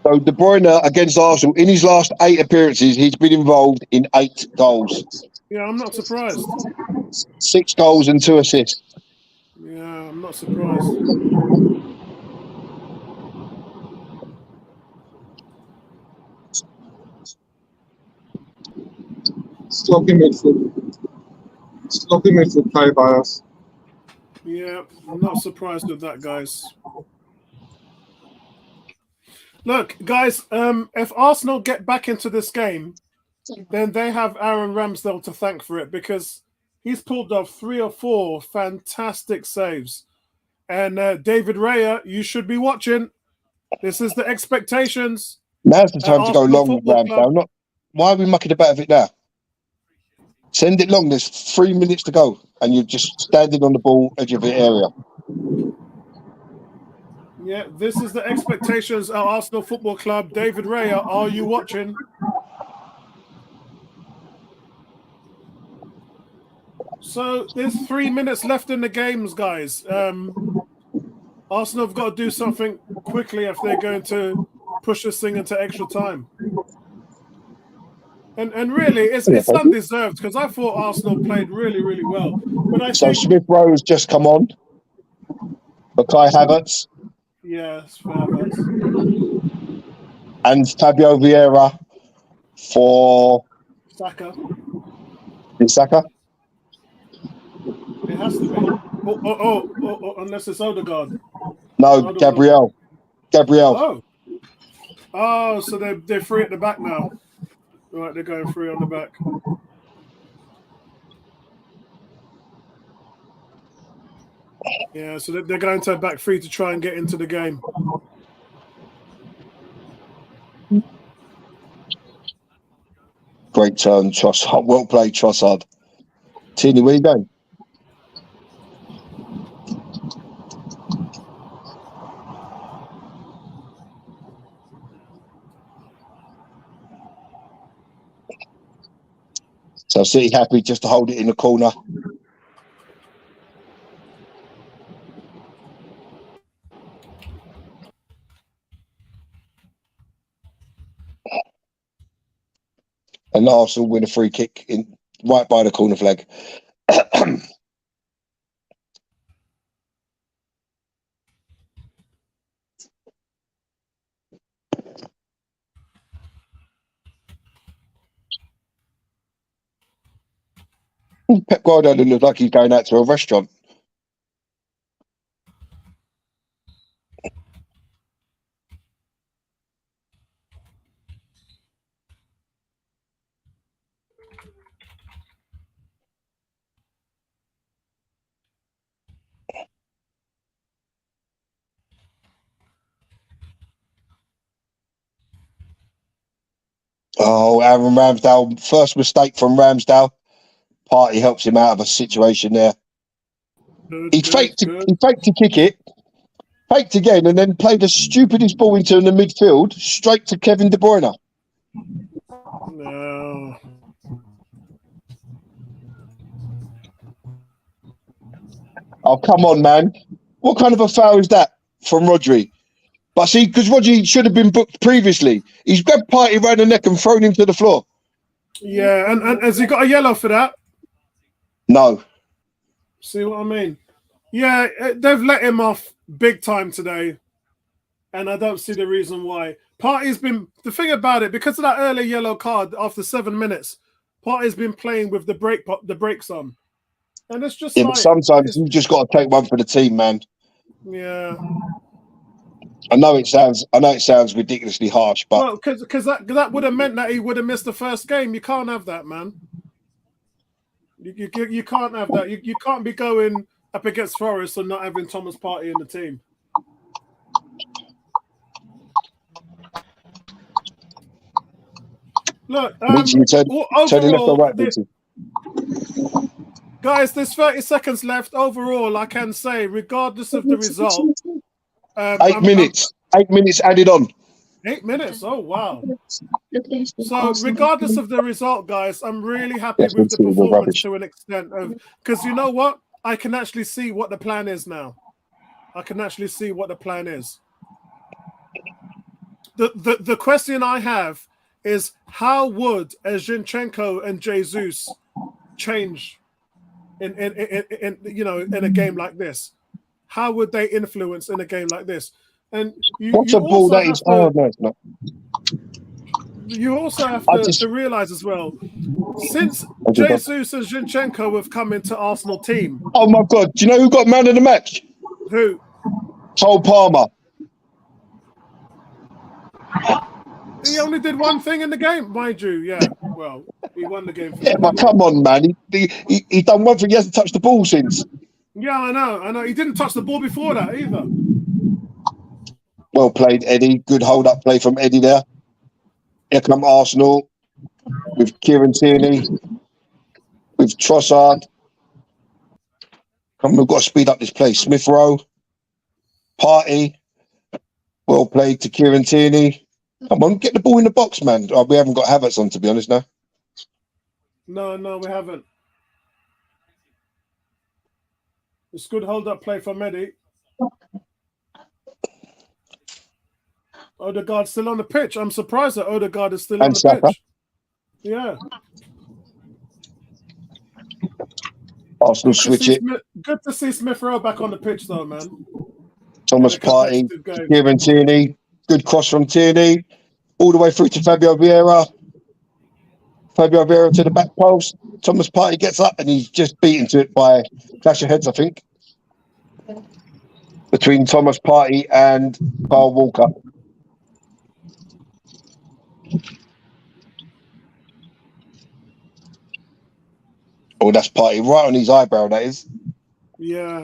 So De Bruyne against Arsenal, in his last 8 appearances, he's been involved in 8 goals. Yeah, I'm not surprised. 6 goals and 2 assists. Yeah, I'm not surprised. Sloppy midfield. Sloppy midfield play by us. Yeah, I'm not surprised with that, guys. Look, guys, if Arsenal get back into this game, then they have Aaron Ramsdale to thank for it, because he's pulled off 3 or 4 fantastic saves. And David Raya, you should be watching. This is the expectations. Now's the time to go Arsenal long with Football Club. Ramsdale. Why are we mucking about of it now? Send it long. There's 3 minutes to go, and you're just standing on the ball edge of the area. Yeah, this is the expectations at Arsenal Football Club. David Raya, are you watching? So there's 3 minutes left in the games, guys. Arsenal have got to do something quickly if they're going to push this thing into extra time. And really, it's undeserved, because I thought Arsenal played really, really well. But I think Smith Rowe has just come on for Kai Havertz. Yeah, it's for Havertz. And Fabio Vieira for Saka. Is Saka? It has to be. Oh, unless it's Odegaard. No, Gabriel. Oh, so they're free at the back now. Right, they're going free on the back. Yeah, so they're going to back free to try and get into the game. Great turn, Trossard. Well played, Trossard. Tini, where are you going? So City happy just to hold it in the corner. And Arsenal win a free kick in right by the corner flag. Pep Guardiola looks like he's going out to a restaurant. Oh, Aaron Ramsdale. First mistake from Ramsdale. Partey helps him out of a situation there. He faked to kick it, faked again, and then played the stupidest ball into the midfield, straight to Kevin De Bruyne. No. Oh, come on, man. What kind of a foul is that from Rodri? But see, because Rodri should have been booked previously. He's grabbed Partey around the neck and thrown him to the floor. Yeah, and has he got a yellow for that? No. See what I mean? Yeah, they've let him off big time today, and I don't see the reason why. Partey's been, the thing about it, because of that early yellow card after 7 minutes, Partey's been playing with the brakes on. And it's just but sometimes you just got to take one for the team, man. Yeah. I know it sounds ridiculously harsh, but well, because that would have meant that he would have missed the first game. You can't have that, man. You can't have that. You can't be going up against Forest and not having Thomas Partey in the team. Look, overall, Guys, there's 30 seconds left. Overall, I can say, regardless of the result, 8 minutes. 8 minutes added on. 8 minutes. Oh wow! So, regardless of the result, guys, I'm really happy with the performance to an extent of because you know what? I can actually see what the plan is now. I can actually see what the plan is. The question I have is how would Zinchenko and Jesus change in a game like this? How would they influence in a game like this? And what's a ball that is? Oh no, it's not. You also have to realize as well, since Jesus and Zinchenko have come into Arsenal team. Oh my God! Do you know who got man of the match? Who? Cole Palmer. He only did one thing in the game, mind you. Yeah, well, he won the game. Yeah, but come on, man. He done one thing. He hasn't touched the ball since. Yeah, I know. He didn't touch the ball before that either. Well played, Eddie. Good hold-up play from Eddie there. Here come Arsenal with Kieran Tierney, with Trossard. And we've got to speed up this play. Smith Rowe, Partey. Well played to Kieran Tierney. Come on, get the ball in the box, man. Oh, we haven't got Havertz on, to be honest, now. No, we haven't. It's good hold-up play from Eddie. Odegaard's still on the pitch. I'm surprised that Odegaard is still on the pitch. Yeah. Arsenal switch it. Good to see Smith Rowe back on the pitch, though, man. Thomas Partey, Kieran Tierney. Good cross from Tierney. All the way through to Fabio Vieira. Fabio Vieira to the back post. Thomas Partey gets up and he's just beaten to it by clash of heads, I think. Between Thomas Partey and Kyle Walker. Oh, that's Partey right on his eyebrow, that is. Yeah.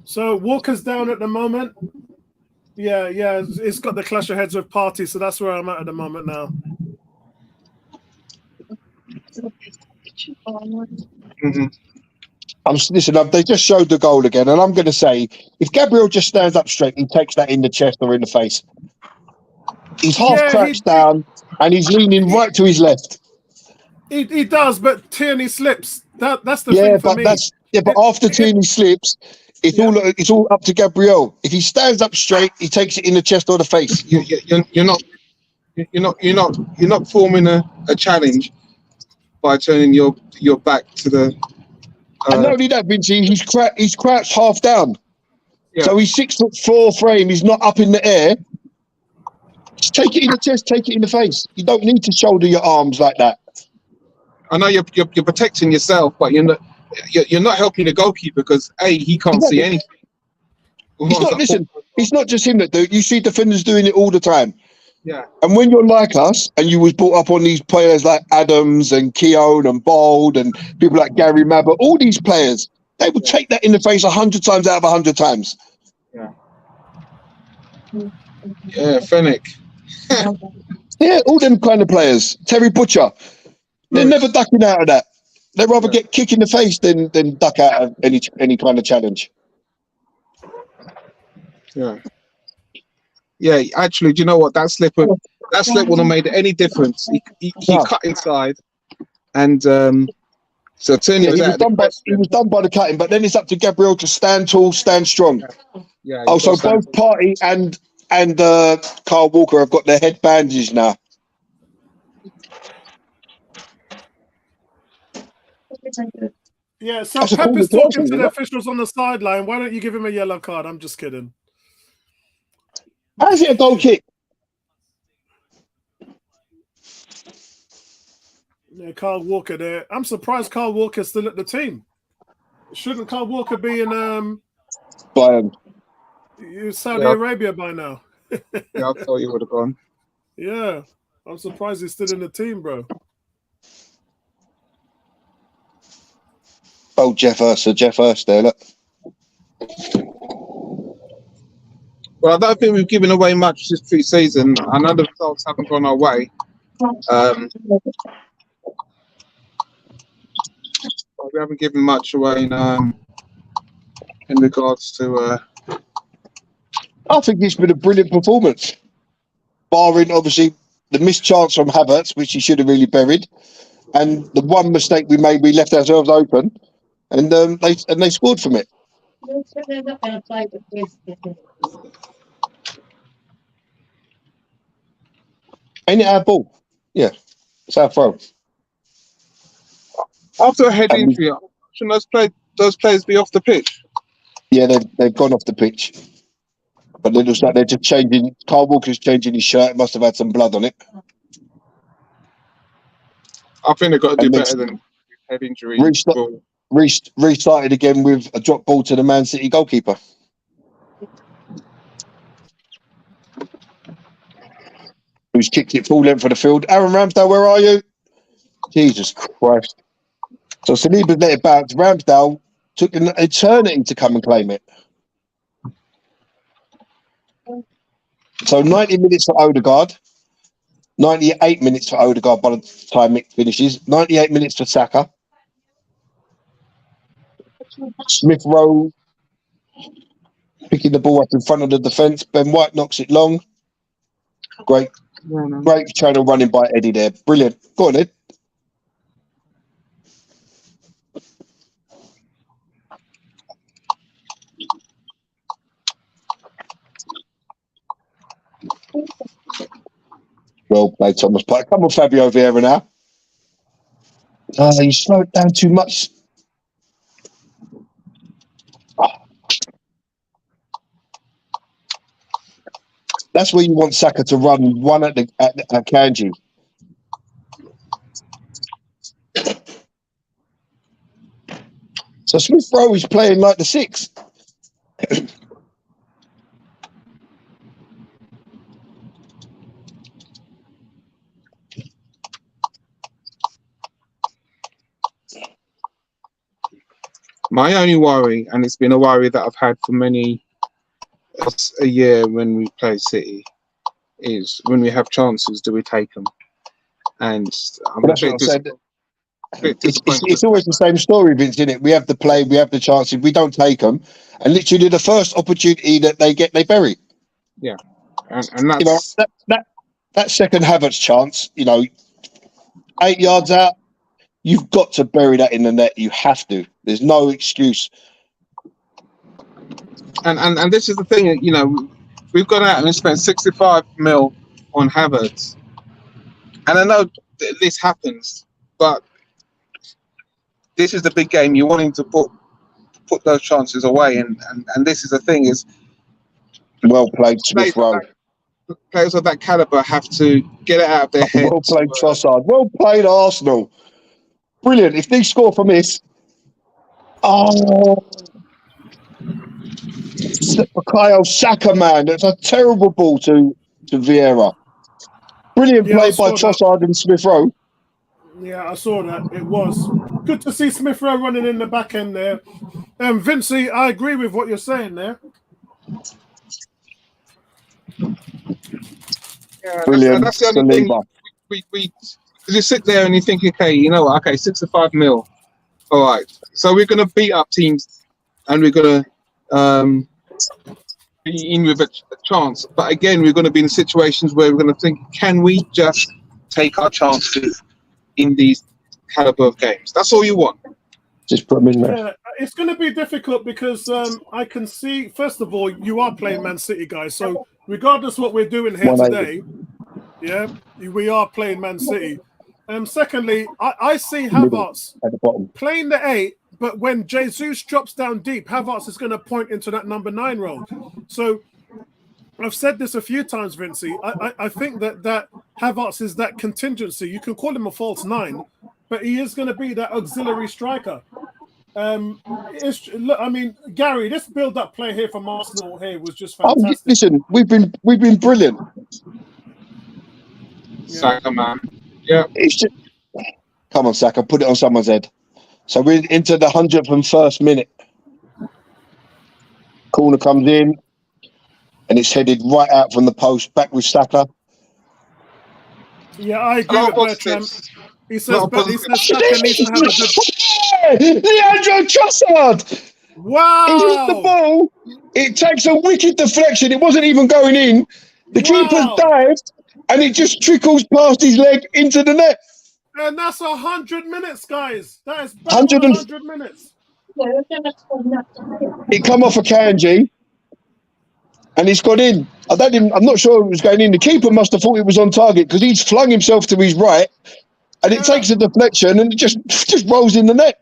So Walker's down at the moment. Yeah. It's got the clash of heads with Partey, so that's where I'm at the moment now. Listen, they just showed the goal again, and I'm going to say, if Gabriel just stands up straight, he takes that in the chest or in the face. He's half crouched down, and he's leaning right to his left. He does, but Tierney slips. That's the thing for me. But after Tierney slips, it's all up to Gabriel. If he stands up straight, he takes it in the chest or the face. You're not forming a challenge by turning your back to the. And not only that, Vincey, he's crouched half down. Yeah. So he's 6'4" frame. He's not up in the air. Just take it in the chest, take it in the face. You don't need to shoulder your arms like that. I know you're protecting yourself, but you're not helping the goalkeeper because he can't see anything. It's not just him that do it. You see defenders doing it all the time. Yeah. And when you're like us, and you was brought up on these players like Adams and Keown and Bold and people like Gary Mabber, all these players, they would take that in the face 100 times out of 100 times. Yeah. Yeah, Fennec. Yeah, all them kind of players. Terry Butcher. They're never ducking out of that. They'd rather get kicked in the face than duck out of any kind of challenge. Yeah. Yeah, actually, do you know what? That slip wouldn't have made any difference. He cut inside, and so Tierney he was done by the cutting. But then it's up to Gabriel to stand tall, stand strong. Yeah. So both Partey and Kyle Walker have got their head bandaged now. Yeah, so Pep is talking to the officials on the sideline. Why don't you give him a yellow card? I'm just kidding. How's it a goal kick? Yeah, Kyle Walker there. I'm surprised Kyle Walker's still at the team. Shouldn't Kyle Walker be in Bayern? Saudi Arabia by now? Yeah, I thought you would have gone. Yeah, I'm surprised he's still in the team, bro. Oh, Jeff Hurst there, look. Well, I don't think we've given away much this pre-season. I know the results haven't gone our way. But we haven't given much away in regards to. I think it's been a brilliant performance, barring obviously the missed chance from Havertz, which he should have really buried, and the one mistake we made, we left ourselves open, and they scored from it. Ain't it our ball? Yeah, it's our throw. After a head injury, shouldn't those players be off the pitch? Yeah, they've gone off the pitch. But it looks like they're just changing. Carl Walker's changing his shirt. It must have had some blood on it. I think they've got to do better than head injury. Restarted again with a drop ball to the Man City goalkeeper. Who's kicked it full length for the field. Aaron Ramsdale, where are you? Jesus Christ. So Saliba let it bounce. Ramsdale took an eternity to come and claim it. So 90 minutes for Odegaard. 98 minutes for Odegaard by the time it finishes. 98 minutes for Saka. Smith Rowe picking the ball up in front of the defence. Ben White knocks it long. Great channel running by Eddie there. Brilliant. Go on, Ed. Well played, Thomas Partey. Come on, Fabio Vieira now. You slowed down too much. That's where you want Saka to run one at Kanji. So Smith Rowe is playing like the 6. My only worry, and it's been a worry that I've had for a year when we play City, is when we have chances, do we take them? And I'm that's what I said. It's always the same story, Vince, isn't it? We have the play, we have the chances, we don't take them, and literally the first opportunity that they get, they bury. Yeah, and that's that second Havertz chance. 8 yards out, you've got to bury that in the net. You have to. There's no excuse. And this is the thing, we've gone out and spent 65 mil on Havertz, and I know this happens, but this is the big game. You want him to put those chances away, and this is the thing is. Well played, Smith Rowe. Players of that caliber have to get it out of their head. Well played, Trossard. Well played, Arsenal. Brilliant. If they score from this, Bukayo Saka, man, that's a terrible ball to Vieira. Brilliant play by Trossard and Smith Rowe. Yeah, I saw that. It was good to see Smith Rowe running in the back end there. Vincey, I agree with what you're saying there. Yeah, brilliant. That's the only thing. We you sit there and you think, okay, 65 mil. All right, so we're going to beat up teams, and we're going to be in with a chance. But again, we're going to be in situations where we're going to think, can we just take our chances in these caliber of games? That's all you want. Just put them in there. Yeah, it's going to be difficult because I can see, first of all, you are playing Man City, guys. So regardless of what we're doing here today, we are playing Man City. Secondly, I see Havertz playing the 8, but when Jesus drops down deep, Havertz is going to point into that number 9 role. So I've said this a few times, Vincey. I think that Havertz is that contingency. You can call him a false 9, but he is going to be that auxiliary striker. Gary, this build-up play here from Arsenal here was just fantastic. Listen, we've been brilliant. Saka, man. Yeah. Come on, Saka, put it on someone's head. So we're into the 101st minute. Corner comes in, and it's headed right out from the post, back with Saka. Yeah, I agree with Bertram. He says Saka needs to have a good. Leandro Trossard! Wow! He hit the ball. It takes a wicked deflection. It wasn't even going in. The keeper's dived, and it just trickles past his leg into the net. And that's 100 minutes, guys. That is 100 minutes. It come off a Kanji, and he's got in. I'm not sure it was going in. The keeper must have thought it was on target because he's flung himself to his right, and it takes a deflection and it just rolls in the net.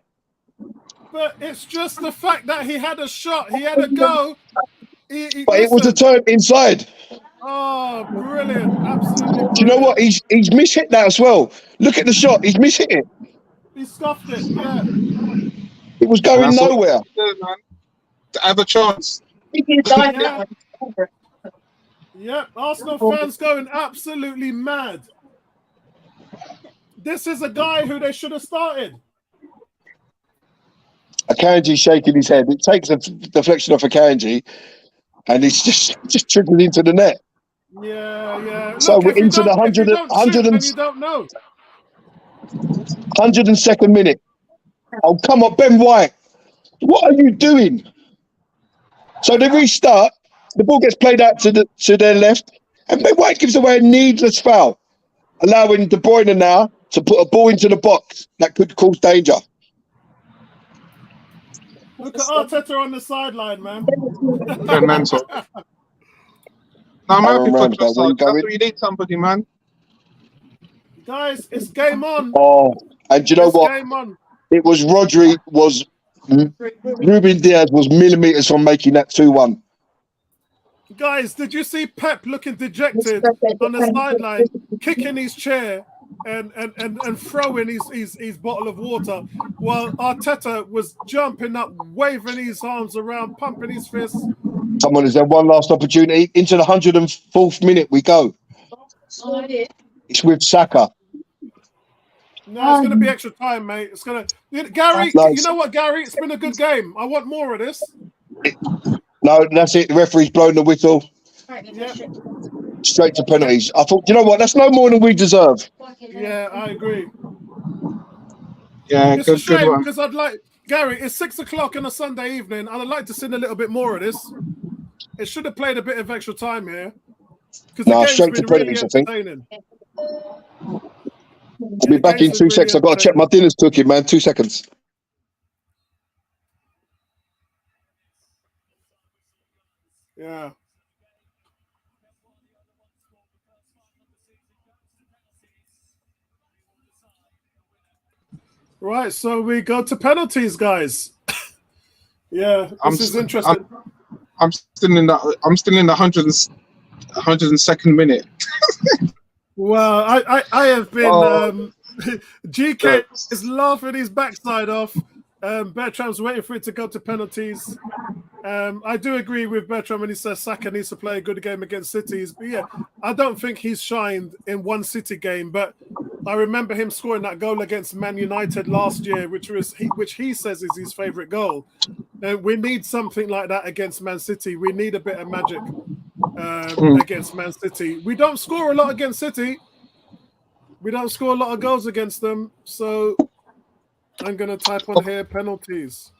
But it's just the fact that he had a shot. He had a go. But it was a turn inside. Oh, brilliant. Absolutely brilliant. Do you know what? He's mishit that as well. Look at the shot. He's mishit it. He scuffed it, yeah. It was going nowhere. To have a chance. Yeah, Arsenal fans going absolutely mad. This is a guy who they should have started. Akanji shaking his head. It takes a deflection off Akanji, and it's just trickled into the net. Yeah. So we're into the 102nd minute. Oh, come on, Ben White. What are you doing? So they restart. The ball gets played out to their left, and Ben White gives away a needless foul, allowing De Bruyne now to put a ball into the box that could cause danger. Look at Arteta on the sideline, man. Mental. I'm happy for Trossard. You need somebody, man. Guys, it's game on. Oh, and you know what? Game on. It was Ruben Diaz was millimetres from making that 2-1. Guys, did you see Pep looking dejected on the sideline, kicking his chair and throwing his bottle of water, while Arteta was jumping up, waving his arms around, pumping his fists? Come on, is there one last opportunity? Into the 104th minute we go. It's with Saka. No, it's going to be extra time, mate. It's going to... Gary, you know what, Gary? It's been a good game. I want more of this. No, that's it. The referee's blown the whistle. Yeah. Straight to penalties. I thought, you know what? That's no more than we deserve. Yeah, I agree. Yeah, it's a shame because I'd like... Gary, it's 6 o'clock on a Sunday evening, and I'd like to see a little bit more of this. It should have played a bit of extra time here. No, straight to penalties, I think. I'll be back in 2 seconds. I've got to check my dinner's cooking, man. 2 seconds. Yeah. Right, so we go to penalties, guys. Yeah, this is interesting. I'm still in the 102nd minute. Well, I have been. GK is laughing his backside off. Bertram's waiting for it to go to penalties. I do agree with Bertram when he says Saka needs to play a good game against City. But yeah, I don't think he's shined in one City game. But I remember him scoring that goal against Man United last year, which he says is his favourite goal. We need something like that against Man City. We need a bit of magic against Man City. We don't score a lot against City. We don't score a lot of goals against them. So I'm going to type on here penalties.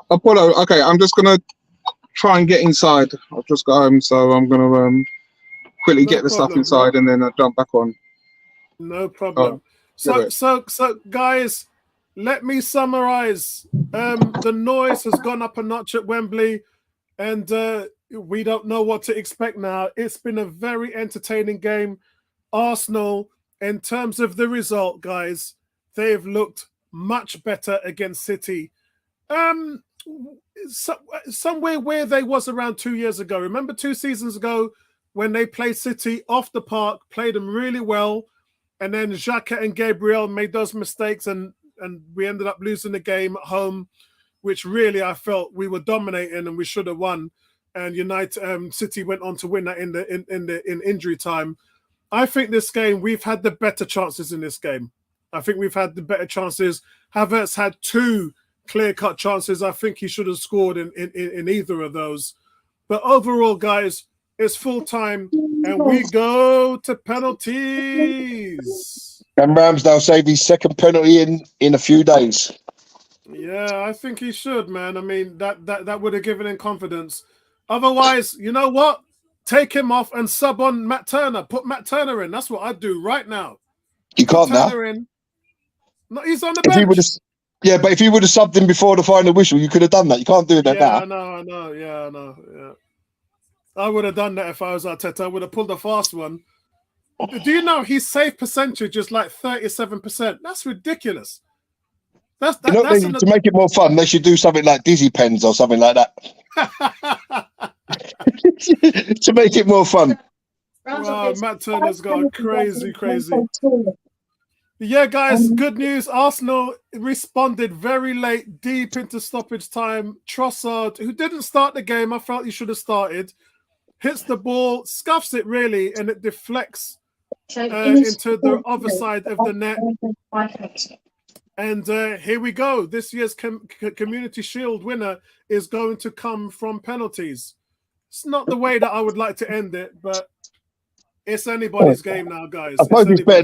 Apollo, okay, I'm just going to try and get inside. I've just got home, so I'm going to quickly get the stuff inside and then I'll jump back on. No problem. So guys, let me summarize. The noise has gone up a notch at Wembley, and we don't know what to expect now. It's been a very entertaining game. Arsenal, in terms of the result, guys, they've looked much better against City. Somewhere where they was around 2 years ago. Remember 2 seasons ago when they played City off the park, played them really well, and then Xhaka and Gabriel made those mistakes, and we ended up losing the game at home, which really I felt we were dominating and we should have won. And City went on to win that in injury time. I think this game we've had the better chances in this game. I think we've had the better chances. Havertz had 2 clear-cut chances. I think he should have scored in either of those. But overall, guys, it's full time, and we go to penalties. And Ramsdale saved his second penalty in a few days. Yeah, I think he should, man. I mean, that would have given him confidence. Otherwise, you know what? Take him off and sub on Matt Turner. Put Matt Turner in. That's what I'd do right now. You can't now. No, he's on the bench. Yeah, but if he would have subbed him before the final whistle, you could have done that. You can't do that now. I know. Yeah, I know. Yeah. I would have done that if I was Arteta. I would have pulled a fast one. Do you know his save percentage is like 37%? That's ridiculous. To make it more fun, they should do something like Dizzy Pens or something like that. To make it more fun. Wow, Matt Turner's got a crazy. Yeah, guys, good news. Arsenal responded very late, deep into stoppage time. Trossard, who didn't start the game, I felt he should have started, hits the ball, scuffs it really, and it deflects into the other side of the net. And here we go. This year's Community Shield winner is going to come from penalties. It's not the way that I would like to end it, but it's anybody's game now, guys. I suppose he's better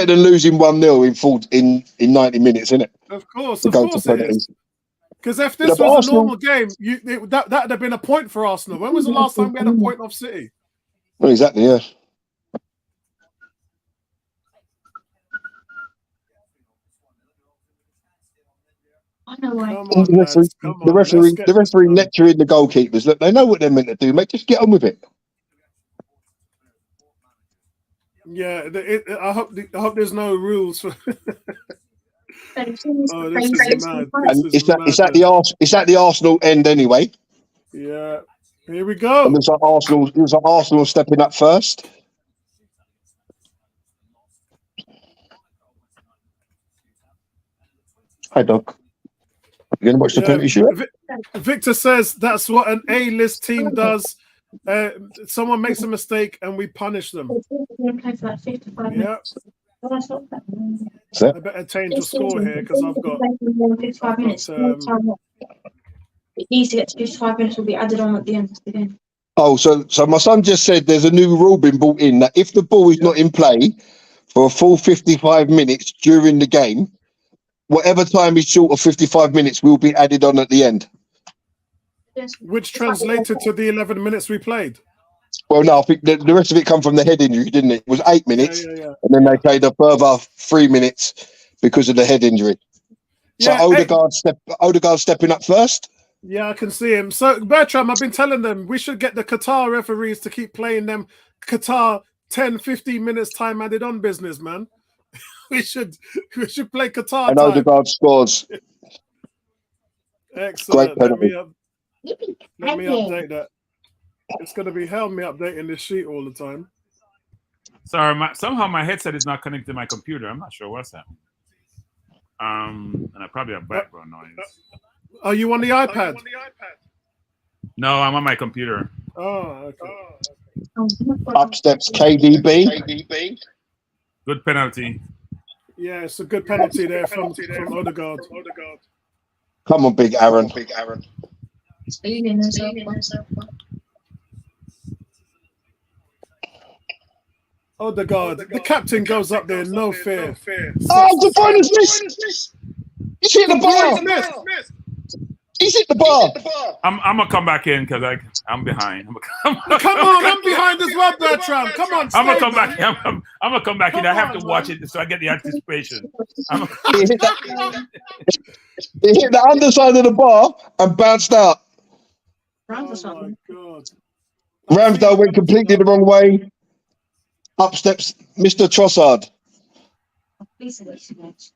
than losing 1-0 in 90 minutes, isn't it? Of course it is. Because if this was a normal game, that'd have been a point for Arsenal. When was the last time we had a point off City? Well, exactly, yeah. The referee lecturing the goalkeepers. Look, they know what they're meant to do, mate. Just get on with it. Yeah, I hope there's no rules for. It's at the Arsenal end anyway. Yeah, here we go. And it was like Arsenal stepping up first. Hi, Doc. You gonna watch the penalty shootout? Victor says that's what an A-list team does. Someone makes a mistake and we punish them. Yeah. I better change the score here because I've got 55 minutes. It needs to get to 55 minutes. Will be added on at the end of the game. Oh, so my son just said there's a new rule been brought in that if the ball is not in play for a full 55 minutes during the game, whatever time is short of 55 minutes will be added on at the end. Which translated to the 11 minutes we played. Well, no, I think the rest of it come from the head injury, didn't it? It was 8 minutes, and then they played a further 3 minutes because of the head injury. So Odegaard stepping up first. Yeah, I can see him. So Bertram, I've been telling them we should get the Qatar referees to keep playing them Qatar 10, 15 minutes time added on business, man. we should play Qatar. And Odegaard scores. Excellent. Great penalty. Let me update that. It's going to be hell me updating this sheet all the time. Sorry, somehow my headset is not connected to my computer. I'm not sure what's happening. And I probably have background noise. Are you on the iPad? No, I'm on my computer. Oh, okay. Up steps KDB. Good penalty. Yeah, it's a good penalty there from Odegaard. Come on, big Aaron. Odegaard, the captain goes up there, no fear. Oh, De Bruyne's missed! He's hit the bar! He's hit the bar! I'm gonna come back in because I'm behind. Come on, I'm behind as well, Bertram. Come on, I'm gonna come back. I'm gonna come back in. I have to watch it so I get the anticipation. He hit the underside of the bar and bounced out. Oh my God. Ramsdale went completely the wrong way. Up steps Mr. Trossard.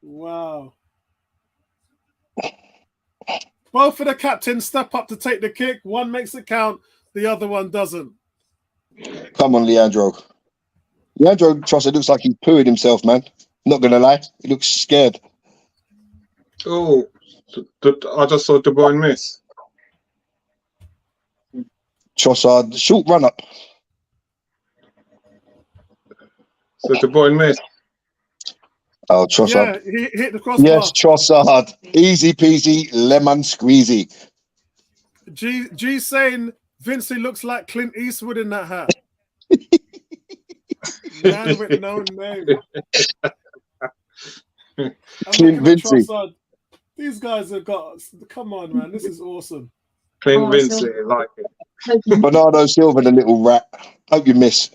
Wow. Both of the captains step up to take the kick. One makes it count, the other one doesn't. Come on, Leandro. Leandro Trossard looks like he's pooing himself, man. Not going to lie. He looks scared. Oh, I just saw De Bruyne miss. Trossard, short run up. So De Bruyne missed. Oh, Trossard. Yeah, he hit the crossbar. Yes, Trossard. Easy peasy, lemon squeezy. G saying Vincey looks like Clint Eastwood in that hat. Man with no name. Clint Vincey. These guys have got. Come on, man. This is awesome. Clint Vincey, I like it. Bernardo Silva, the little rat. Hope you miss.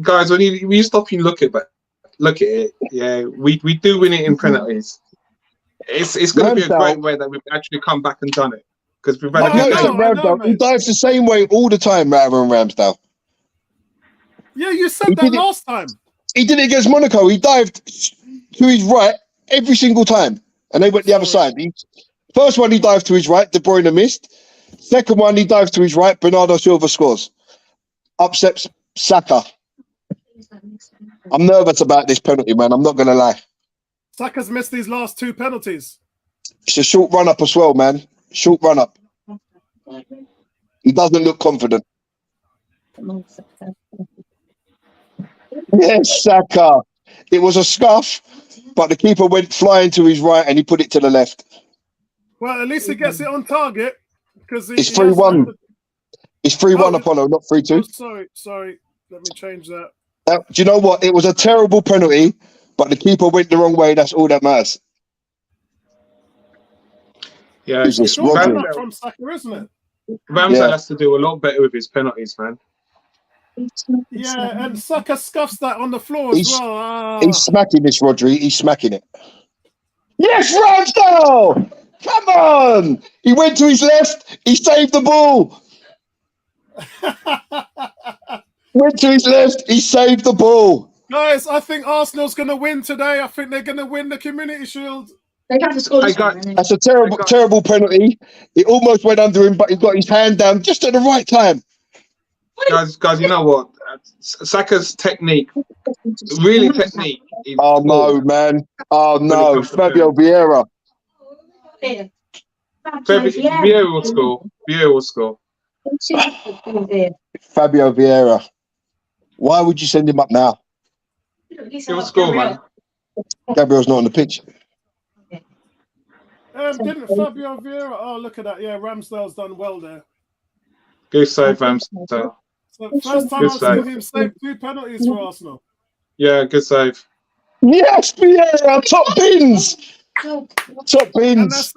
Guys, when you stop and look at it, yeah, we do win it in penalties. It's going to be a great way that we've actually come back and done it, because we've had he dives the same way all the time, Aaron Ramsdale. Yeah, you said that last time. He did it against Monaco. He dived to his right every single time, and they went the other side. First one, he dived to his right. De Bruyne missed. Second one, he dives to his right. Bernardo Silva scores. Upsets Saka. I'm nervous about this penalty, man. I'm not going to lie. Saka's missed these last 2 penalties. It's a short run-up as well, man. Short run-up. He doesn't look confident. Yes, Saka. It was a scuff, but the keeper went flying to his right and he put it to the left. Well, at least he gets it on target. It's 3-1. It's 3-1, Apollo, not 3-2. Oh, sorry. Let me change that. Do you know what? It was a terrible penalty, but the keeper went the wrong way. That's all that matters. Yeah, it's from Saka, isn't it? Ramsdale has to do a lot better with his penalties, man. Yeah, and Saka scuffs that on the floor as well. He's smacking this, Rodri. He's smacking it. Yes, Ramsdale! Come on! He went to his left. He saved the ball. Went to his left. He saved the ball. Guys, I think Arsenal's going to win today. I think they're going to win the Community Shield. They have to score. That's a terrible penalty. It almost went under him, but he got his hand down just at the right time. Guys, you know what? Saka's technique, really technique. Oh no, man! Oh no, Fabio Vieira. Vieira will score. Vieira will score. Fabio Vieira. Why would you send him up now? He will score, man. Gabriel's not on the pitch. Didn't Fabio Vieira? Oh, look at that! Yeah, Ramsdale's done well there. Good save, Ramsdale. So first time I've seen him save 2 penalties for Arsenal. Yeah, good save. Yes, Vieira, top bins. Top bins.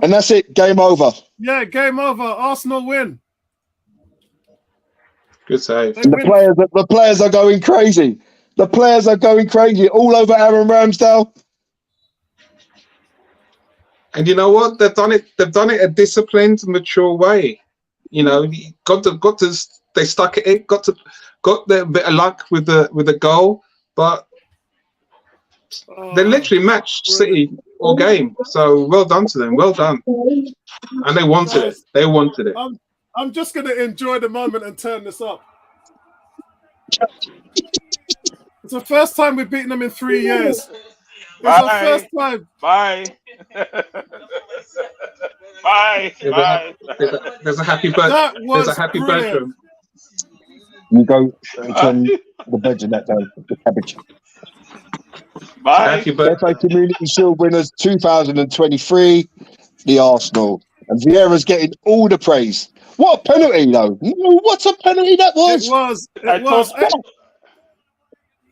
And that's it. Game over. Yeah, game over. Arsenal win. Good save. The players are going crazy. The players are going crazy all over Aaron Ramsdale. And you know what? They've done it a disciplined, mature way. You know, they stuck at it. Got the bit of luck with the goal, but they literally matched City all game. So well done to them. Well done. And they wanted it. They wanted it. I'm just going to enjoy the moment and turn this up. It's the first time we've beaten them in 3 years. It's the first time. Bye. Bye. There's a happy birthday. There's a happy birthday. You go and turn the veg in that day, the cabbage. Bye. Happy birthday. FA Community Shield winners 2023, the Arsenal. And Vieira's getting all the praise. What a penalty, though. What a penalty that was. It was.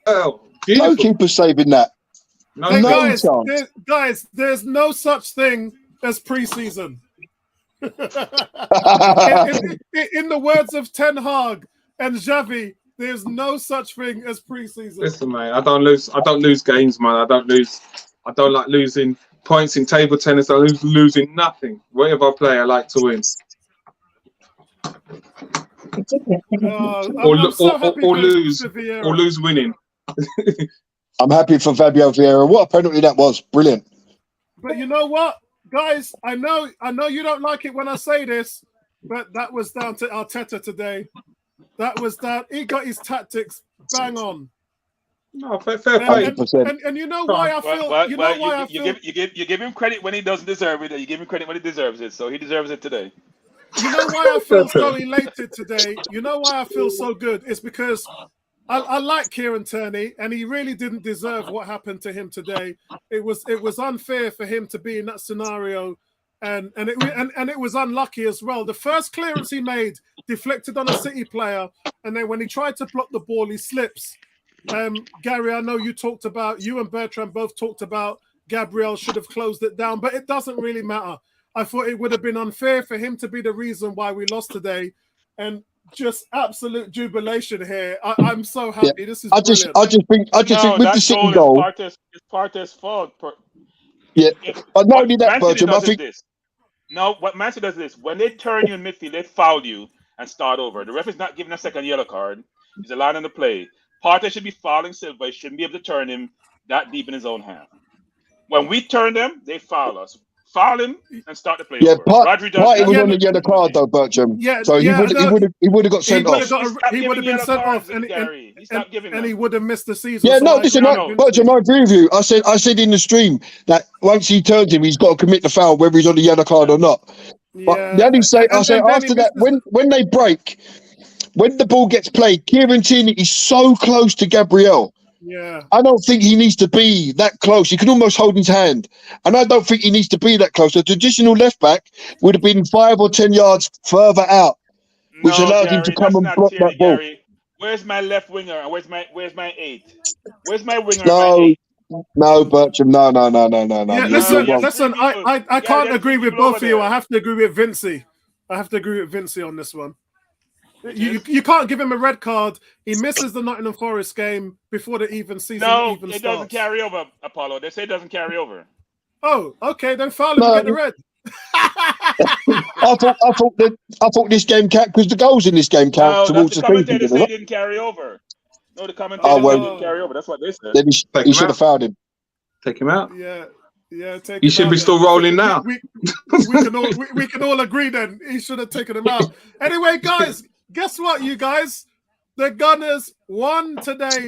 Oh, beautiful. No keeper saving that. Guys, there's no such thing as pre-season. in the words of Ten Hag and Xavi, there's no such thing as pre-season. Listen, mate, I don't lose games, man. I don't like losing points in table tennis. I losing nothing. Whatever I play, I like to win. Or lose winning. I'm happy for Fabio Vieira. What a penalty that was. Brilliant. But you know what, guys? I know you don't like it when I say this, but that was down to Arteta today. That was that. He got his tactics bang on. No, fair play. And you know why I feel. You give him credit when he doesn't deserve it. You give him credit when he deserves it. So he deserves it today. You know why I feel so elated today? You know why I feel so good? It's because I like Kieran Tierney, and he really didn't deserve what happened to him today. It was unfair for him to be in that scenario, and it was unlucky as well. The first clearance he made deflected on a City player, and then when he tried to block the ball, he slips. Gary, I know you and Bertrand both talked about Gabriel should have closed it down, but it doesn't really matter. I thought it would have been unfair for him to be the reason why we lost today, and just absolute jubilation here. I'm so happy. Yeah. This is brilliant. I just think with the City goal, it's Partey's fault. Yeah, but not only that, Bertrand, I think this. No, what Man City does is this: when they turn you in midfield, they foul you and start over. The ref is not giving a second yellow card; he's allowing him to play. Partey should be fouling Silva. He shouldn't be able to turn him that deep in his own half. When we turn them, they foul us. Foul him and start the play over. Partey was on the yellow card though, Bertrand. Yeah, so he would have got sent off. He would have been sent off, and he would have missed the season. Yeah, Bertrand, I agree with you. I said in the stream that once he turns him, he's got to commit the foul, whether he's on the yellow card or not. But the only say, I say after that, when they break, when the ball gets played, Kieran Tierney is so close to Gabriel. Yeah, I don't think he needs to be that close. He can almost hold his hand, and I don't think he needs to be that close. A traditional left back would have been 5 or 10 yards further out, which allowed him to come and block that ball. Gary. Where's my left winger? And where's my 8? Where's my winger? No, Bertrand. No. Yeah, listen. I can't agree with both of you. I have to agree with Vincey. On this one. You can't give him a red card. He misses the Nottingham Forest game before the season even starts. It doesn't carry over, Apollo. They say it doesn't carry over. Oh, okay. Then foul him and get the red. I thought this game count because the goals in this game count towards the season. They say it didn't carry over. No, the commentator didn't carry over. That's what they said. Then he should have fouled him. Take him out. Yeah, he should be still rolling now. We can all agree then. He should have taken him out. Anyway, guys. Guess what, you guys? The Gunners won today.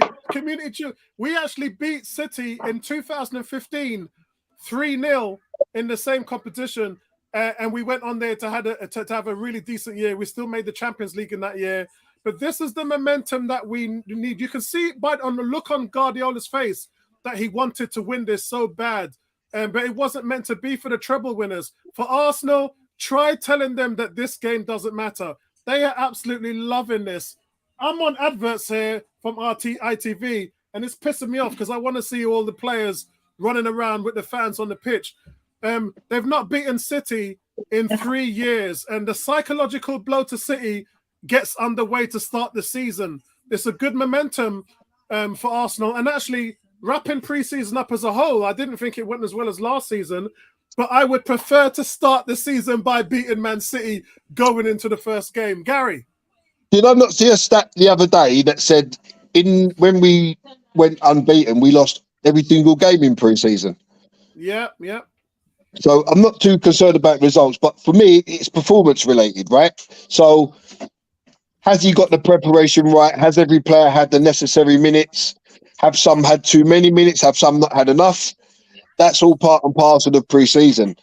We actually beat City in 2015 3-0 in the same competition. And we went on there to have a really decent year. We still made the Champions League in that year. But this is the momentum that we need. You can see on the look on Guardiola's face that he wanted to win this so bad. But it wasn't meant to be for the treble winners. For Arsenal, try telling them that this game doesn't matter. They are absolutely loving this. I'm on adverts here from ITV, and it's pissing me off because I want to see all the players running around with the fans on the pitch. They've not beaten City in 3 years, and the psychological blow to City gets underway to start the season. It's a good momentum for Arsenal, and actually wrapping pre-season up as a whole, I didn't think it went as well as last season. But I would prefer to start the season by beating Man City going into the first game. Gary? Did I not see a stat the other day that said when we went unbeaten, we lost every single game in pre-season? Yeah. So I'm not too concerned about results, but for me, it's performance related, right? So has he got the preparation right? Has every player had the necessary minutes? Have some had too many minutes? Have some not had enough? That's all part and parcel of pre-season.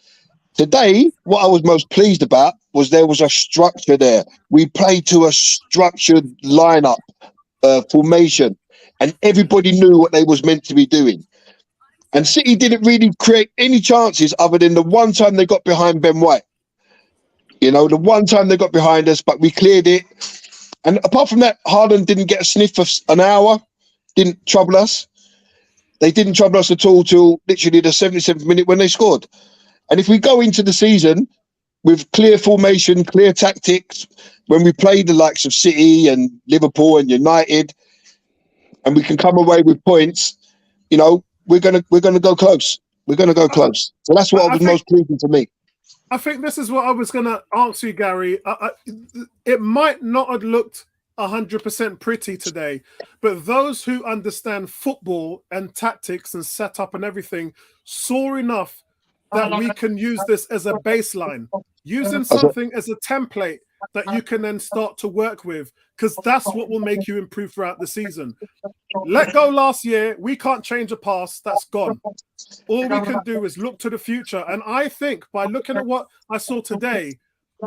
Today, what I was most pleased about was there was a structure there. We played to a structured lineup, formation, and everybody knew what they was meant to be doing. And City didn't really create any chances other than the one time they got behind Ben White. The one time they got behind us, but we cleared it. And apart from that, Haaland didn't get a sniff for an hour, didn't trouble us. They didn't trouble us at all till literally the 77th minute when they scored. And if we go into the season with clear formation, clear tactics, when we play the likes of City and Liverpool and United, and we can come away with points, we're gonna go close. We're gonna go close. So that's what was most pleasing to me. I think this is what I was gonna ask you, Gary. It might not have looked 100% pretty today, but those who understand football and tactics and setup and everything saw enough that we can use this as a baseline, using something as a template that you can then start to work with, because that's what will make you improve throughout the season. Let go last year. We can't change a past. That's gone. All we can do is look to the future. And I think by looking at what I saw today,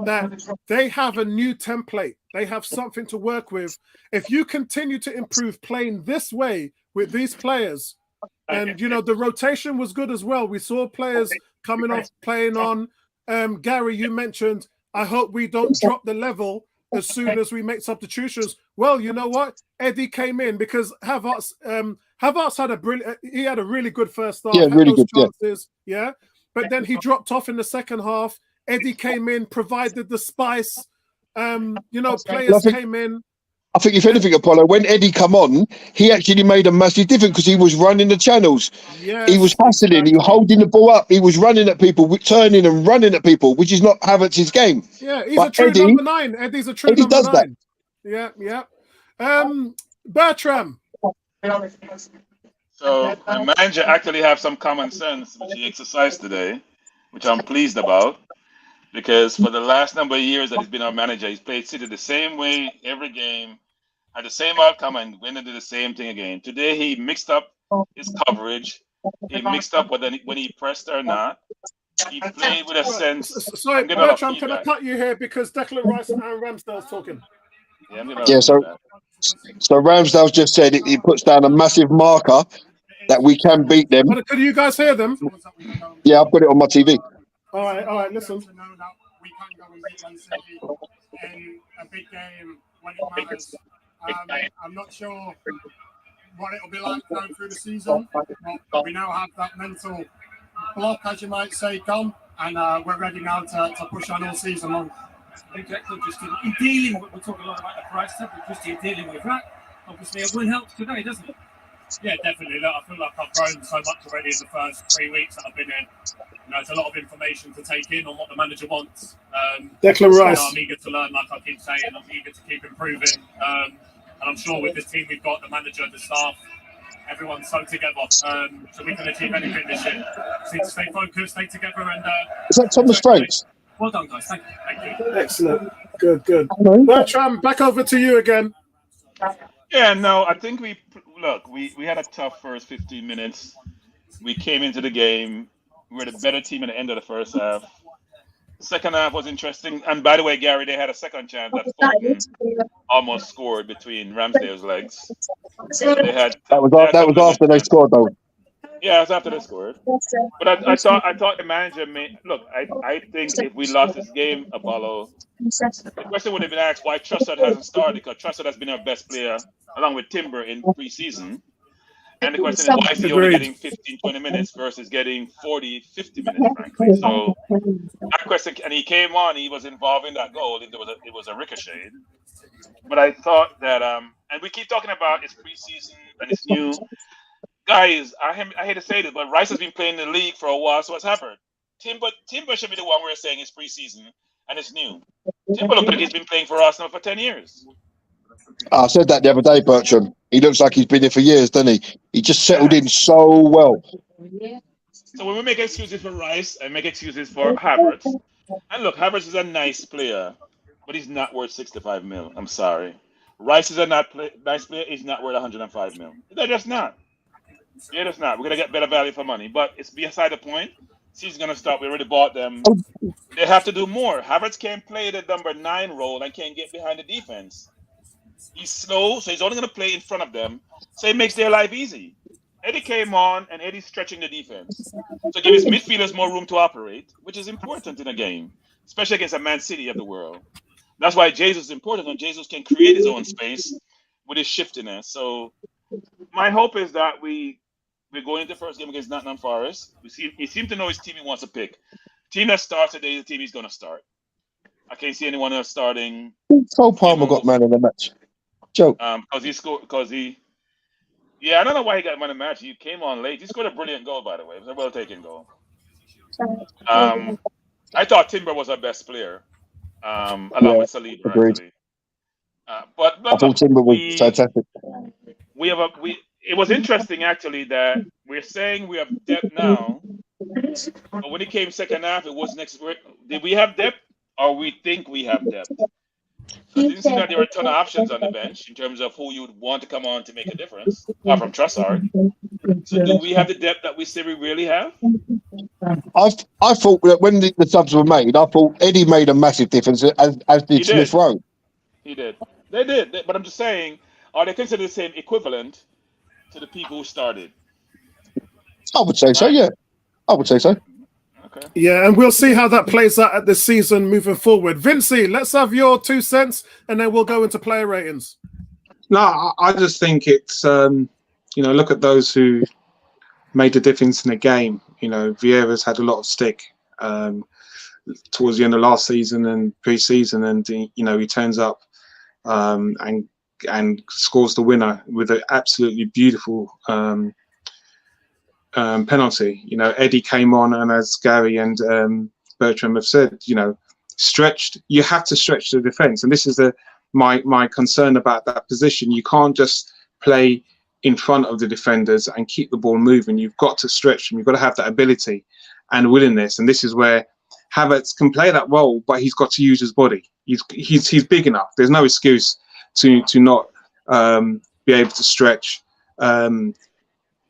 that they have a new template They have something to work with. If you continue to improve playing this way with these players, and the rotation was good as well. We saw players coming off, playing on. Gary, you mentioned, I hope we don't drop the level as soon as we make substitutions. Well, you know what? Eddie came in because Havertz had a really good first half. Yeah, had really those good. chances, but then he dropped off in the second half. Eddie came in, provided the spice. Players came in. I think if anything, Apollo, when Eddie come on, he actually made a massive difference because he was running the channels. Yes, he was hustling. Exactly. He was holding the ball up. He was running at people, turning and running at people, which is not Havertz's game. Yeah, he's a true number 9. Eddie's a true number 9. That. Yeah. Bertram. So the manager actually have some common sense, which he exercised today, which I'm pleased about. Because for the last number of years that he's been our manager, he's played City the same way every game, had the same outcome, and went and did the same thing again. Today he mixed up his coverage. He mixed up when he pressed or not. He played with a sense. Sorry, Bertram, can I cut you here because Declan Rice and Aaron Ramsdale's talking? So Ramsdale's just said he puts down a massive marker that we can beat them. Could you guys hear them? Yeah, I'll put it on my TV. All right, listen. To know that we can go and beat Man City in a big game when it matters. I'm not sure what it'll be like going through the season, but we now have that mental block, as you might say, gone, and we're ready now to push on all season long. I think Declan just in dealing with, we're talking a lot about the price tag, but just in dealing with that, obviously a win helps today, doesn't it? Yeah, definitely. Look, I feel like I've grown so much already in the first 3 weeks that I've been in. It's a lot of information to take in on what the manager wants. Declan Rice. I'm eager to learn, like I keep saying. I'm eager to keep improving. And I'm sure with this team we've got, the manager, the staff, everyone's so together. So we can achieve anything this year. Just need to stay focused, stay together. And is that Thomas Franks? Well done, guys. Thank you. Excellent. Good. Bertram, back over to you again. Yeah, no, I think we had a tough first 15 minutes. We came into the game. We were the better team at the end of the first half. Second half was interesting. And by the way, Gary, they had a second chance that Fulton almost scored between Ramsdale's legs. So they had that was after they scored, though. Yeah, it was after they scored. But I thought the manager made look. I think if we lost this game, Apollo, the question would have been asked why Trossard hasn't started, because Trossard has been our best player along with Timber in preseason. And the question is, why is he only getting 15, 20 minutes versus getting 40, 50 minutes, frankly? So that question, and he came on, he was involved in that goal. It was a ricochet. But I thought that, and we keep talking about it's preseason and it's new. Guys, I hate to say this, but Rice has been playing in the league for a while, so what's happened? Timber should be the one we're saying is preseason and it's new. Timber looks like he's been playing for Arsenal for 10 years. I said that the other day, Bertram. He looks like he's been here for years, doesn't he? He just settled in so well. So when we make excuses for Rice and make excuses for Havertz, and look, Havertz is a nice player, but he's not worth 65 mil. I'm sorry. Rice is a nice player. He's not worth 105 mil. They're just not. They're just not. We're gonna get better value for money, but it's beside the point. Season's gonna start. We already bought them. They have to do more. Havertz can't play the number 9 role and can't get behind the defense. He's slow, so he's only going to play in front of them. So it makes their life easy. Eddie came on, and Eddie's stretching the defense. So give his midfielders more room to operate, which is important in a game, especially against a Man City of the world. That's why Jesus is important, and Jesus can create his own space with his shiftiness. So my hope is that we're going into the first game against Nottingham Forest. He seems to know his team he wants to pick. Team that starts today is the team he's going to start. I can't see anyone else starting. Cole Palmer got man of the match. Joke. Because I don't know why he got man of the match. He came on late. He scored a brilliant goal, by the way. It was a well-taken goal. I thought Timber was our best player, along with Saliba, actually. But I thought Timber was fantastic. It was interesting, actually, that we're saying we have depth now, but when it came second half, it was next. Did we have depth, or we think we have depth? So it didn't seem that there were a ton of options on the bench in terms of who you would want to come on to make a difference, apart from Trossard. So do we have the depth that we say we really have? I thought that when the subs were made, I thought Eddie made a massive difference, as did Smith Rowe. He did. They did. But I'm just saying, are they considered the same equivalent to the people who started? I would say so, yeah. I would say so. Okay. Yeah, and we'll see how that plays out at the season moving forward. Vincey, let's have your 2 cents, and then we'll go into player ratings. No, I just think it's look at those who made a difference in the game. Vieira's had a lot of stick towards the end of last season and pre-season, and he turns up and scores the winner with an absolutely beautiful penalty. Eddie came on, and as Gary and Bertram have said, stretched. You have to stretch the defence, and this is my concern about that position. You can't just play in front of the defenders and keep the ball moving. You've got to stretch them. You've got to have that ability and willingness, and this is where Havertz can play that role, but he's got to use his body. He's big enough. There's no excuse to not be able to stretch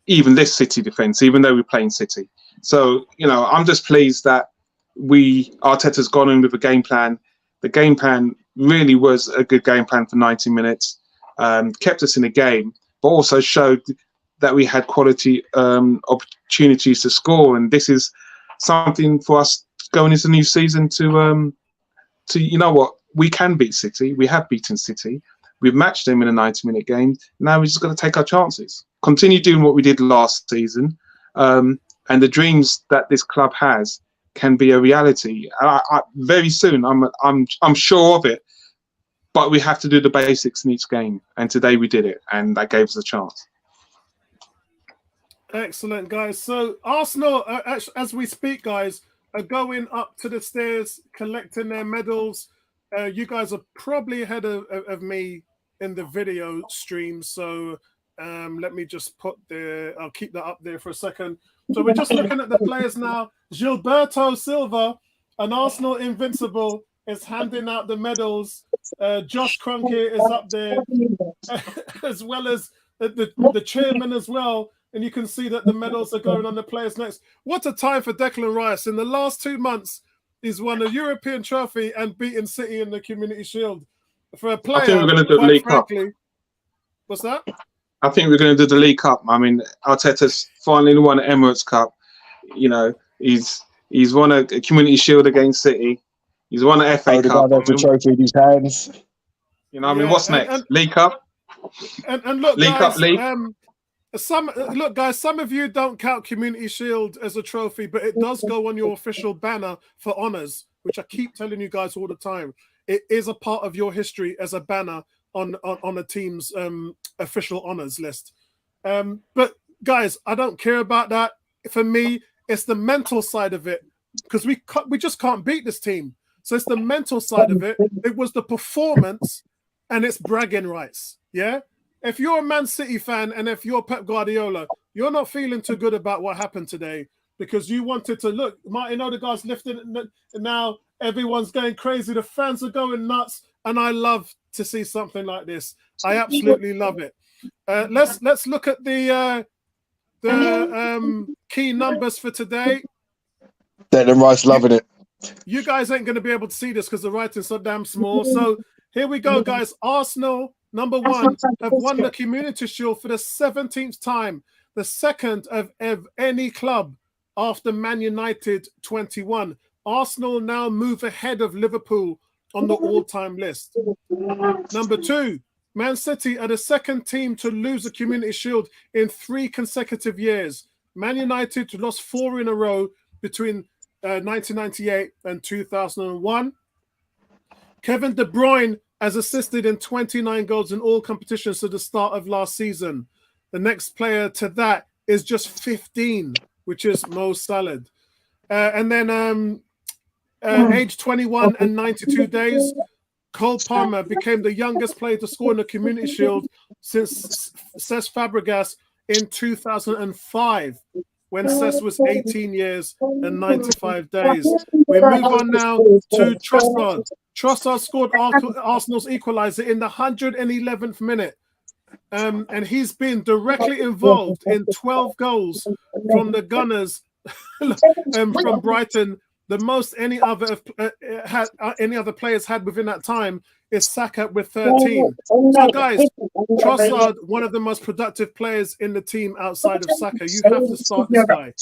even this City defence, even though we're playing City. So, I'm just pleased that Arteta's gone in with a game plan. The game plan really was a good game plan for 90 minutes, kept us in the game, but also showed that we had quality opportunities to score. And this is something for us going into the new season to we can beat City. We have beaten City. We've matched them in a 90-minute game. Now we're just going to take our chances. Continue doing what we did last season. And the dreams that this club has can be a reality. Very soon, I'm sure of it. But we have to do the basics in each game. And today we did it. And that gave us a chance. Excellent, guys. So Arsenal, as we speak, guys, are going up to the stairs, collecting their medals. You guys are probably ahead of me in the video stream. So let me just I'll keep that up there for a second. So we're just looking at the players now. Gilberto Silva, an Arsenal invincible, is handing out the medals. Josh Kroenke is up there, as well as the chairman as well. And you can see that the medals are going on the players next. What a time for Declan Rice. In the last 2 months, he's won a European trophy and beaten City in the Community Shield. For a player, I think we're going to do the League Cup. What's that? I think we're going to do the League Cup. I mean, Arteta's finally won an Emirates Cup. He's won a Community Shield against City. He's won an FA Cup. The trophy in his hands. What's next? League Cup? And look, League guys, Cup, League. Some of you don't count Community Shield as a trophy, but it does go on your official banner for honours, which I keep telling you guys all the time. It is a part of your history as a banner on a team's official honours list. But guys, I don't care about that. For me, it's the mental side of it, because we just can't beat this team. So it's the mental side of it. It was the performance, and it's bragging rights. Yeah. If you're a Man City fan and if you're Pep Guardiola, you're not feeling too good about what happened today, because you wanted to look. Martin Odegaard's lifted it, and now everyone's going crazy. The fans are going nuts, and I love to see something like this. I absolutely love it. Let's look at the key numbers for today. Declan Rice loving it. You guys ain't going to be able to see this because the writing's so damn small. So here we go, guys. Arsenal, number 1, have won the Community Shield for the 17th time, the second of any club after Man United 21. Arsenal now move ahead of Liverpool on the all-time list. Number 2, Man City are the second team to lose the Community Shield in 3 consecutive years. Man United lost 4 in a row between 1998 and 2001. Kevin De Bruyne has assisted in 29 goals in all competitions at the start of last season. The next player to that is just 15, which is Mo Salah. And then age 21 and 92 days, Cole Palmer became the youngest player to score in the Community Shield since Cesc Fabregas in 2005, when Cesc was 18 years and 95 days. We move on now to Trossard. Trossard scored Arsenal's equaliser in the 111th minute. And he's been directly involved in 12 goals from the Gunners from Brighton, the most any other players had within that time is Saka with 13. So, guys, Trossard, one of the most productive players in the team outside of Saka. You have to start this guy.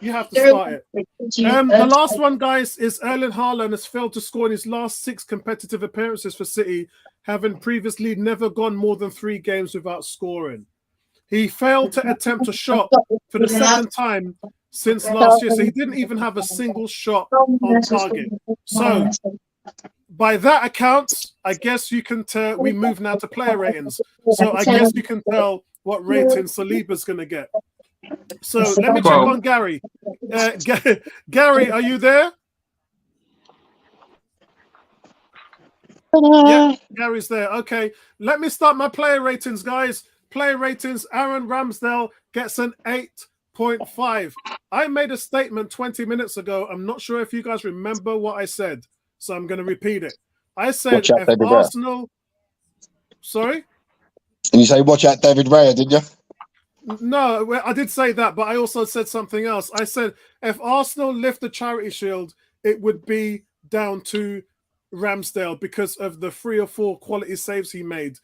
You have to start it. The last one, guys, is Erling Haaland has failed to score in his last 6 competitive appearances for City, having previously never gone more than 3 games without scoring. He failed to attempt a shot for the second time since last year, so he didn't even have a single shot on target. So, by that account, I guess you can tell we move now to player ratings. So I guess you can tell what rating Saliba's going to get. So let me check on Gary. Gary, are you there? Yeah, Gary's there. Okay, let me start my player ratings, guys. Player ratings, Aaron Ramsdale gets an 8.5. I made a statement 20 minutes ago. I'm not sure if you guys remember what I said, so I'm going to repeat it. I said if Arsenal... Sorry? And you say, watch out David Raya, didn't you? No, I did say that, but I also said something else. I said if Arsenal lift the Charity Shield, it would be down to Ramsdale because of the 3 or 4 quality saves he made.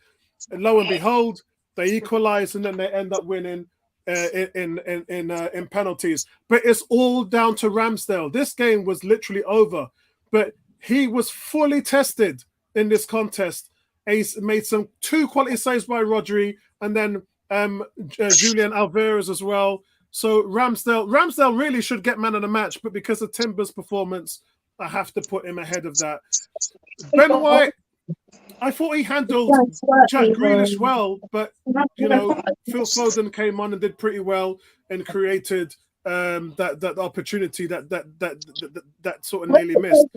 And lo and behold, they equalize and then they end up winning in penalties. But it's all down to Ramsdale. This game was literally over, but he was fully tested in this contest. He's made 2 quality saves by Rodri and then Julian Alvarez as well. So Ramsdale really should get man of the match, but because of Timber's performance, I have to put him ahead of that. Ben White, I thought he handled Jack Grealish well, but you know, Phil Foden came on and did pretty well and created that opportunity that sort of nearly missed.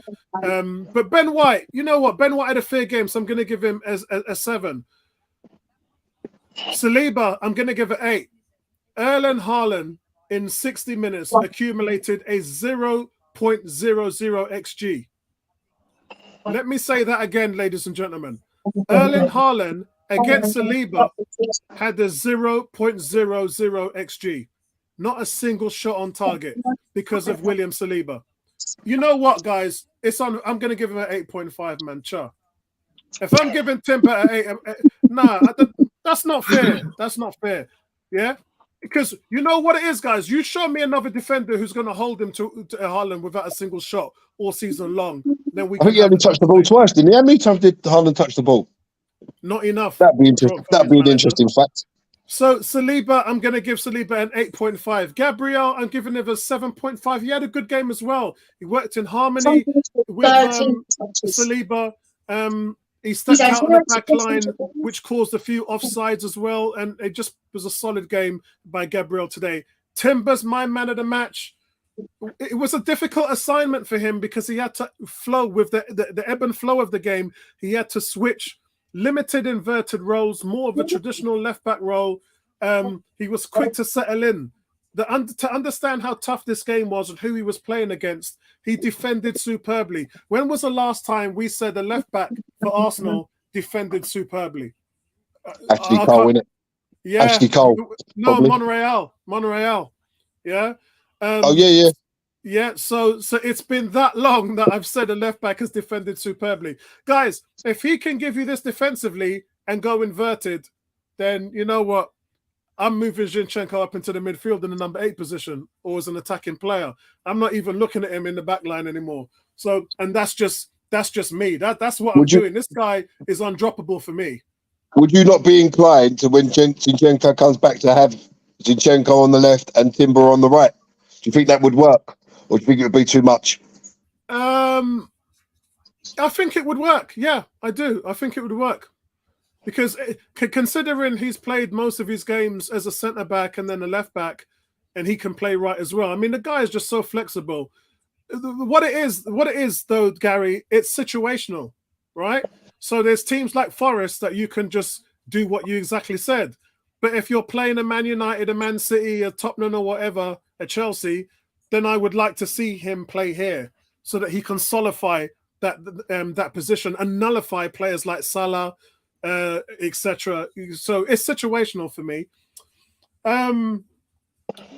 But Ben White, you know what? Ben White had a fair game, so I'm going to give him a 7. Saliba, I'm going to give it 8. Erling Haaland in 60 minutes accumulated a 0.00 XG. Let me say that again, ladies and gentlemen. Erling Haaland against Saliba had a 0.00 XG. Not a single shot on target because of William Saliba. You know what, guys? It's on. I'm going to give him an 8.5, man. Cha. If I'm giving Timber an 8, that's not fair. That's not fair. Yeah? Because you know what it is, guys? You show me another defender who's going to hold him to Haaland without a single shot all season long. Then we. I think he only touched the ball twice, didn't he? How many times did Haaland touch the ball? Not enough. That'd be interesting. That'd be an interesting fact. So Saliba, I'm going to give Saliba an 8.5. Gabriel, I'm giving him a 7.5. He had a good game as well. He worked in harmony with Saliba. He stepped out on the back line, which caused a few offsides as well. And it just was a solid game by Gabriel today. Timber's my man of the match. It was a difficult assignment for him because he had to flow with the ebb and flow of the game. He had to switch limited inverted roles, more of a traditional left-back role. He was quick to settle in. To understand how tough this game was and who he was playing against, he defended superbly. When was the last time we said a left-back for Arsenal defended superbly? Ashley Cole, innit? Yeah. Ashley Cole. No, Monreal. Yeah. Yeah. Yeah, so it's been that long that I've said a left-back has defended superbly. Guys, if he can give you this defensively and go inverted, then you know what? I'm moving Zinchenko up into the midfield in the number 8 position or as an attacking player. I'm not even looking at him in the back line anymore. So, and that's just me. That's what I'm doing. This guy is undroppable for me. Would you not be inclined to, when Zinchenko comes back, to have Zinchenko on the left and Timber on the right? Do you think that would work? Or do you think it would be too much? I think it would work. Yeah, I do. I think it would work. Because considering he's played most of his games as a centre-back and then a left-back, and he can play right as well. I mean, the guy is just so flexible. What it is, though, Gary, it's situational, right? So there's teams like Forest that you can just do what you exactly said. But if you're playing a Man United, a Man City, a Tottenham or whatever, a Chelsea, then I would like to see him play here so that he can solidify that position and nullify players like Salah, etc. So it's situational for me.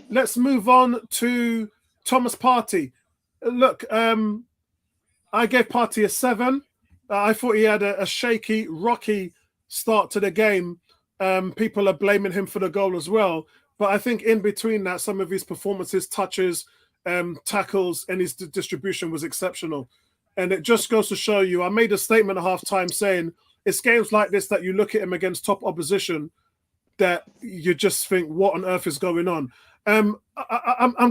Let's move on to Thomas Partey. look, I gave Partey a 7. I thought he had a shaky, rocky start to the game. People are blaming him for the goal as well. But I think in between that, some of his performances, touches, tackles, and his distribution was exceptional. And it just goes to show you, I made a statement at halftime saying, it's games like this that you look at him against top opposition that you just think, what on earth is going on? I'm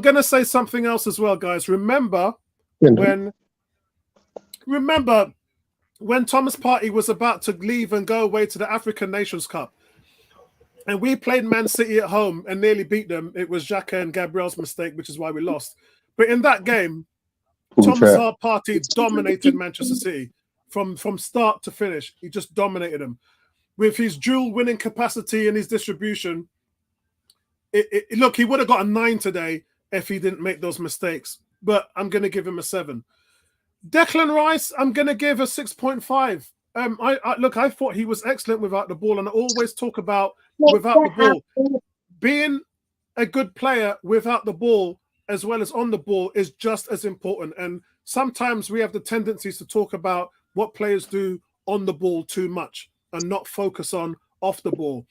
going to say something else as well, guys. Remember when Thomas Partey was about to leave and go away to the African Nations Cup, and we played Man City at home and nearly beat them. It was Xhaka and Gabriel's mistake, which is why we lost. But in that game, Thomas Partey dominated Manchester City from start to finish. He just dominated them. With his dual winning capacity and his distribution, look, he would have got a 9 today if he didn't make those mistakes. But I'm going to give him a 7. Declan Rice, I'm going to give a 6.5. I thought he was excellent without the ball, and I always talk about without the ball. Being a good player without the ball as well as on the ball is just as important. And sometimes we have the tendencies to talk about what players do on the ball too much and not focus on off the ball.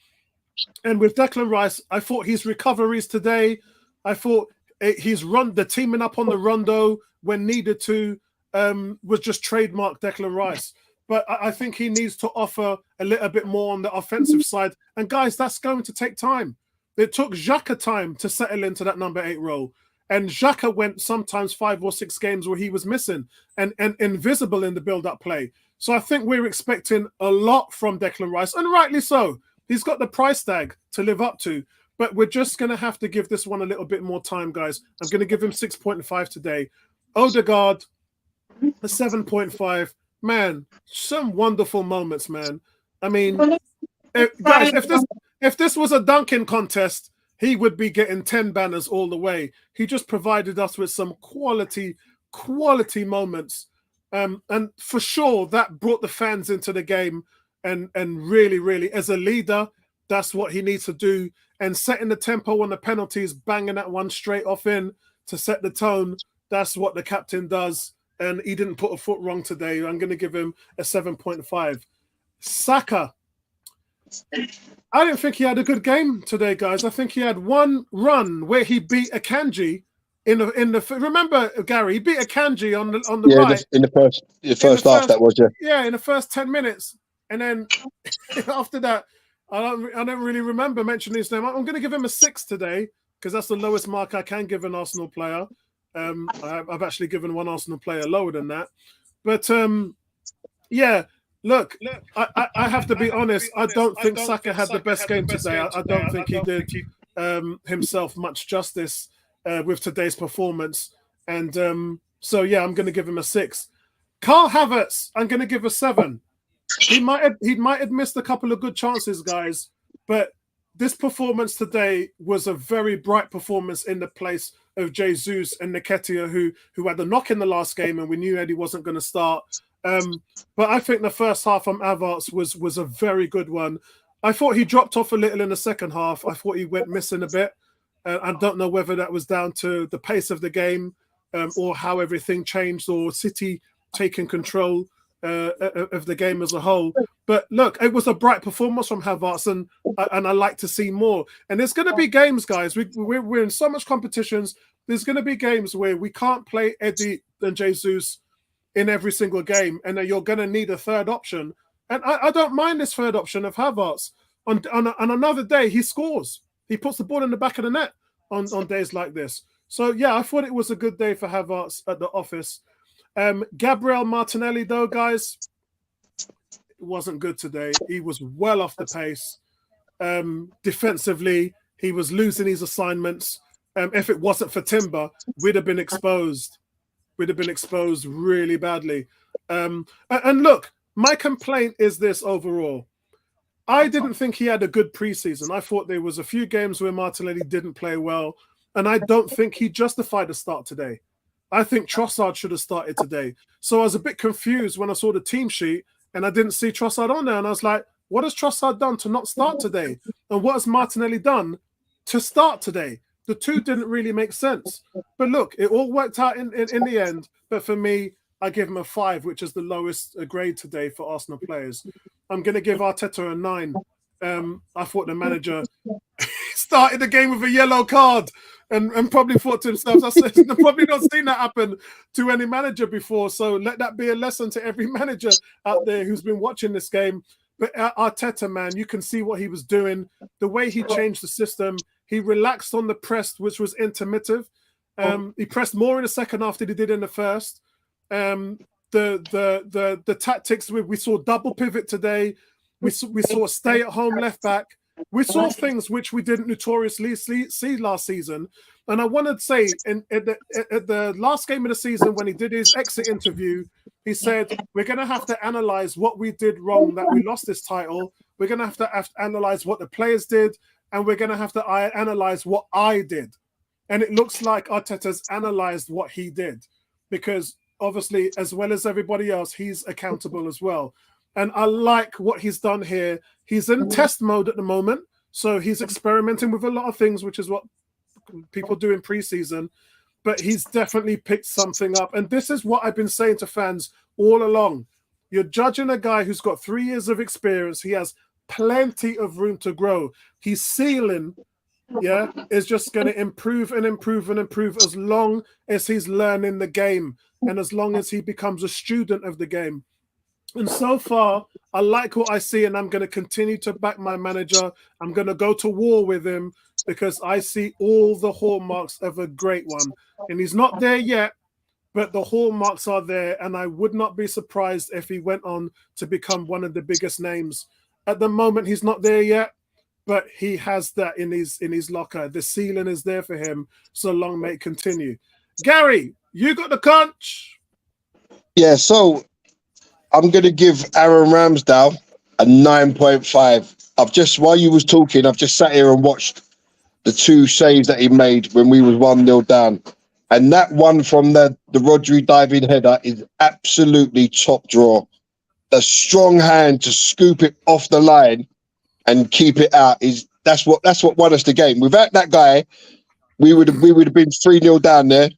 And with Declan Rice, I thought his recoveries today, I thought his the teaming up on the rondo when needed to was just trademark Declan Rice. But I think he needs to offer a little bit more on the offensive side. And guys, that's going to take time. It took Xhaka time to settle into that number 8 role. And Xhaka went sometimes 5 or 6 games where he was missing and invisible in the build-up play. So I think we're expecting a lot from Declan Rice, and rightly so. He's got the price tag to live up to, but we're just going to have to give this one a little bit more time, guys. I'm going to give him 6.5 today. Odegaard, a 7.5. Man, some wonderful moments, man. I mean, guys, if this was a dunking contest, he would be getting 10 banners all the way. He just provided us with some quality moments. And for sure, that brought the fans into the game. And really, as a leader, that's what he needs to do. And setting the tempo on the penalties, banging that one straight off in to set the tone, that's what the captain does. And he didn't put a foot wrong today. I'm going to give him a 7.5. Saka. I didn't think he had a good game today, guys. I think he had one run where he beat Akanji in the remember, Gary, he beat Akanji on the right. In the first half, that was, yeah. Yeah, in the first 10 minutes. And then after that, I don't really remember mentioning his name. I'm going to give him a 6 today because that's the lowest mark I can give an Arsenal player. I've actually given one Arsenal player lower than that. But, yeah, look, I have to be honest. I don't think Saka had the best game today. I don't think he did himself much justice with today's performance. And so, yeah, I'm going to give him a 6. Carl Havertz, I'm going to give a 7. He might have missed a couple of good chances, guys, but this performance today was a very bright performance in the place of Jesus and Nketiah, who had the knock in the last game, and we knew Eddie wasn't going to start. But I think the first half from Havertz was a very good one. I thought he dropped off a little in the second half. I thought he went missing a bit. I don't know whether that was down to the pace of the game or how everything changed, or City taking control of the game as a whole. But look, it was a bright performance from Havertz, and I like to see more. And there's going to be games, guys. We're in so much competitions. There's going to be games where we can't play Eddie and Jesus in every single game, and you're going to need a third option. And I don't mind this third option of Havertz. On another day, he scores. He puts the ball in the back of the net on days like this. So, yeah, I thought it was a good day for Havertz at the office. Gabriel Martinelli, though, guys, wasn't good today. He was well off the pace. Defensively, he was losing his assignments. If it wasn't for Timber, we'd have been exposed. We'd have been exposed really badly. And look, my complaint is this overall. I didn't think he had a good preseason. I thought there was a few games where Martinelli didn't play well, and I don't think he justified a start today. I think Trossard should have started today. So I was a bit confused when I saw the team sheet and I didn't see Trossard on there. And I was like, what has Trossard done to not start today? And what has Martinelli done to start today? The two didn't really make sense. But look, it all worked out in the end. But for me, I give him a 5, which is the lowest grade today for Arsenal players. I'm going to give Arteta a 9. I thought the manager started the game with a yellow card and probably thought to himself, I've probably not seen that happen to any manager before. So let that be a lesson to every manager out there who's been watching this game. But Arteta, man, you can see what he was doing. The way he changed the system, he relaxed on the press, which was intermittent. He pressed more in the second half than he did in the first. The tactics, we saw double pivot today. We saw stay at home left back. We saw things which we didn't notoriously see last season. And I want to say, at the last game of the season, when he did his exit interview, he said, we're going to have to analyze what we did wrong, that we lost this title. We're going to have to analyze what the players did, and we're going to have to analyze what I did. And it looks like Arteta's analyzed what he did, because obviously, as well as everybody else, he's accountable as well. And I like what he's done here. He's in test mode at the moment, so he's experimenting with a lot of things, which is what people do in preseason. But he's definitely picked something up. And this is what I've been saying to fans all along. You're judging a guy who's got 3 years of experience. He has plenty of room to grow. His ceiling, is just going to improve and improve and improve as long as he's learning the game and as long as he becomes a student of the game. And so far, I like what I see, and I'm going to continue to back my manager. I'm going to go to war with him because I see all the hallmarks of a great one. And he's not there yet, but the hallmarks are there, and I would not be surprised if he went on to become one of the biggest names. At the moment, he's not there yet, but he has that in his locker. The ceiling is there for him, so long may it continue. Gary, you got the conch? Yeah, so I'm going to give Aaron Ramsdale a 9.5. While you was talking, I've just sat here and watched the 2 saves that he made when we was 1-0 down. And that one from the Rodri diving header is absolutely top draw. A strong hand to scoop it off the line and keep it out that's what won us the game. Without that guy, we would have been 3-0 down there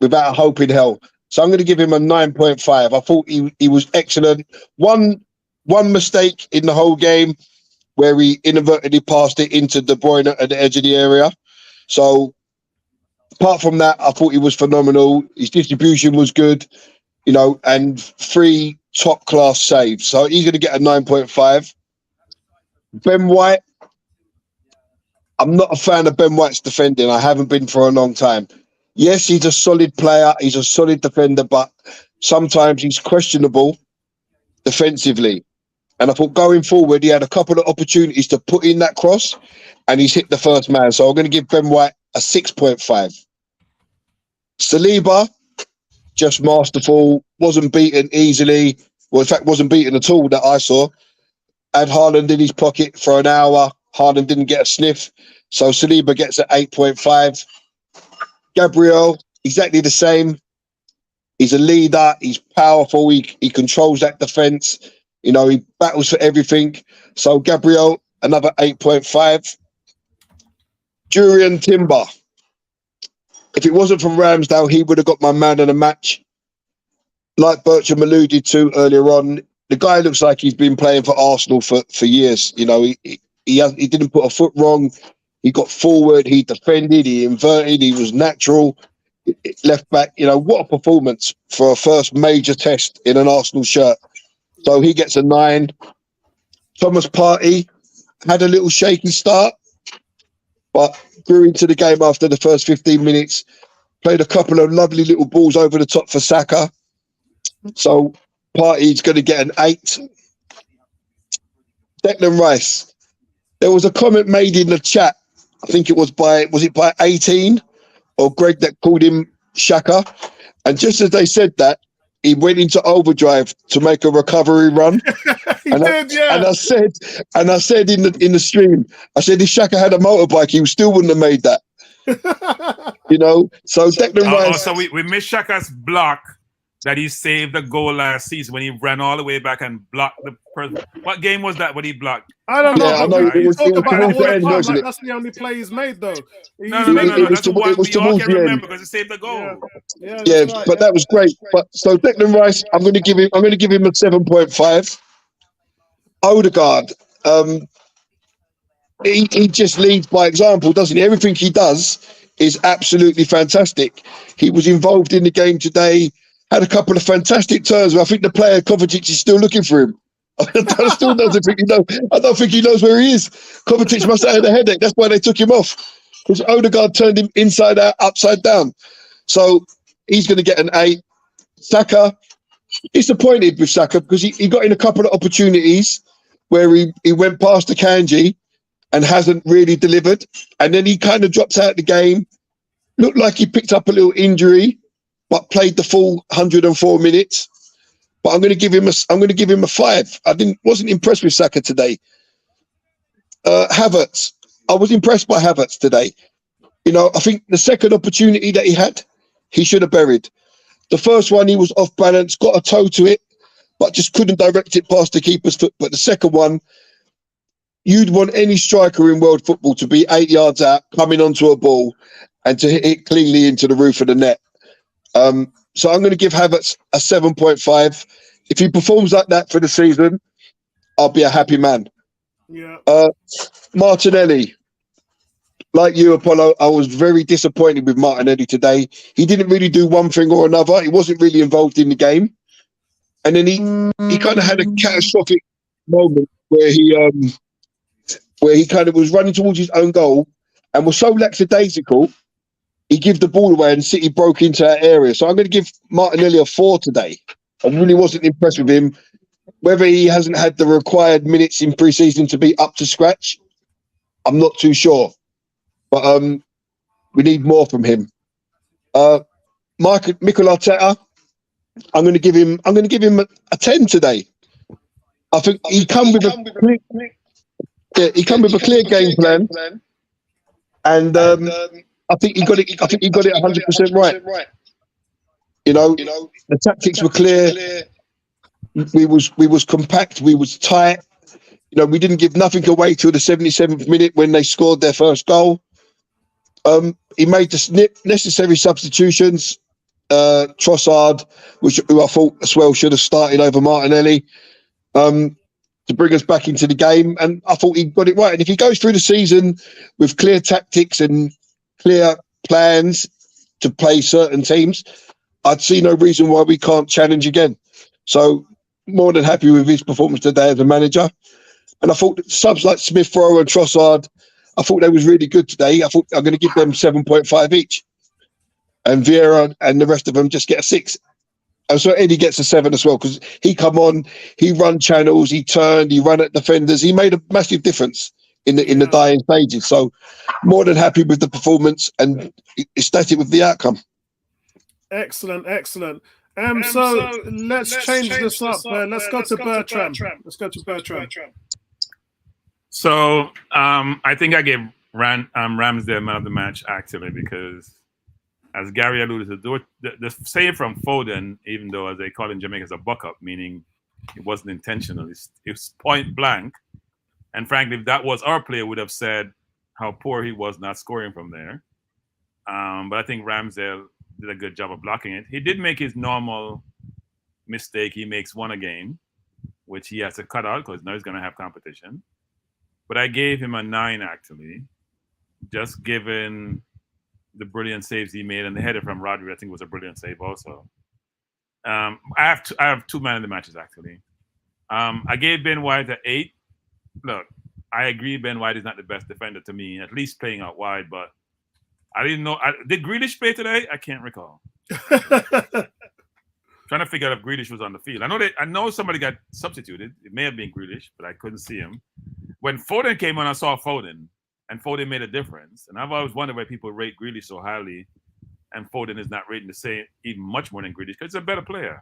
without a hope in hell. So I'm going to give him a 9.5. I thought he was excellent. One mistake in the whole game where he inadvertently passed it into De Bruyne at the edge of the area. So apart from that, I thought he was phenomenal. His distribution was good, and 3 top-class saves. So he's going to get a 9.5. Ben White, I'm not a fan of Ben White's defending. I haven't been for a long time. Yes, he's a solid player. He's a solid defender, but sometimes he's questionable defensively. And I thought going forward, he had a couple of opportunities to put in that cross, and he's hit the first man. So I'm going to give Ben White a 6.5. Saliba, just masterful, wasn't beaten easily. Well, in fact, wasn't beaten at all that I saw. Had Haaland in his pocket for an hour. Haaland didn't get a sniff. So Saliba gets an 8.5. Gabriel, exactly the same. He's a leader. He's powerful. He controls that defence. He battles for everything. So Gabriel, another 8.5. Jurriën Timber. If it wasn't for Ramsdale, he would have got my man of the match. Like Bertram alluded to earlier on, the guy looks like he's been playing for Arsenal for years. He didn't put a foot wrong. He got forward. He defended. He inverted. He was natural. Left back. What a performance for a first major test in an Arsenal shirt. So he gets a 9. Thomas Partey had a little shaky start, but grew into the game after the first 15 minutes. Played a couple of lovely little balls over the top for Saka. So Partey's going to get an 8. Declan Rice. There was a comment made in the chat. I think it was by 18 or Greg that called him Shaka. And just as they said that, he went into overdrive to make a recovery run. And I said in the stream, I said if Shaka had a motorbike, he still wouldn't have made that. So Declan Rice. So we missed Shaka's block that he saved the goal last season when he ran all the way back and blocked the person. What game was that when he blocked? I don't know. Yeah, I know But it was talk about that towards all the the end, time. wasn't Like, it? that's the only play he's made, though. No. That's the one we all can remember because he saved the goal. Yeah, Yeah, right. but that was great. But so Declan Rice, I'm going to give him a 7.5. Odegaard, he just leads by example, doesn't he? Everything he does is absolutely fantastic. He was involved in the game today, had a couple of fantastic turns. I think the player Kovacic is still looking for him. I still don't think he knows. I don't think he knows where he is. Kovacic must have had a headache. That's why they took him off, because Odegaard turned him inside out, upside down. So he's going to get an 8. Saka, disappointed with Saka because he got in a couple of opportunities where he went past the Kanji and hasn't really delivered. And then he kind of drops out the game. Looked like he picked up a little injury, but played the full 104 minutes. But I'm going to give him a 5. Wasn't impressed with Saka today. Havertz, I was impressed by Havertz today. You know, I think the second opportunity that he had, he should have buried. The first one, he was off balance, got a toe to it, but just couldn't direct it past the keeper's foot. But the second one, you'd want any striker in world football to be 8 yards out, coming onto a ball, and to hit it cleanly into the roof of the net. So I'm going to give Havertz a 7.5. If he performs like that for the season, I'll be a happy man. Yeah. Martinelli, like you, Apollo, I was very disappointed with Martinelli today. He didn't really do one thing or another. He wasn't really involved in the game. And then he kind of had a catastrophic moment where he kind of was running towards his own goal and was so lackadaisical, he gave the ball away and City broke into that area. So I'm going to give Martinelli a 4 today. I really wasn't impressed with him. Whether he hasn't had the required minutes in pre-season to be up to scratch, I'm not too sure. But we need more from him. Mikel Arteta, I'm going to give him a 10 today. I think he come with a clear game plan, and I think he got it 100% right. You know, the tactics were clear. We was compact. We was tight. You know, we didn't give nothing away till the 77th minute when they scored their first goal. He made the necessary substitutions. Trossard, who I thought as well should have started over Martinelli, to bring us back into the game. And I thought he got it right. And if he goes through the season with clear tactics and clear plans to play certain teams, I'd see no reason why we can't challenge again. So more than happy with his performance today as a manager. And I thought subs like Smith Rowe and Trossard, I thought they was really good today. I thought I'm going to give them 7.5 each. And Vieira and the rest of them just get a 6. And so Eddie gets a 7 as well, because he come on, he run channels, he turned, he ran at defenders. He made a massive difference in the dying stages. So more than happy with the performance and ecstatic with the outcome. Excellent. So let's change this up. Let's go to Bertrand. So I think I gave Ramsdale man of the match, actually, because as Gary alluded to, the save from Foden, even though as they call in Jamaica, it's a buck up, meaning it wasn't intentional. It was point blank. And frankly, if that was our player, would have said how poor he was not scoring from there. But I think Ramsdale did a good job of blocking it. He did make his normal mistake. He makes one a game, which he has to cut out because now he's going to have competition. But I gave him a 9, actually, just given the brilliant saves he made, and the header from Rodri, I think, was a brilliant save also. I have 2 man of the matches, actually. I gave Ben White an 8. Look, I agree Ben White is not the best defender to me, at least playing out wide, but I didn't know. Did Grealish play today? I can't recall. Trying to figure out if Grealish was on the field. I know somebody got substituted. It may have been Grealish, but I couldn't see him. When Foden came on, I saw Foden, and Foden made a difference. And I've always wondered why people rate Grealish so highly, and Foden is not rating the same, even much more than Grealish, because he's a better player.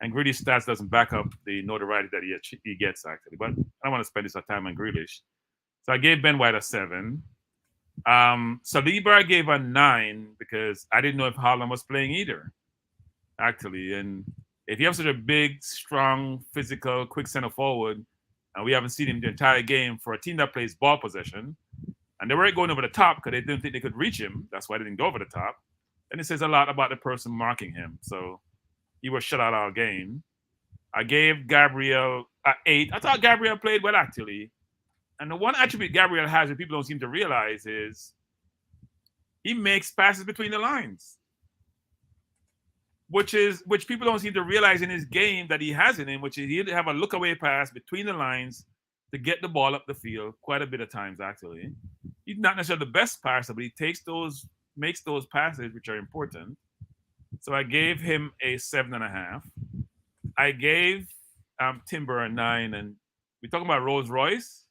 And Grealish's stats doesn't back up the notoriety that he gets, actually. But I don't want to spend this time on Grealish. So I gave Ben White a 7. Saliba I gave a 9 because I didn't know if Haaland was playing either. actually. And if you have such a big, strong, physical, quick center forward, and we haven't seen him the entire game for a team that plays ball possession, and they weren't going over the top because they didn't think they could reach him. That's why they didn't go over the top. And it says a lot about the person marking him. So he was shut out all game. I gave Gabriel an 8. I thought Gabriel played well, actually. And the one attribute Gabriel has that people don't seem to realize is he makes passes between the lines, which people don't seem to realize in his game that he has in him, which is he'd have a look-away pass between the lines to get the ball up the field quite a bit of times, actually. He's not necessarily the best passer, but he makes those passes, which are important. So I gave him a 7.5. I gave Timber a 9, and we're talking about Rolls Royce.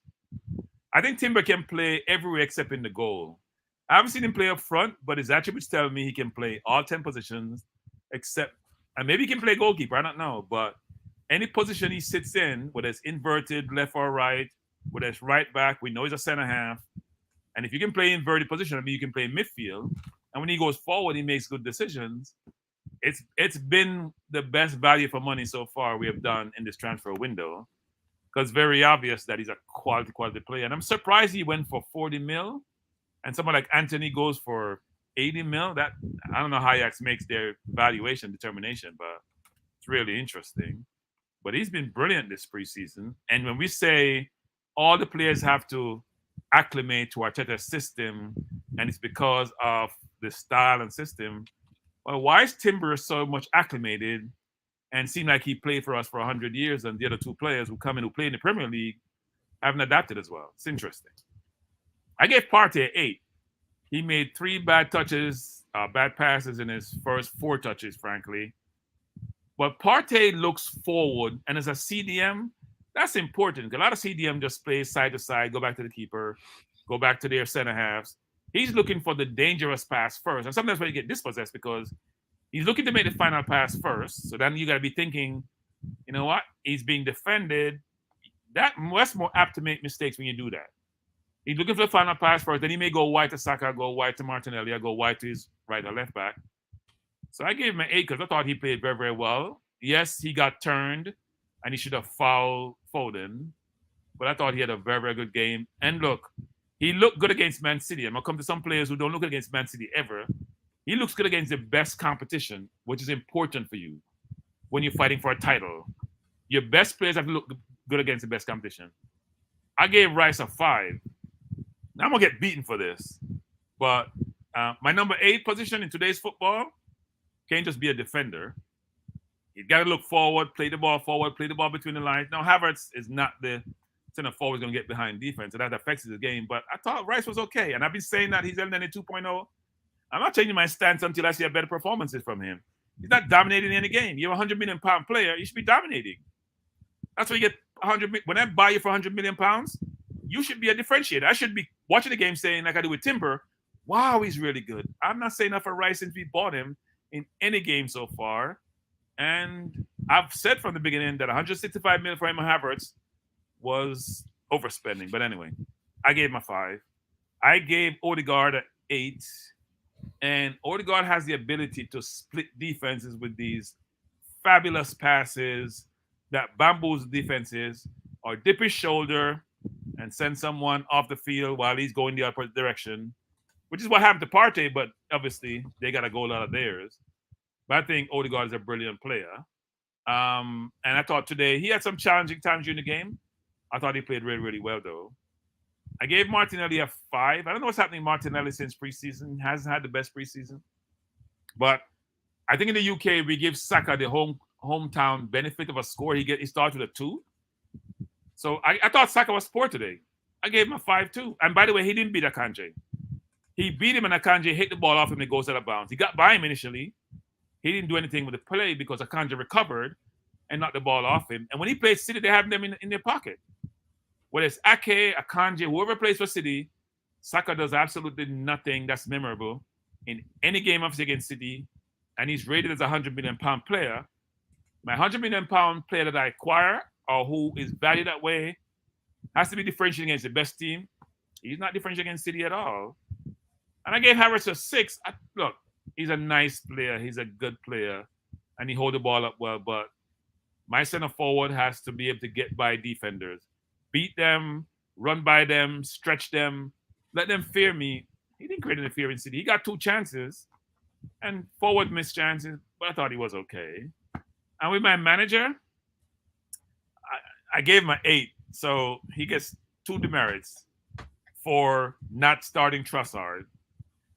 I think Timber can play everywhere except in the goal. I haven't seen him play up front, but his attributes tell me he can play all 10 positions except, and maybe he can play goalkeeper, I don't know, but any position he sits in, whether it's inverted, left or right, whether it's right back, we know he's a center half. And if you can play inverted position, I mean, you can play midfield. And when he goes forward, he makes good decisions. It's been the best value for money so far we have done in this transfer window, because very obvious that he's a quality player. And I'm surprised he went for 40 mil, and someone like Anthony goes for 80 mil. That, I don't know how Ajax makes their valuation determination, but it's really interesting. But he's been brilliant this preseason. And when we say all the players have to acclimate to Arteta's system, and it's because of the style and system, well, why is Timber so much acclimated and seem like he played for us for 100 years, and the other two players who come in who play in the Premier League haven't adapted as well? It's interesting. I gave Partey 8. He made 3 bad touches, bad passes in his first 4 touches, frankly. But Partey looks forward, and as a CDM, that's important. A lot of CDM just plays side to side, go back to the keeper, go back to their center halves. He's looking for the dangerous pass first. And sometimes when you get dispossessed, because he's looking to make the final pass first. So then you got to be thinking, you know what? He's being defended. That's more apt to make mistakes when you do that. He's looking for the final pass first. Then he may go wide to Saka, go wide to Martinelli, or go wide to his right or left back. So I gave him an 8 because I thought he played very, very well. Yes, he got turned, and he should have fouled Foden. But I thought he had a very, very good game. And look, he looked good against Man City. I'm going to come to some players who don't look good against Man City ever. He looks good against the best competition, which is important for you when you're fighting for a title. Your best players have to look good against the best competition. I gave Rice a 5. Now I'm going to get beaten for this. But my number 8 position in today's football can't just be a defender. You got to look forward, play the ball forward, play the ball between the lines. Now, Havertz is not the center forward going to get behind defense, and that affects his game. But I thought Rice was okay, and I've been saying that he's Elneny 2.0. I'm not changing my stance until I see a better performances from him. He's not dominating any game. You're a £100 million player. You should be dominating. That's why you get 100. When I buy you for £100 million, you should be a differentiator. I should be watching the game saying, like I do with Timber, wow, he's really good. I'm not saying that for Rice since we bought him in any game so far. And I've said from the beginning that 165 million for Emma Havertz was overspending. But anyway, I gave him a 5. I gave Odegaard an 8. And Odegaard has the ability to split defenses with these fabulous passes that bamboos defenses, or dip his shoulder and send someone off the field while he's going the opposite direction, which is what happened to Partey, but obviously they got a goal out of theirs. But I think Odegaard is a brilliant player. And I thought today he had some challenging times during the game. I thought he played really, really well, though. I gave Martinelli a 5. I don't know what's happening to Martinelli since preseason. He hasn't had the best preseason. But I think in the UK, we give Saka the hometown benefit of a score. He starts with a 2. So I thought Saka was poor today. I gave him a 5 too. And by the way, he didn't beat Akanji. He beat him, and Akanji hit the ball off him and it goes out of bounds. He got by him initially. He didn't do anything with the play because Akanji recovered and knocked the ball off him. And when he plays City, they have them in their pocket. Whether it's Ake, Akanji, whoever plays for City, Saka does absolutely nothing that's memorable in any game of against City, and he's rated as a £100 million player. My £100 million player that I acquire, or who is valued that way, has to be differentiating against the best team. He's not differentiating against City at all. And I gave Harris a 6. Look, he's a nice player. He's a good player. and he hold the ball up well. But my center forward has to be able to get by defenders, beat them, run by them, stretch them, let them fear me. He didn't create any fear in City. He got 2 chances, and forward missed chances, but I thought he was okay. And with my manager, I gave him an 8, so he gets 2 demerits for not starting Trossard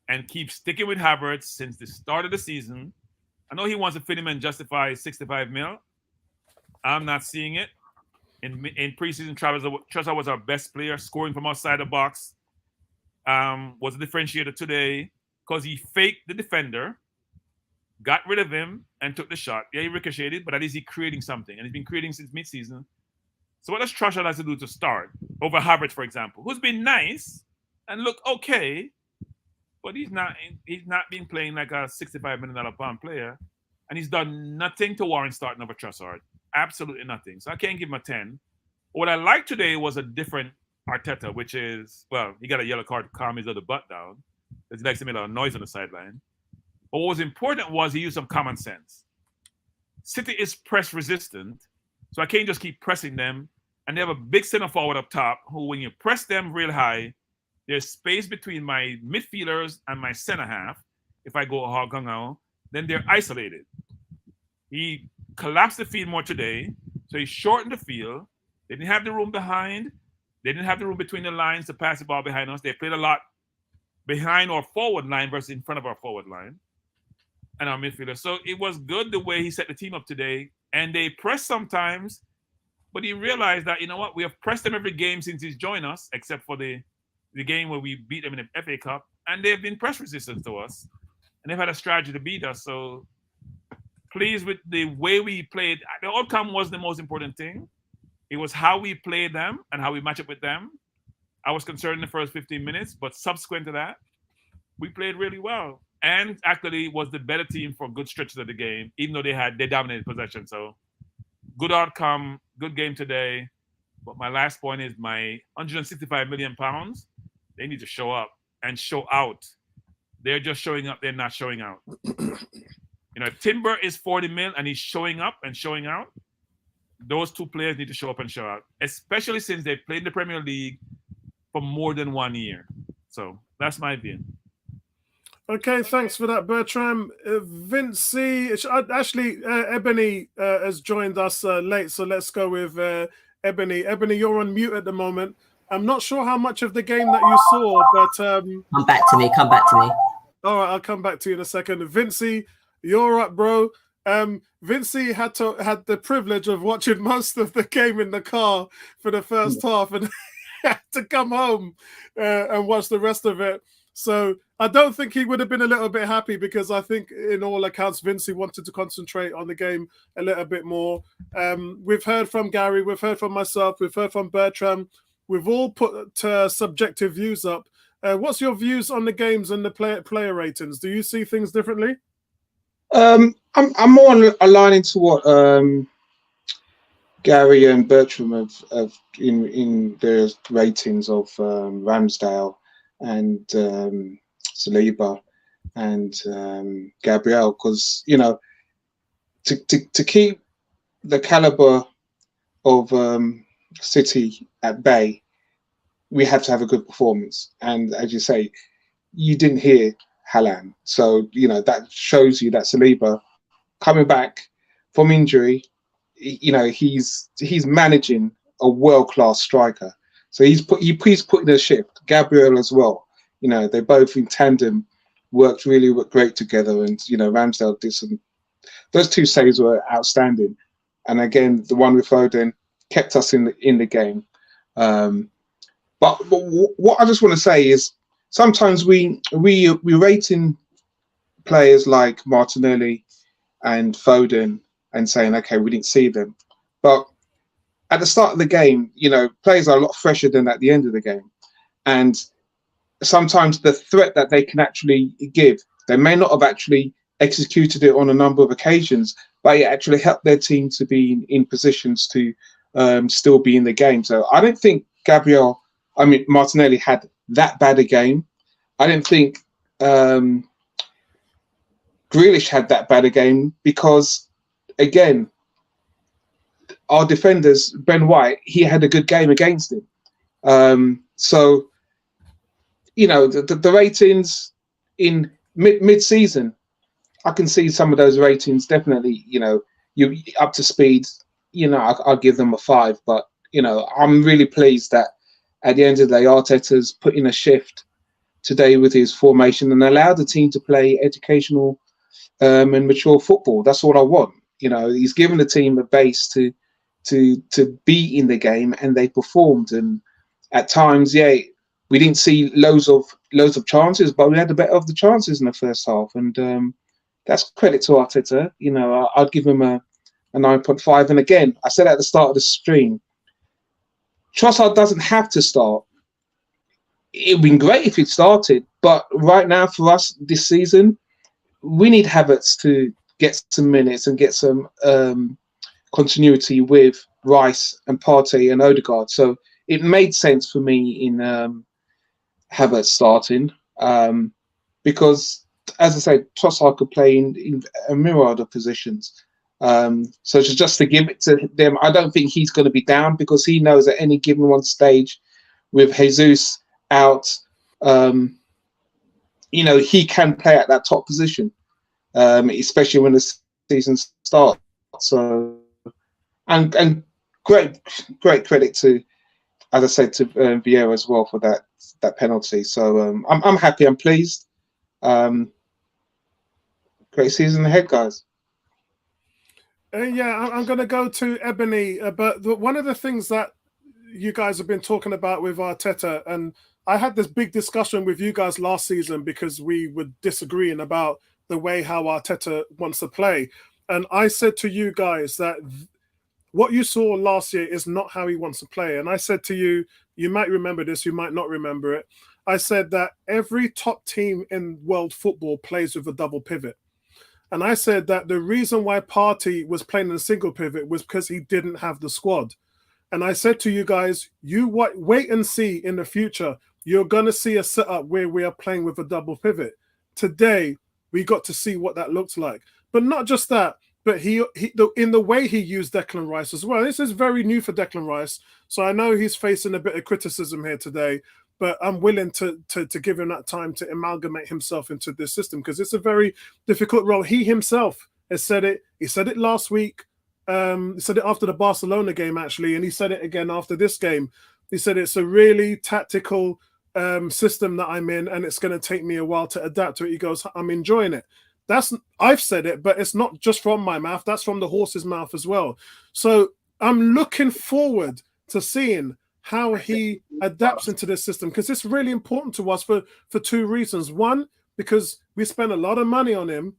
and keep sticking with Havertz since the start of the season. I know he wants to fit him and justify 65 mil. I'm not seeing it. In preseason, Trossard was our best player, scoring from outside the box. Was a differentiator today because he faked the defender, got rid of him, and took the shot. Yeah, he ricocheted, but at least he's creating something, and he's been creating since midseason. So what does Trossard have to do to start over Havertz, for example, who's been nice and look okay, but he's not been playing like a $65 million pound player, and he's done nothing to warrant starting over Trossard. Absolutely nothing. So I can't give him a 10. What I liked today was a different Arteta, which is, well, he got a yellow card to calm his other butt down because he likes to make a lot of noise on the sideline. But what was important was he used some common sense. City is press resistant, so I can't just keep pressing them. And they have a big center forward up top who, when you press them real high, there's space between my midfielders and my center half. If I go gung-ho, then they're isolated. He collapsed the field more today, so he shortened the field. They didn't have the room behind. They didn't have the room between the lines to pass the ball behind us. They played a lot behind our forward line versus in front of our forward line and our midfielder. So it was good the way he set the team up today. And they pressed sometimes, but he realized that, you know what, we have pressed them every game since he's joined us, except for the game where we beat them in the FA Cup. And they've been press resistant to us. And they've had a strategy to beat us. So pleased with the way we played. The outcome was the most important thing. It was how we played them and how we match up with them. I was concerned in the first 15 minutes, but subsequent to that, we played really well. And actually was the better team for good stretches of the game, even though they dominated possession. So good outcome, good game today. But my last point is my £165 million, they need to show up and show out. They're just showing up, they're not showing out. You know, if Timber is 40 mil and he's showing up and showing out, those 2 players need to show up and show out, especially since they played in the Premier League for more than 1 year. So that's my view. Okay, thanks for that, Bertram. Vincey, actually, Ebony has joined us late, so let's go with Ebony. Ebony, you're on mute at the moment. I'm not sure how much of the game that you saw, but... Come back to me. All right, I'll come back to you in a second. Vincey, you're up, bro. Vincey had the privilege of watching most of the game in the car for the first half and had to come home and watch the rest of it. So I don't think he would have been a little bit happy because I think in all accounts, Vincey wanted to concentrate on the game a little bit more. We've heard from Gary, we've heard from myself, we've heard from Bertram. We've all put subjective views up. What's your views on the games and the player ratings? Do you see things differently? I'm more aligning to what Gary and Bertram have in their ratings of Ramsdale and Saliba and Gabriel, because to keep the caliber of City at bay, we have to have a good performance. And as you say, you didn't hear Haaland, so that shows you that Saliba coming back from injury, he's managing a world-class striker. So he's putting a shift. Gabriel as well. They both in tandem worked really great together, and Ramsdale did some. Those 2 saves were outstanding, and again the one with Foden kept us in the game. But what I just want to say is sometimes we rating players like Martinelli and Foden and saying, okay, we didn't see them. But at the start of the game, players are a lot fresher than at the end of the game. And sometimes the threat that they can actually give, they may not have actually executed it on a number of occasions, but it actually helped their team to be in positions to still be in the game. So I don't think Martinelli had that bad a game. I didn't think Grealish had that bad a game because again, our defenders, Ben White, he had a good game against him. So, you know, the ratings in mid-season, I can see some of those ratings definitely, you know, you up to speed, you know, I'll give them a 5. But, you know, I'm really pleased that at the end of the day, Arteta's put in a shift today with his formation and allowed the team to play educational and mature football. That's what I want. You know, he's given the team a base to be in the game, and they performed. And at times, yeah, we didn't see loads of chances, but we had the better of the chances in the first half, and that's credit to Arteta. You know, I'd give him a 9.5. And again, I said at the start of the stream, Trossard doesn't have to start. It would be great if it started, but right now for us this season, we need Havertz to get some minutes and get some continuity with Rice and Partey and Odegaard. So it made sense for me in Havertz starting because, as I said, Trossard could play in a myriad of positions. So just to give it to them, I don't think he's going to be down because he knows at any given one stage with Jesus out, you know, he can play at that top position, especially when the season starts. So, and great credit to, as I said, to Vieira as well for that penalty. So I'm happy, I'm pleased. Great season ahead, guys. Yeah, I'm going to go to Ebony. But one of the things that you guys have been talking about with Arteta, and I had this big discussion with you guys last season because we were disagreeing about the way how Arteta wants to play. And I said to you guys that what you saw last year is not how he wants to play. And I said to you, you might remember this, you might not remember it. I said that every top team in world football plays with a double pivot. And I said that the reason why Partey was playing in a single pivot was because he didn't have the squad. And I said to you guys, you wait and see in the future. You're going to see a setup where we are playing with a double pivot. Today, we got to see what that looks like. But not just that, but in the way he used Declan Rice as well. This is very new for Declan Rice. So I know he's facing a bit of criticism here today, but I'm willing to give him that time to amalgamate himself into this system because it's a very difficult role. He himself has said it. He said it last week. He said it after the Barcelona game, actually, and he said it again after this game. He said it's a really tactical system that I'm in, and it's going to take me a while to adapt to it. He goes, I'm enjoying it. I've said it, but it's not just from my mouth. That's from the horse's mouth as well. So I'm looking forward to seeing how he adapts into this system because it's really important to us for 2 reasons. 1, because we spent a lot of money on him,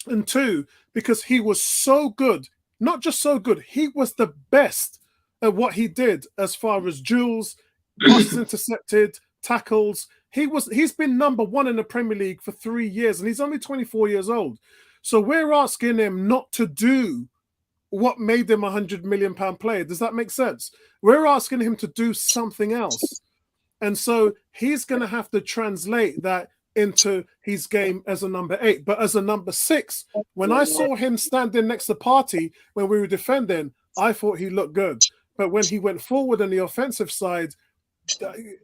and 2, because he was so good. Not just so good, he was the best at what he did as far as duels, passes intercepted, tackles. He's been number 1 in the Premier League for 3 years, and he's only 24 years old. So we're asking him not to do what made him £100 million player. Does that make sense? We're asking him to do something else. And so he's going to have to translate that into his game as a number 8. But as a number 6, when I saw him standing next to Partey when we were defending, I thought he looked good. But when he went forward on the offensive side,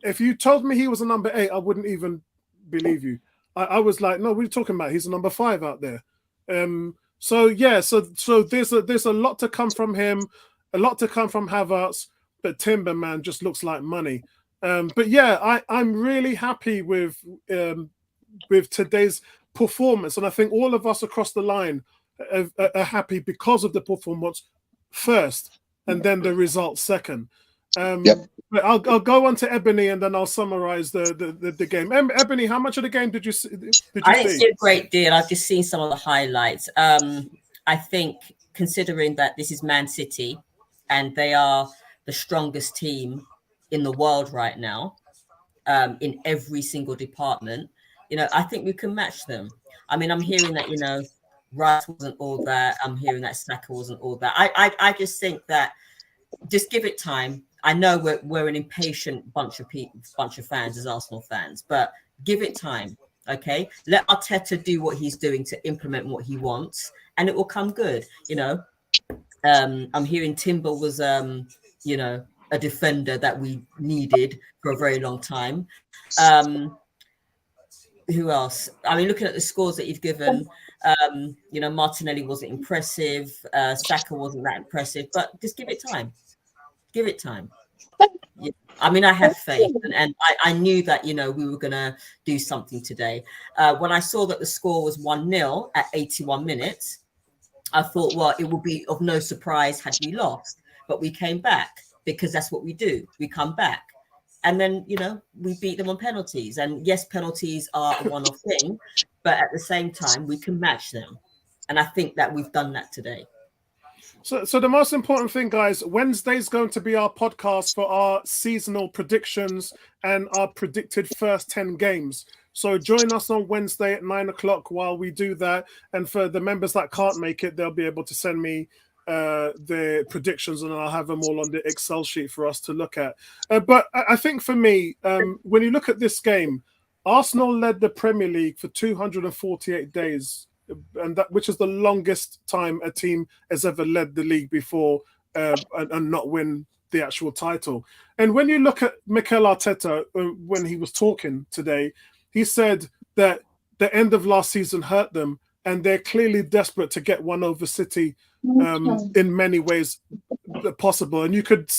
if you told me he was a number 8, I wouldn't even believe you. I was like, no, what are you talking about? He's a number 5 out there. So there's a lot to come from him, a lot to come from Havertz, but Timber, man, just looks like money. But yeah, I'm really happy with today's performance, and I think all of us across the line are happy because of the performance first, and then the result second. But I'll go on to Ebony, and then I'll summarize the game. Ebony, how much of the game did you see? I didn't see a great deal. I've just seen some of the highlights. I think considering that this is Man City and they are the strongest team in the world right now, in every single department, I think we can match them. I mean, I'm hearing that, Rice wasn't all that. I'm hearing that Saka wasn't all that. I just think that just give it time. I know we're an impatient bunch of fans as Arsenal fans, but give it time, okay? Let Arteta do what he's doing to implement what he wants, and it will come good. I'm hearing Timber was, a defender that we needed for a very long time. Who else? I mean, looking at the scores that you've given, Martinelli wasn't impressive. Saka wasn't that impressive, but just give it time. Give it time. Yeah. I mean, I have faith, and I knew that, we were going to do something today. When I saw that the score was 1-0 at 81 minutes, I thought, well, it would be of no surprise had we lost, but we came back because that's what we do. We come back. And then, we beat them on penalties. And yes, penalties are a one-off thing, but at the same time, we can match them. And I think that we've done that today. So the most important thing, guys, Wednesday's going to be our podcast for our seasonal predictions and our predicted first 10 games. So join us on Wednesday at 9 o'clock while we do that. And for the members that can't make it, they'll be able to send me the predictions, and I'll have them all on the Excel sheet for us to look at. But I think for me, when you look at this game, Arsenal led the Premier League for 248 days, and which is the longest time a team has ever led the league before and not win the actual title. And when you look at Mikel Arteta, when he was talking today, he said that the end of last season hurt them, and they're clearly desperate to get one over City in many ways possible. And you could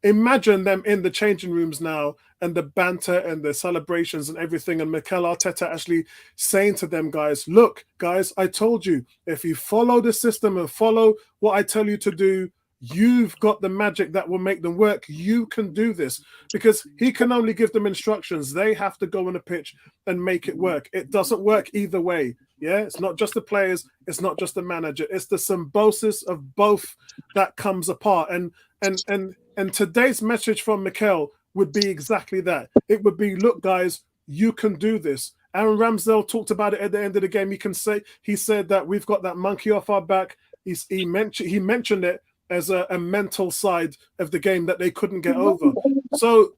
imagine them in the changing rooms now, and the banter and the celebrations and everything, and Mikel Arteta actually saying to them, guys, look, guys, I told you, if you follow the system and follow what I tell you to do, you've got the magic that will make them work. You can do this, because he can only give them instructions. They have to go on a pitch and make it work. It doesn't work either way. Yeah, it's not just the players, it's not just the manager, it's the symbiosis of both that comes apart. And today's message from Mikel would be exactly that. It would be, look, guys, you can do this. Aaron Ramsdale talked about it at the end of the game. He said that we've got that monkey off our back. He mentioned it as a mental side of the game that they couldn't get over. So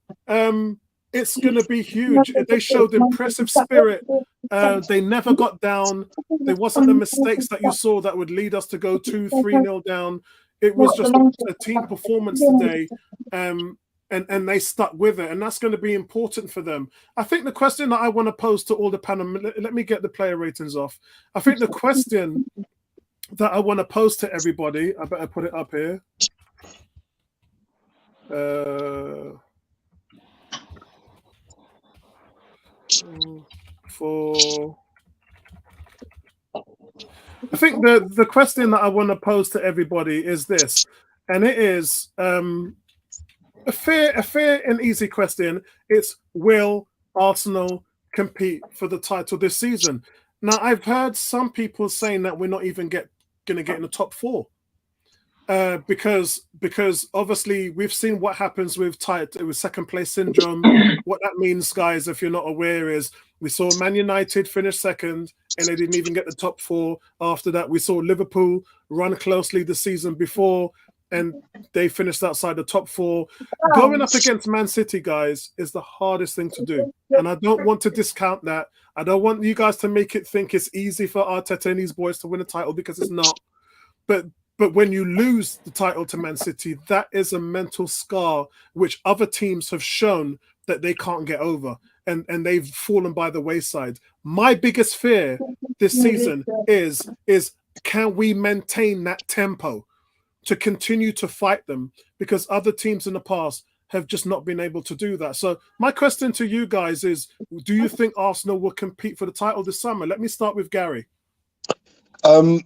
it's going to be huge. They showed impressive spirit. They never got down. There wasn't the mistakes that you saw that would lead us to go 2-3-0 down. It was just a team performance today. And they stuck with it. And that's going to be important for them. I think the question that I want to pose to all the panel, let me get the player ratings off. I think the question that I want to pose to everybody, I better put it up here. I think the question that I want to pose to everybody is this, and it is a fair and easy question. It's, will Arsenal compete for the title this season? Now, I've heard some people saying that we're not even going to get in the top 4 because obviously we've seen what happens with second place syndrome. What that means, guys, if you're not aware, is we saw Man United finish second and they didn't even get the top 4. After that, we saw Liverpool run closely the season before and they finished outside the top 4. Going up against Man City, guys, is the hardest thing to do. And I don't want to discount that. I don't want you guys to make it think it's easy for Arteta and his boys to win a title, because it's not. But when you lose the title to Man City, that is a mental scar which other teams have shown that they can't get over. And they've fallen by the wayside. My biggest fear this season is can we maintain that tempo to continue to fight them, because other teams in the past have just not been able to do that. So my question to you guys is, do you think Arsenal will compete for the title this summer? Let me start with Gary. I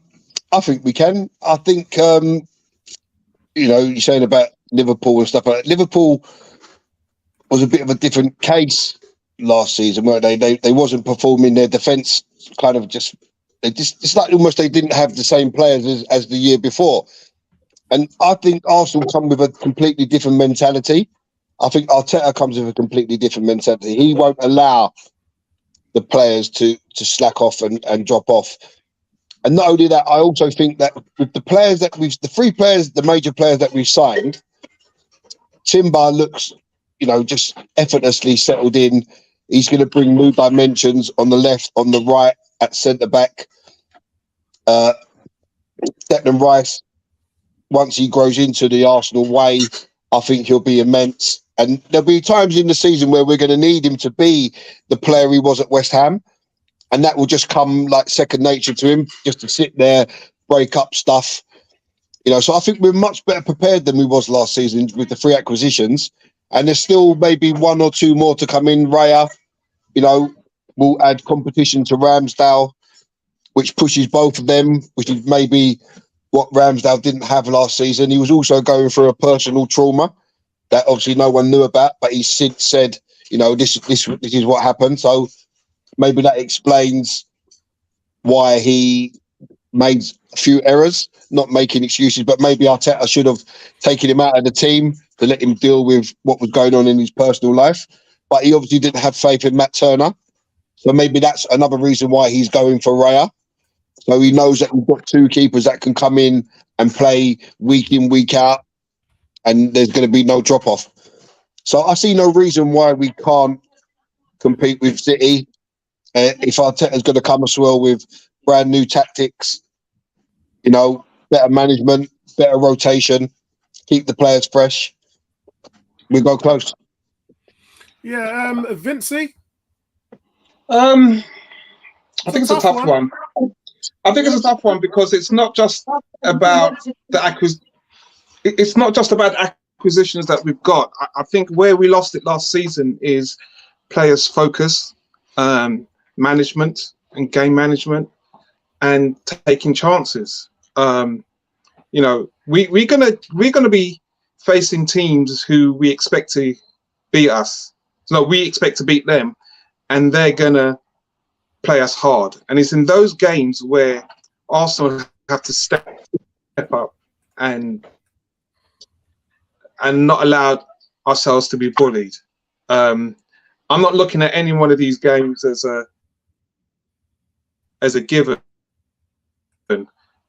think we can. I think, you're saying about Liverpool and stuff like that. Liverpool was a bit of a different case last season, weren't they? They wasn't performing. Their defence kind of it's like almost they didn't have the same players as the year before. And I think Arsenal come with a completely different mentality. I think Arteta comes with a completely different mentality. He won't allow the players to slack off and drop off. And not only that, I also think that with the players that the major players that we've signed, Timber looks, just effortlessly settled in. He's going to bring new dimensions on the left, on the right, at centre back. Declan Rice, once he grows into the Arsenal way, I think he'll be immense. And there'll be times in the season where we're going to need him to be the player he was at West Ham. And that will just come like second nature to him, just to sit there, break up stuff. So I think we're much better prepared than we was last season with the 3 acquisitions. And there's still maybe 1 or 2 more to come in. Raya, will add competition to Ramsdale, which pushes both of them, which is maybe what Ramsdale didn't have last season. He was also going through a personal trauma that obviously no one knew about, but he since said, this is what happened. So maybe that explains why he made a few errors, not making excuses, but maybe Arteta should have taken him out of the team to let him deal with what was going on in his personal life. But he obviously didn't have faith in Matt Turner. So maybe that's another reason why he's going for Raya. So he knows that we've got 2 keepers that can come in and play week in, week out, and there's going to be no drop-off. So I see no reason why we can't compete with City. If Arteta's going to come as well with brand new tactics, better management, better rotation, keep the players fresh, we go close. Yeah, Vincey? I think it's a tough one. I think it's a tough one because it's not just about the It's not just about acquisitions that we've got. I think where we lost it last season is players' focus, management, and game management, and taking chances. We're gonna be facing teams who we expect to beat us. No, we expect to beat them, and they're gonna play us hard. And it's in those games where Arsenal have to step up and not allow ourselves to be bullied. I'm not looking at any one of these games as a given,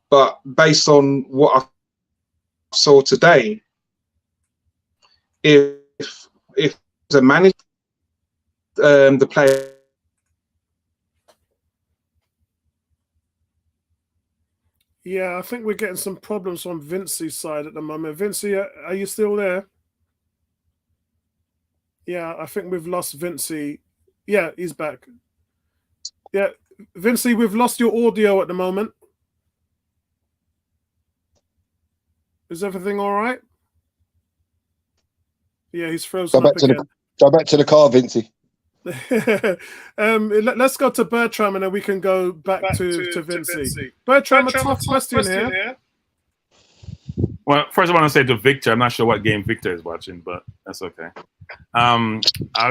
but based on what I saw today, if the manager, the player. Yeah, I think we're getting some problems from Vincey's side at the moment. Vincey, are you still there? Yeah, I think we've lost Vincey. Yeah, he's back. Yeah, Vincey, we've lost your audio at the moment. Is everything all right? Yeah, he's frozen up again. Go back to the car, Vincey. Let's go to Bertram and then we can go back to Vincey. Bertram, a tough question here. Well, first I want to say to Victor, I'm not sure what game Victor is watching, but that's okay. I'll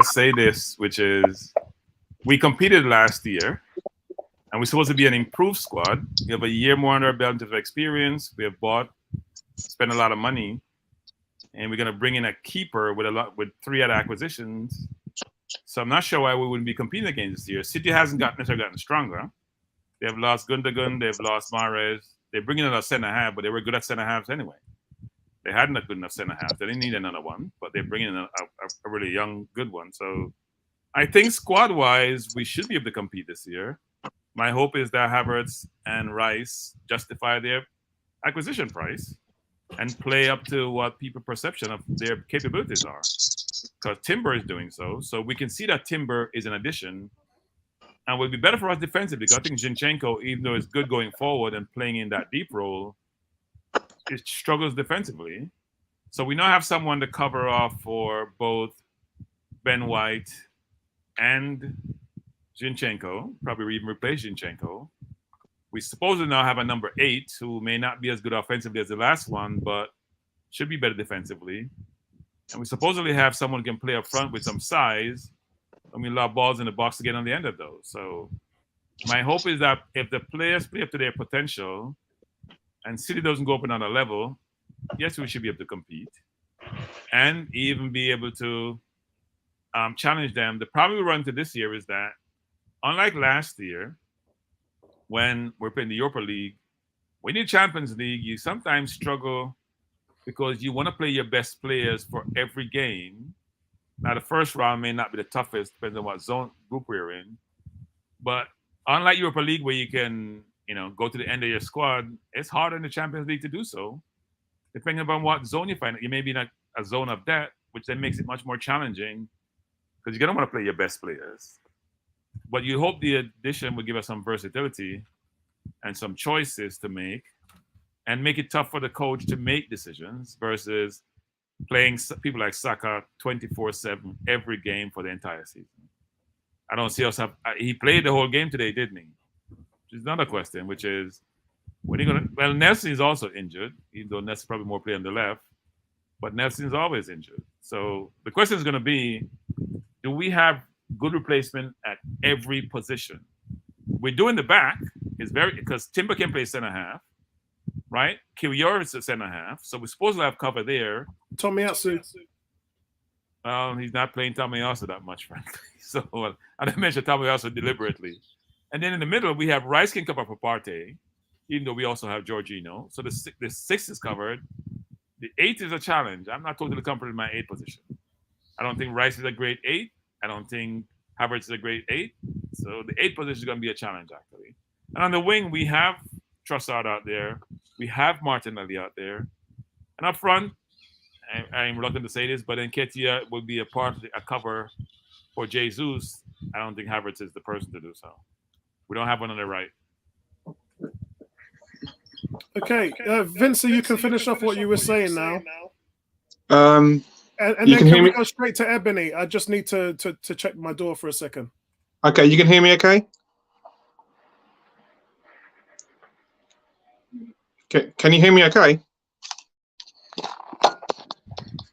say this, which is we competed last year and we're supposed to be an improved squad. We have a year more under our belt of experience. We have spent a lot of money, and we're going to bring in a keeper with 3 other acquisitions. So I'm not sure why we wouldn't be competing against this year. City hasn't necessarily gotten stronger. They have lost Gundogan. They've lost Mahrez. They're bringing in a centre-half, but they were good at centre-halves anyway. They hadn't a good enough centre-half. They didn't need another one, but they're bringing in a really young, good one. So I think squad-wise, we should be able to compete this year. My hope is that Havertz and Rice justify their acquisition price and play up to what people's perception of their capabilities are. Because Timber is doing so. So we can see that Timber is an addition and will be better for us defensively. Because I think Zinchenko, even though it's good going forward and playing in that deep role, it struggles defensively. So we now have someone to cover off for both Ben White and Zinchenko, probably even replace Zinchenko. We supposedly now have a number 8 who may not be as good offensively as the last one, but should be better defensively. And we supposedly have someone who can play up front with some size, and we lob balls in the box to get on the end of those. So my hope is that if the players play up to their potential and City doesn't go up another level, yes, we should be able to compete and even be able to challenge them. The problem we run into this year is that, unlike last year, when we're playing the Europa League, when you're Champions League, you sometimes struggle because you want to play your best players for every game. Now, the first round may not be the toughest, depending on what zone group we're in. But unlike Europa League, where you can go to the end of your squad, it's harder in the Champions League to do so. Depending upon what zone you find, you may be in a zone of debt, which then makes it much more challenging because you're going to want to play your best players. But you hope the addition will give us some versatility and some choices to make and make it tough for the coach to make decisions versus playing people like Saka 24/7 every game for the entire season. I don't see us have. He played the whole game today, didn't he? Which is another question, which is when are you gonna? Well, Nelson is also injured, even though Nelson probably more play on the left, but Nelson's always injured. So the question is going to be: do we have good replacement at every position? We're doing the back is very because Timber can play center half, right? Kiwior is a center half, so we're supposed to have cover there. Tomiyasu. He's not playing Tomiyasu that much, frankly. So I didn't mention Tomiyasu deliberately. And then in the middle, we have Rice can cover for Partey, even though we also have Jorginho. So the 6 is covered. The 8 is a challenge. I'm not totally comfortable in my 8 position. I don't think Rice is a great 8. I don't think Havertz is a great 8. So the 8 position is going to be a challenge, actually. And on the wing, we have Trossard out there. We have Martinelli out there. And up front, I'm reluctant to say this, but Nketiah will be a cover for Jesus. I don't think Havertz is the person to do so. We don't have one on the right. Okay, Vincent, you can finish off what you were saying now. And then can we go straight to Ebony? I just need to check my door for a second. Okay, you can hear me okay? Can you hear me okay?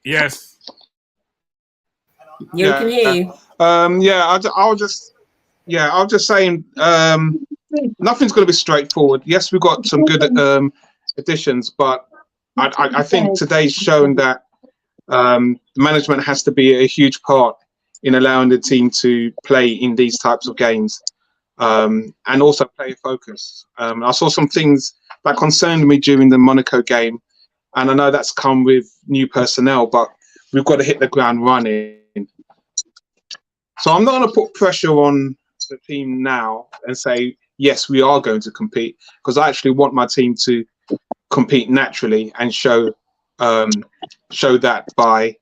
Yes. You can hear you. I'll just saying nothing's going to be straightforward. Yes, we've got some good additions, but I think today's shown that management has to be a huge part in allowing the team to play in these types of games and also play focus. I saw some things that concerned me during the Monaco game, and I know that's come with new personnel, but we've got to hit the ground running. So I'm not going to put pressure on the team now and say, yes, we are going to compete, because I actually want my team to compete naturally and show that by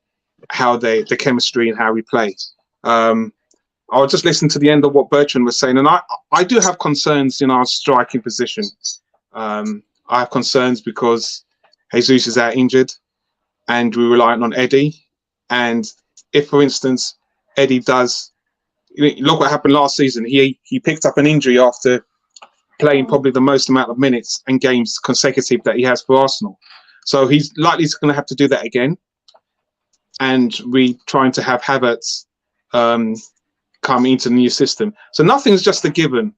how the chemistry and how we play. I'll just listen to the end of what Bertrand was saying, and I do have concerns in our striking position. I have concerns because Jesus is out injured and we're relying on Eddie. And if, for instance, Eddie does, look what happened last season. He picked up an injury after playing probably the most amount of minutes and games consecutive that he has for Arsenal. So he's likely going to have to do that again. And we trying to have Havertz come into the new system. So nothing's just a given.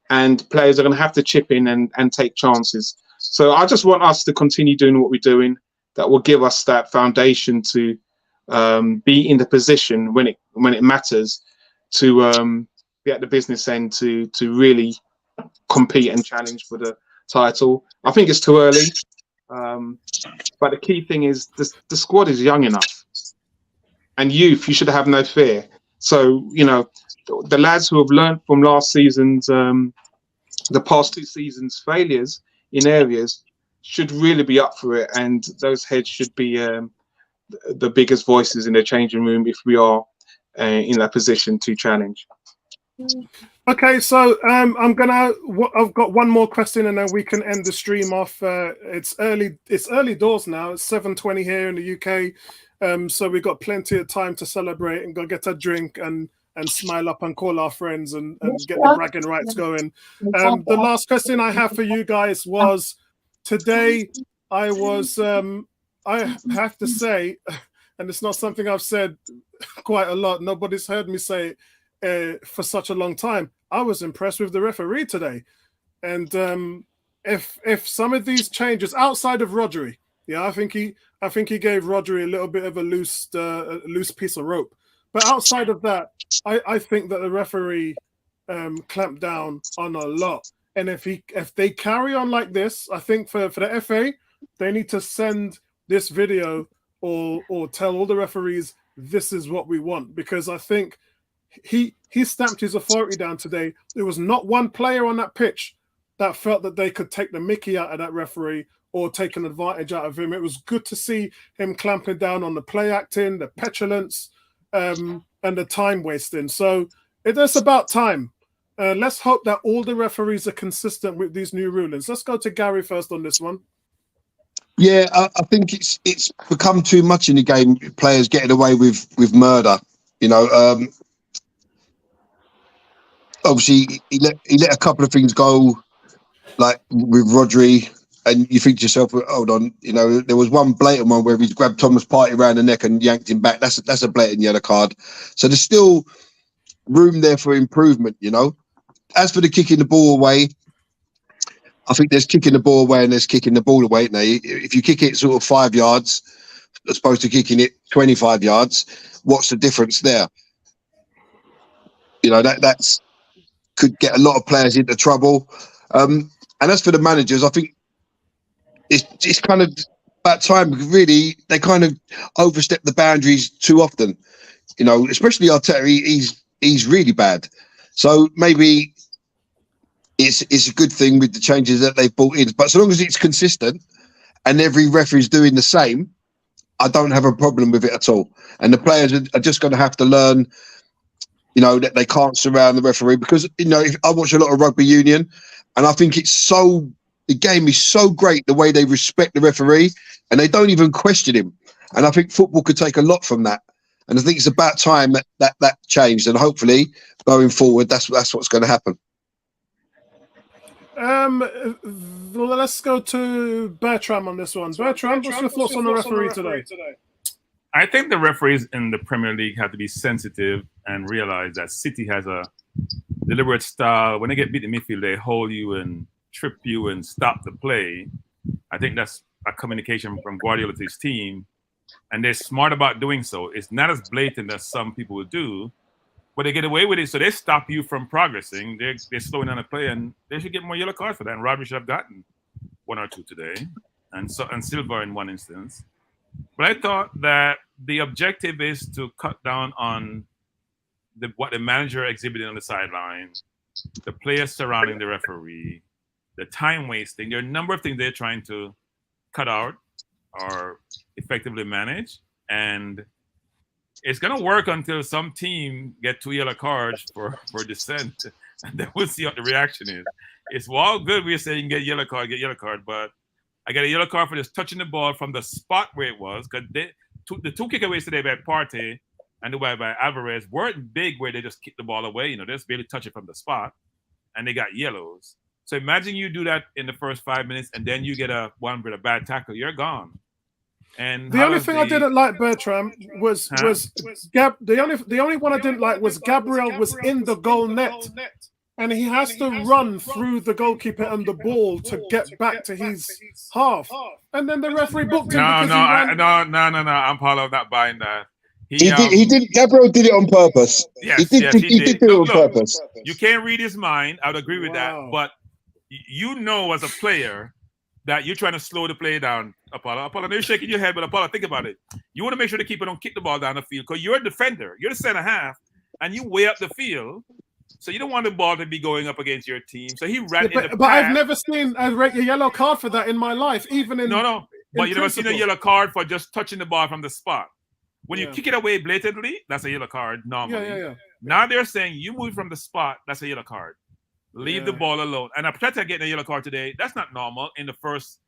And players are going to have to chip in and take chances. So I just want us to continue doing what we're doing. That will give us that foundation to be in the position when it matters to be at the business end to really compete and challenge for the title. I think it's too early, but the key thing is the squad is young enough, and youth, you should have no fear. So the lads who have learned from last season's the past 2 seasons' failures in areas should really be up for it, and those heads should be the biggest voices in the changing room if we are in that position to challenge. Okay, so I've got one more question, and then we can end the stream off. It's early doors now. It's 7:20 here in the UK, so we've got plenty of time to celebrate and go get a drink and smile up and call our friends and get the bragging rights going. The last question I have for you guys was, today I have to say, and it's not something I've said quite a lot, nobody's heard me say it for such a long time, I was impressed with the referee today. And if some of these changes outside of Rodri, I think he gave Rodri a little bit of a loose piece of rope. But outside of that, I think that the referee clamped down on a lot. And if they carry on like this, I think for the FA, they need to send this video or tell all the referees this is what we want, because I think he stamped his authority down today. There was not one player on that pitch that felt that they could take the mickey out of that referee or take an advantage out of him. It was good to see him clamping down on the play acting, the petulance, and the time wasting. So it's about time. Let's hope that all the referees are consistent with these new rulings. Let's go to Gary first on this one. Yeah, I think it's become too much in the game. Players getting away with murder. You know, obviously he let a couple of things go, like with Rodri, and you think to yourself, hold on, you know, there was one blatant one where he's grabbed Thomas Partey around the neck and yanked him back. That's a blatant yellow card. So there's still room there for improvement, you know. As for the kicking the ball away, I think there's kicking the ball away and there's kicking the ball away. Now, if you kick it sort of 5 yards, as opposed to kicking it 25 yards, what's the difference there? You know, that's could get a lot of players into trouble. And as for the managers, I think it's kind of about time, really. They kind of overstep the boundaries too often. You know, especially Arteta, he's really bad. So maybe it's a good thing with the changes that they've brought in. But so long as it's consistent and every referee's doing the same, I don't have a problem with it at all. And the players are just going to have to learn, you know, that they can't surround the referee, because, you know, I watch a lot of rugby union, and I think the game is so great the way they respect the referee and they don't even question him. And I think football could take a lot from that. And I think it's about time that changed, and hopefully going forward, that's what's going to happen. Let's go to Bertram on this one. Bertram, what's your thoughts on the referee today? I think the referees in the Premier League have to be sensitive and realize that City has a deliberate style. When they get beat in midfield, they hold you and trip you and stop the play. I think that's a communication from Guardiola to his team, and they're smart about doing so. It's not as blatant as some people would do, but they get away with it, so they stop you from progressing. They're slowing down the play, and they should get more yellow cards for that. And Rodri should have gotten 1 or 2 today, and Silva in one instance. But I thought that the objective is to cut down on what the manager exhibited on the sideline, the players surrounding the referee, the time wasting. There are a number of things they're trying to cut out or effectively manage, and it's going to work until some team get 2 yellow cards for dissent, and then we'll see what the reaction is. It's all good we're saying get yellow card, but I got a yellow card for just touching the ball from the spot where it was, because the 2 kickaways today by Partey and the way by Alvarez weren't big where they just kicked the ball away. You know, they just barely touch it from the spot, and they got yellows. So imagine you do that in the first 5 minutes, and then you get one with a bad tackle, you're gone. And the only thing I didn't like, Bertram, was the only one I didn't like was Gabriel was in the goal net, and he has to run through the goalkeeper and the ball to get back to his half, and then the referee booked him. No. I'm Paulo, I'm not buying that. He did. Gabriel did it on purpose. Yes, he did do it on purpose. You can't read his mind. I would agree with that, but you know, as a player, that you're trying to slow the play down, Apollo. You're shaking your head, but Apollo, think about it. You want to make sure the keeper don't kick the ball down the field, because you're a defender. You're the center half, and you way up the field, so you don't want the ball to be going up against your team. So he ran in the path. But I've never seen a yellow card for that in my life, even in But you never seen a yellow card for just touching the ball from the spot. When you kick it away blatantly, that's a yellow card normally. Yeah. Now they're saying you move from the spot, that's a yellow card. Leave the ball alone. And Arteta getting a yellow card today, that's not normal in the first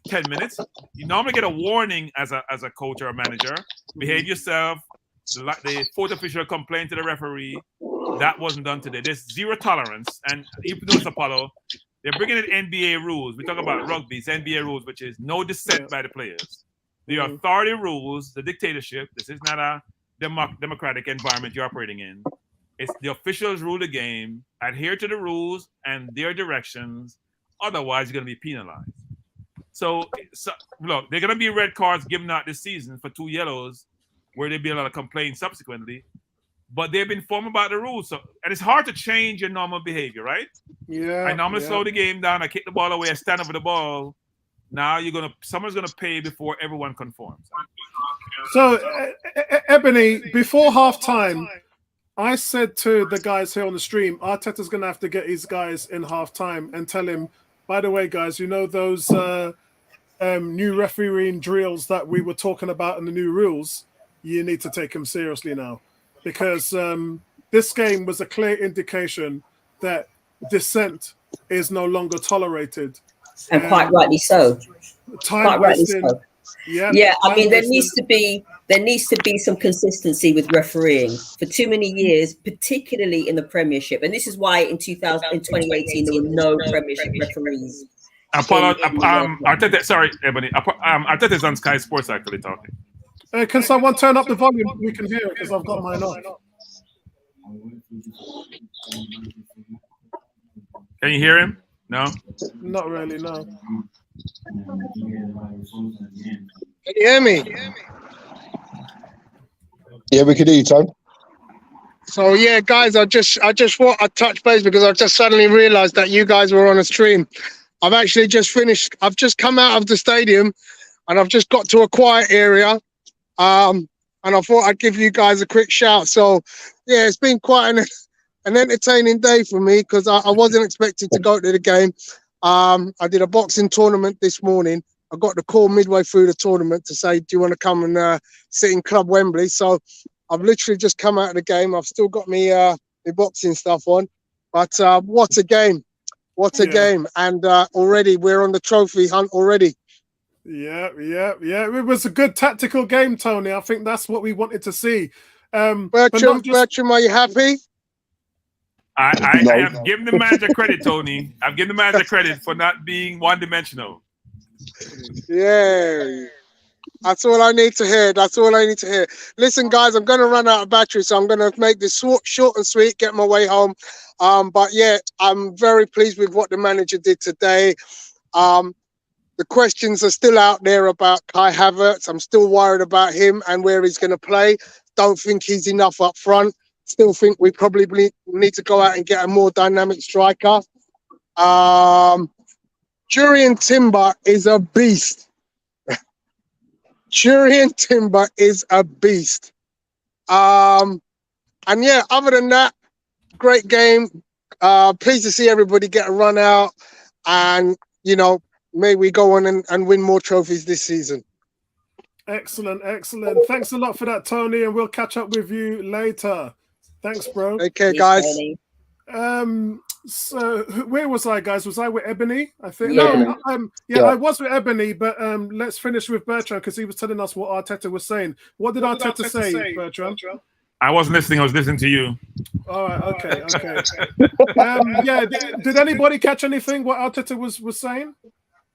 10 minutes. You normally get a warning as a coach or a manager. Behave yourself. The fourth official complained to the referee. That wasn't done today. There's zero tolerance. And even though it's Apollo, they're bringing in NBA rules. We talk about rugby, it's NBA rules, which is no dissent by the players. The authority rules, the dictatorship. This is not a democratic environment you're operating in. It's the officials rule the game, adhere to the rules and their directions. Otherwise, you're going to be penalized. So look, they're going to be red cards given out this season for 2 yellows, where there'll be a lot of complaints subsequently. But they've been informed about the rules. And it's hard to change your normal behavior, right? Yeah. I normally slow the game down. I kick the ball away. I stand up with the ball. Now someone's going to pay before everyone conforms. So, Ebony, before halftime, I said to the guys here on the stream, Arteta's going to have to get his guys in half time and tell him, by the way, guys, you know those new refereeing drills that we were talking about in the new rules? You need to take them seriously now, because this game was a clear indication that dissent is no longer tolerated. And quite rightly so. Time wasting. So. Yeah, I mean, there needs to be some consistency with refereeing for too many years, particularly in the Premiership. And this is why in 2018 there were no Premiership referees. Arteta, sorry, Ebony. Arteta's on Sky Sports actually talking. Can someone turn up the volume? We can hear it because I've got mine on. Can you hear him? No? Not really, no. Can you hear me? Yeah, we can hear you, Tom. So yeah, guys, I just thought I'd touch base because I just suddenly realised that you guys were on a stream. I've actually just finished. I've just come out of the stadium, and I've just got to a quiet area. And I thought I'd give you guys a quick shout. So yeah, it's been quite an entertaining day for me because I wasn't expecting to go to the game. I did a boxing tournament this morning. I got the call midway through the tournament to say, do you want to come and sit in Club Wembley? So I've literally just come out of the game. I've still got my boxing stuff on. But what a game. What a game. And already we're on the trophy hunt already. Yeah. It was a good tactical game, Tony. I think that's what we wanted to see. Bertram, are you happy? I have given the manager credit, Tony. I've given the manager credit for not being one-dimensional. Yeah. That's all I need to hear. That's all I need to hear. Listen, guys, I'm going to run out of battery, so I'm going to make this short and sweet, get my way home. But yeah, I'm very pleased with what the manager did today. The questions are still out there about Kai Havertz. I'm still worried about him and where he's going to play. Don't think he's enough up front. Still think we probably need to go out and get a more dynamic striker. Jurrien Timber is a beast. Jurrien Timber is a beast. And yeah, other than that, great game. Pleased to see everybody get a run out. And, you know, may we go on and win more trophies this season. Excellent. Thanks a lot for that, Tony, and we'll catch up with you later. Thanks, bro. Okay, guys. So where was I, guys? Was I with Ebony? I think. Yeah. No, I was with Ebony, but let's finish with Bertrand because he was telling us what Arteta was saying. What did Arteta say, Bertrand? I wasn't listening. I was listening to you. All right. Okay. Yeah. Did anybody catch anything what Arteta was saying?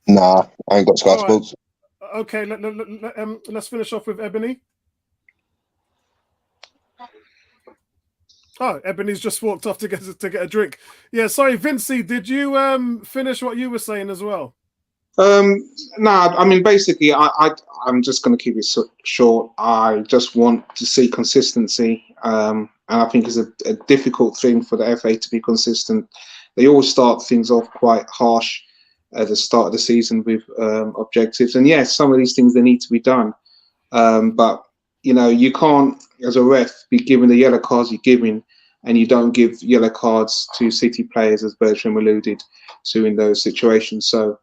Nah, I ain't got Sky Sports. Okay. Let's finish off with Ebony. Oh, Ebony's just walked off to get a drink. Yeah, sorry, Vincey, did you finish what you were saying as well? No, I mean, basically, I'm just going to keep it short. I just want to see consistency, and I think it's a difficult thing for the FA to be consistent. They always start things off quite harsh at the start of the season with objectives, and yes, some of these things they need to be done, but you know, you can't, as a ref, be given the yellow cards you're giving, and you don't give yellow cards to City players, as Bertram alluded to in those situations. So,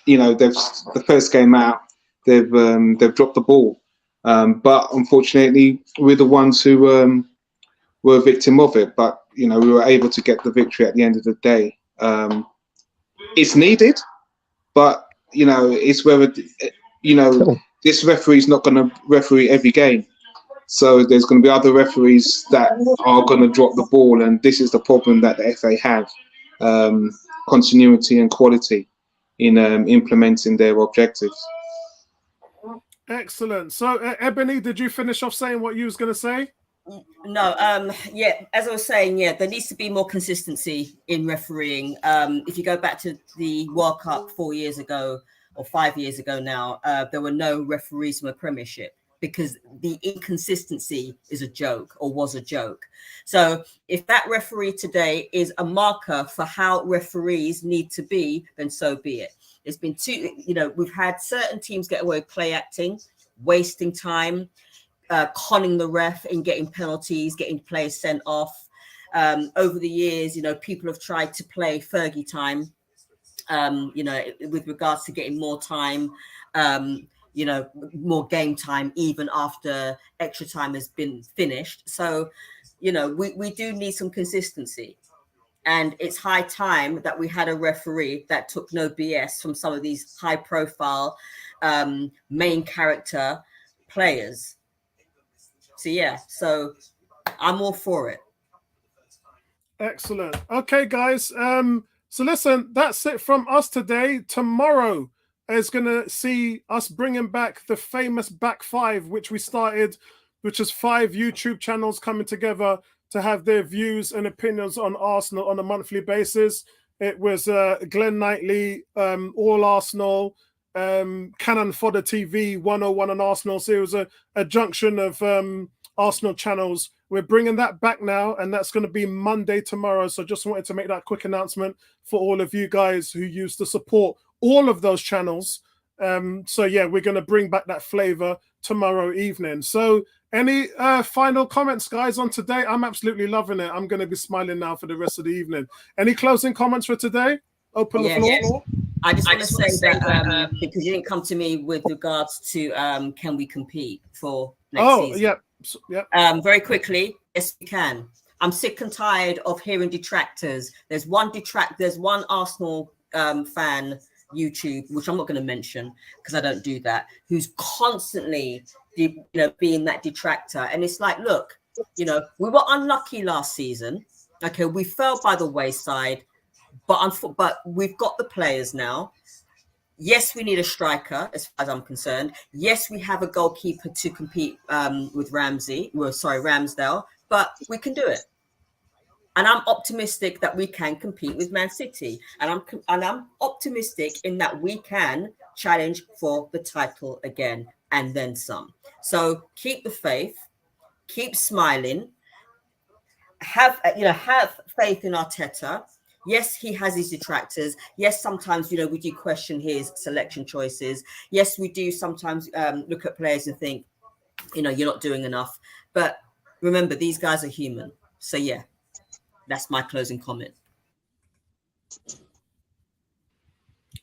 you know, the first game out, they've dropped the ball, but unfortunately, we're the ones who were a victim of it. But you know, we were able to get the victory at the end of the day. It's needed, but you know, it's whether this referee's not going to referee every game. So there's going to be other referees that are going to drop the ball, and this is the problem that the FA have: continuity and quality in implementing their objectives. Excellent. So, Ebony, did you finish off saying what you was going to say? No, yeah, as I was saying, yeah, there needs to be more consistency in refereeing. If you go back to the World Cup 4 years ago or 5 years ago now, there were no referees from the Premiership because the inconsistency is a joke or was a joke. So if that referee today is a marker for how referees need to be, then so be it. There's been we've had certain teams get away with play acting, wasting time, conning the ref in getting penalties, getting players sent off. Over the years, people have tried to play Fergie time, with regards to getting more time, more game time, even after extra time has been finished. So, we do need some consistency. And it's high time that we had a referee that took no BS from some of these high profile main character players. So I'm all for it. Excellent. Okay, guys. So listen, that's it from us today. Tomorrow is going to see us bringing back the famous Back Five, which we started, which is 5 YouTube channels coming together to have their views and opinions on Arsenal on a monthly basis. It was Glenn Knightley, All Arsenal, Cannon Fodder TV, 101 on Arsenal. So it was a junction of Arsenal channels. We're bringing that back now, and that's going to be Monday tomorrow. So just wanted to make that quick announcement for all of you guys who used to support all of those channels. So yeah, we're going to bring back that flavor tomorrow evening. So any final comments, guys, on today? I'm absolutely loving it. I'm going to be smiling now for the rest of the evening. Any closing comments for today? Open the floor. Yes. I just want to say that because you didn't come to me with regards to can we compete for next season? Yeah. Very quickly, yes, we can. I'm sick and tired of hearing detractors. There's one Arsenal fan YouTube, which I'm not going to mention because I don't do that, who's constantly being that detractor. And it's like, look, we were unlucky last season. Okay, we fell by the wayside, but we've got the players now. Yes, we need a striker, as far as I'm concerned. Yes, we have a goalkeeper to compete with Ramsdale, but we can do it. And I'm optimistic that we can compete with Man City. And I'm optimistic in that we can challenge for the title again and then some. So keep the faith, keep smiling, have faith in Arteta. Yes, he has his detractors. Yes, sometimes, we do question his selection choices. Yes, we do sometimes look at players and think, you're not doing enough. But remember, these guys are human. So, yeah, that's my closing comment.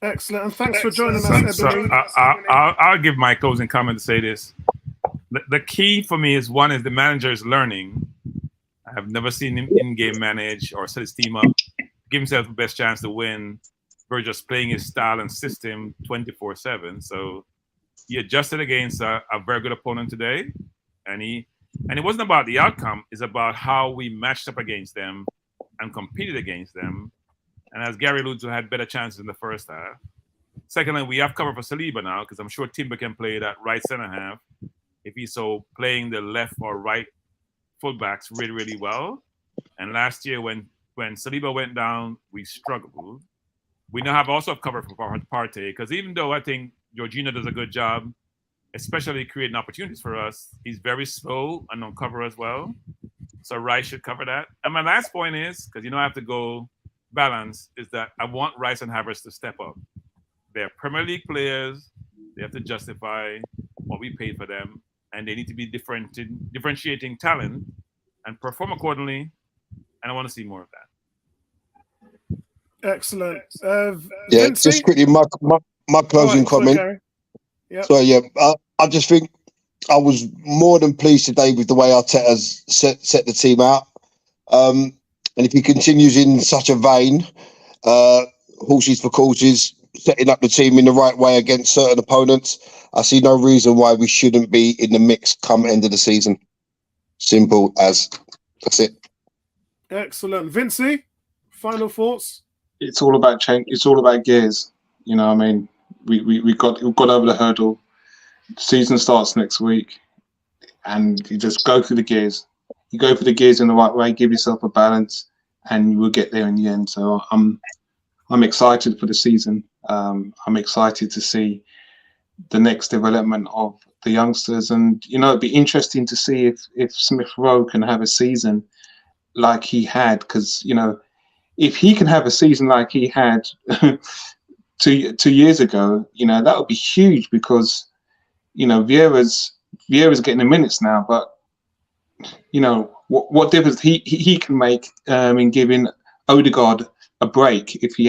Excellent. And thanks for joining us, Ebony. I'll give my closing comment to say this. The key for me is, one, is the manager is learning. I have never seen him in-game manage or set his team up, give himself the best chance to win. We're just playing his style and system 24/7. So he adjusted against a very good opponent today, and it wasn't about the outcome. It's about how we matched up against them and competed against them. And as Gary alluded to, had better chances in the first half. Secondly, we have cover for Saliba now, because I'm sure Timber can play that right center half if he's so playing the left or right fullbacks really, really well. And last year when Saliba went down, we struggled. We now have also covered for Partey, because even though I think Jorginho does a good job, especially creating opportunities for us, he's very slow and on cover as well. So Rice should cover that. And my last point is, because I have to go balance, is that I want Rice and Havertz to step up. They're Premier League players. They have to justify what we paid for them, and they need to be differentiating talent and perform accordingly. And I want to see more of that. Excellent. Just quickly, my closing comment. So I just think I was more than pleased today with the way Arteta's set the team out. And if he continues in such a vein, horses for courses, setting up the team in the right way against certain opponents, I see no reason why we shouldn't be in the mix come end of the season. Simple as. That's it. Excellent. Vincey, final thoughts? It's all about change. It's all about gears. We got over the hurdle. The season starts next week, and you just go through the gears. You go for the gears in the right way. Give yourself a balance, and you will get there in the end. So I'm excited for the season. I'm excited to see the next development of the youngsters, and it'd be interesting to see if Smith Rowe can have a season like he had, because if he can have a season like he had 2 years ago, that would be huge, because Vieira's Vieira's getting the minutes now, but you know what difference he can make in giving Odegaard a break if he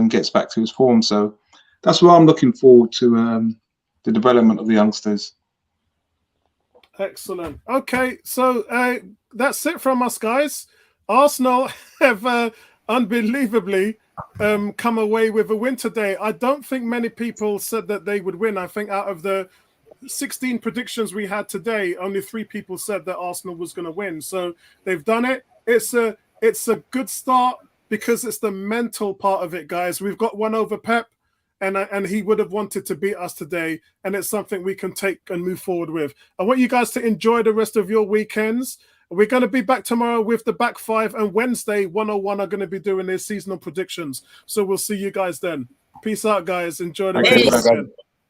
gets back to his form. So that's why I'm looking forward to the development of the youngsters. Excellent. Okay, so that's it from us, guys. Arsenal have unbelievably come away with a win today. I don't think many people said that they would win. I think out of the 16 predictions we had today, only 3 people said that Arsenal was going to win. So they've done it. It's a good start because it's the mental part of it, guys. We've got one over Pep. And he would have wanted to beat us today, and it's something we can take and move forward with. I want you guys to enjoy the rest of your weekends. We're going to be back tomorrow with the back 5, and Wednesday 101 are going to be doing their seasonal predictions. So we'll see you guys then. Peace out, guys. Enjoy the rest of the weekend.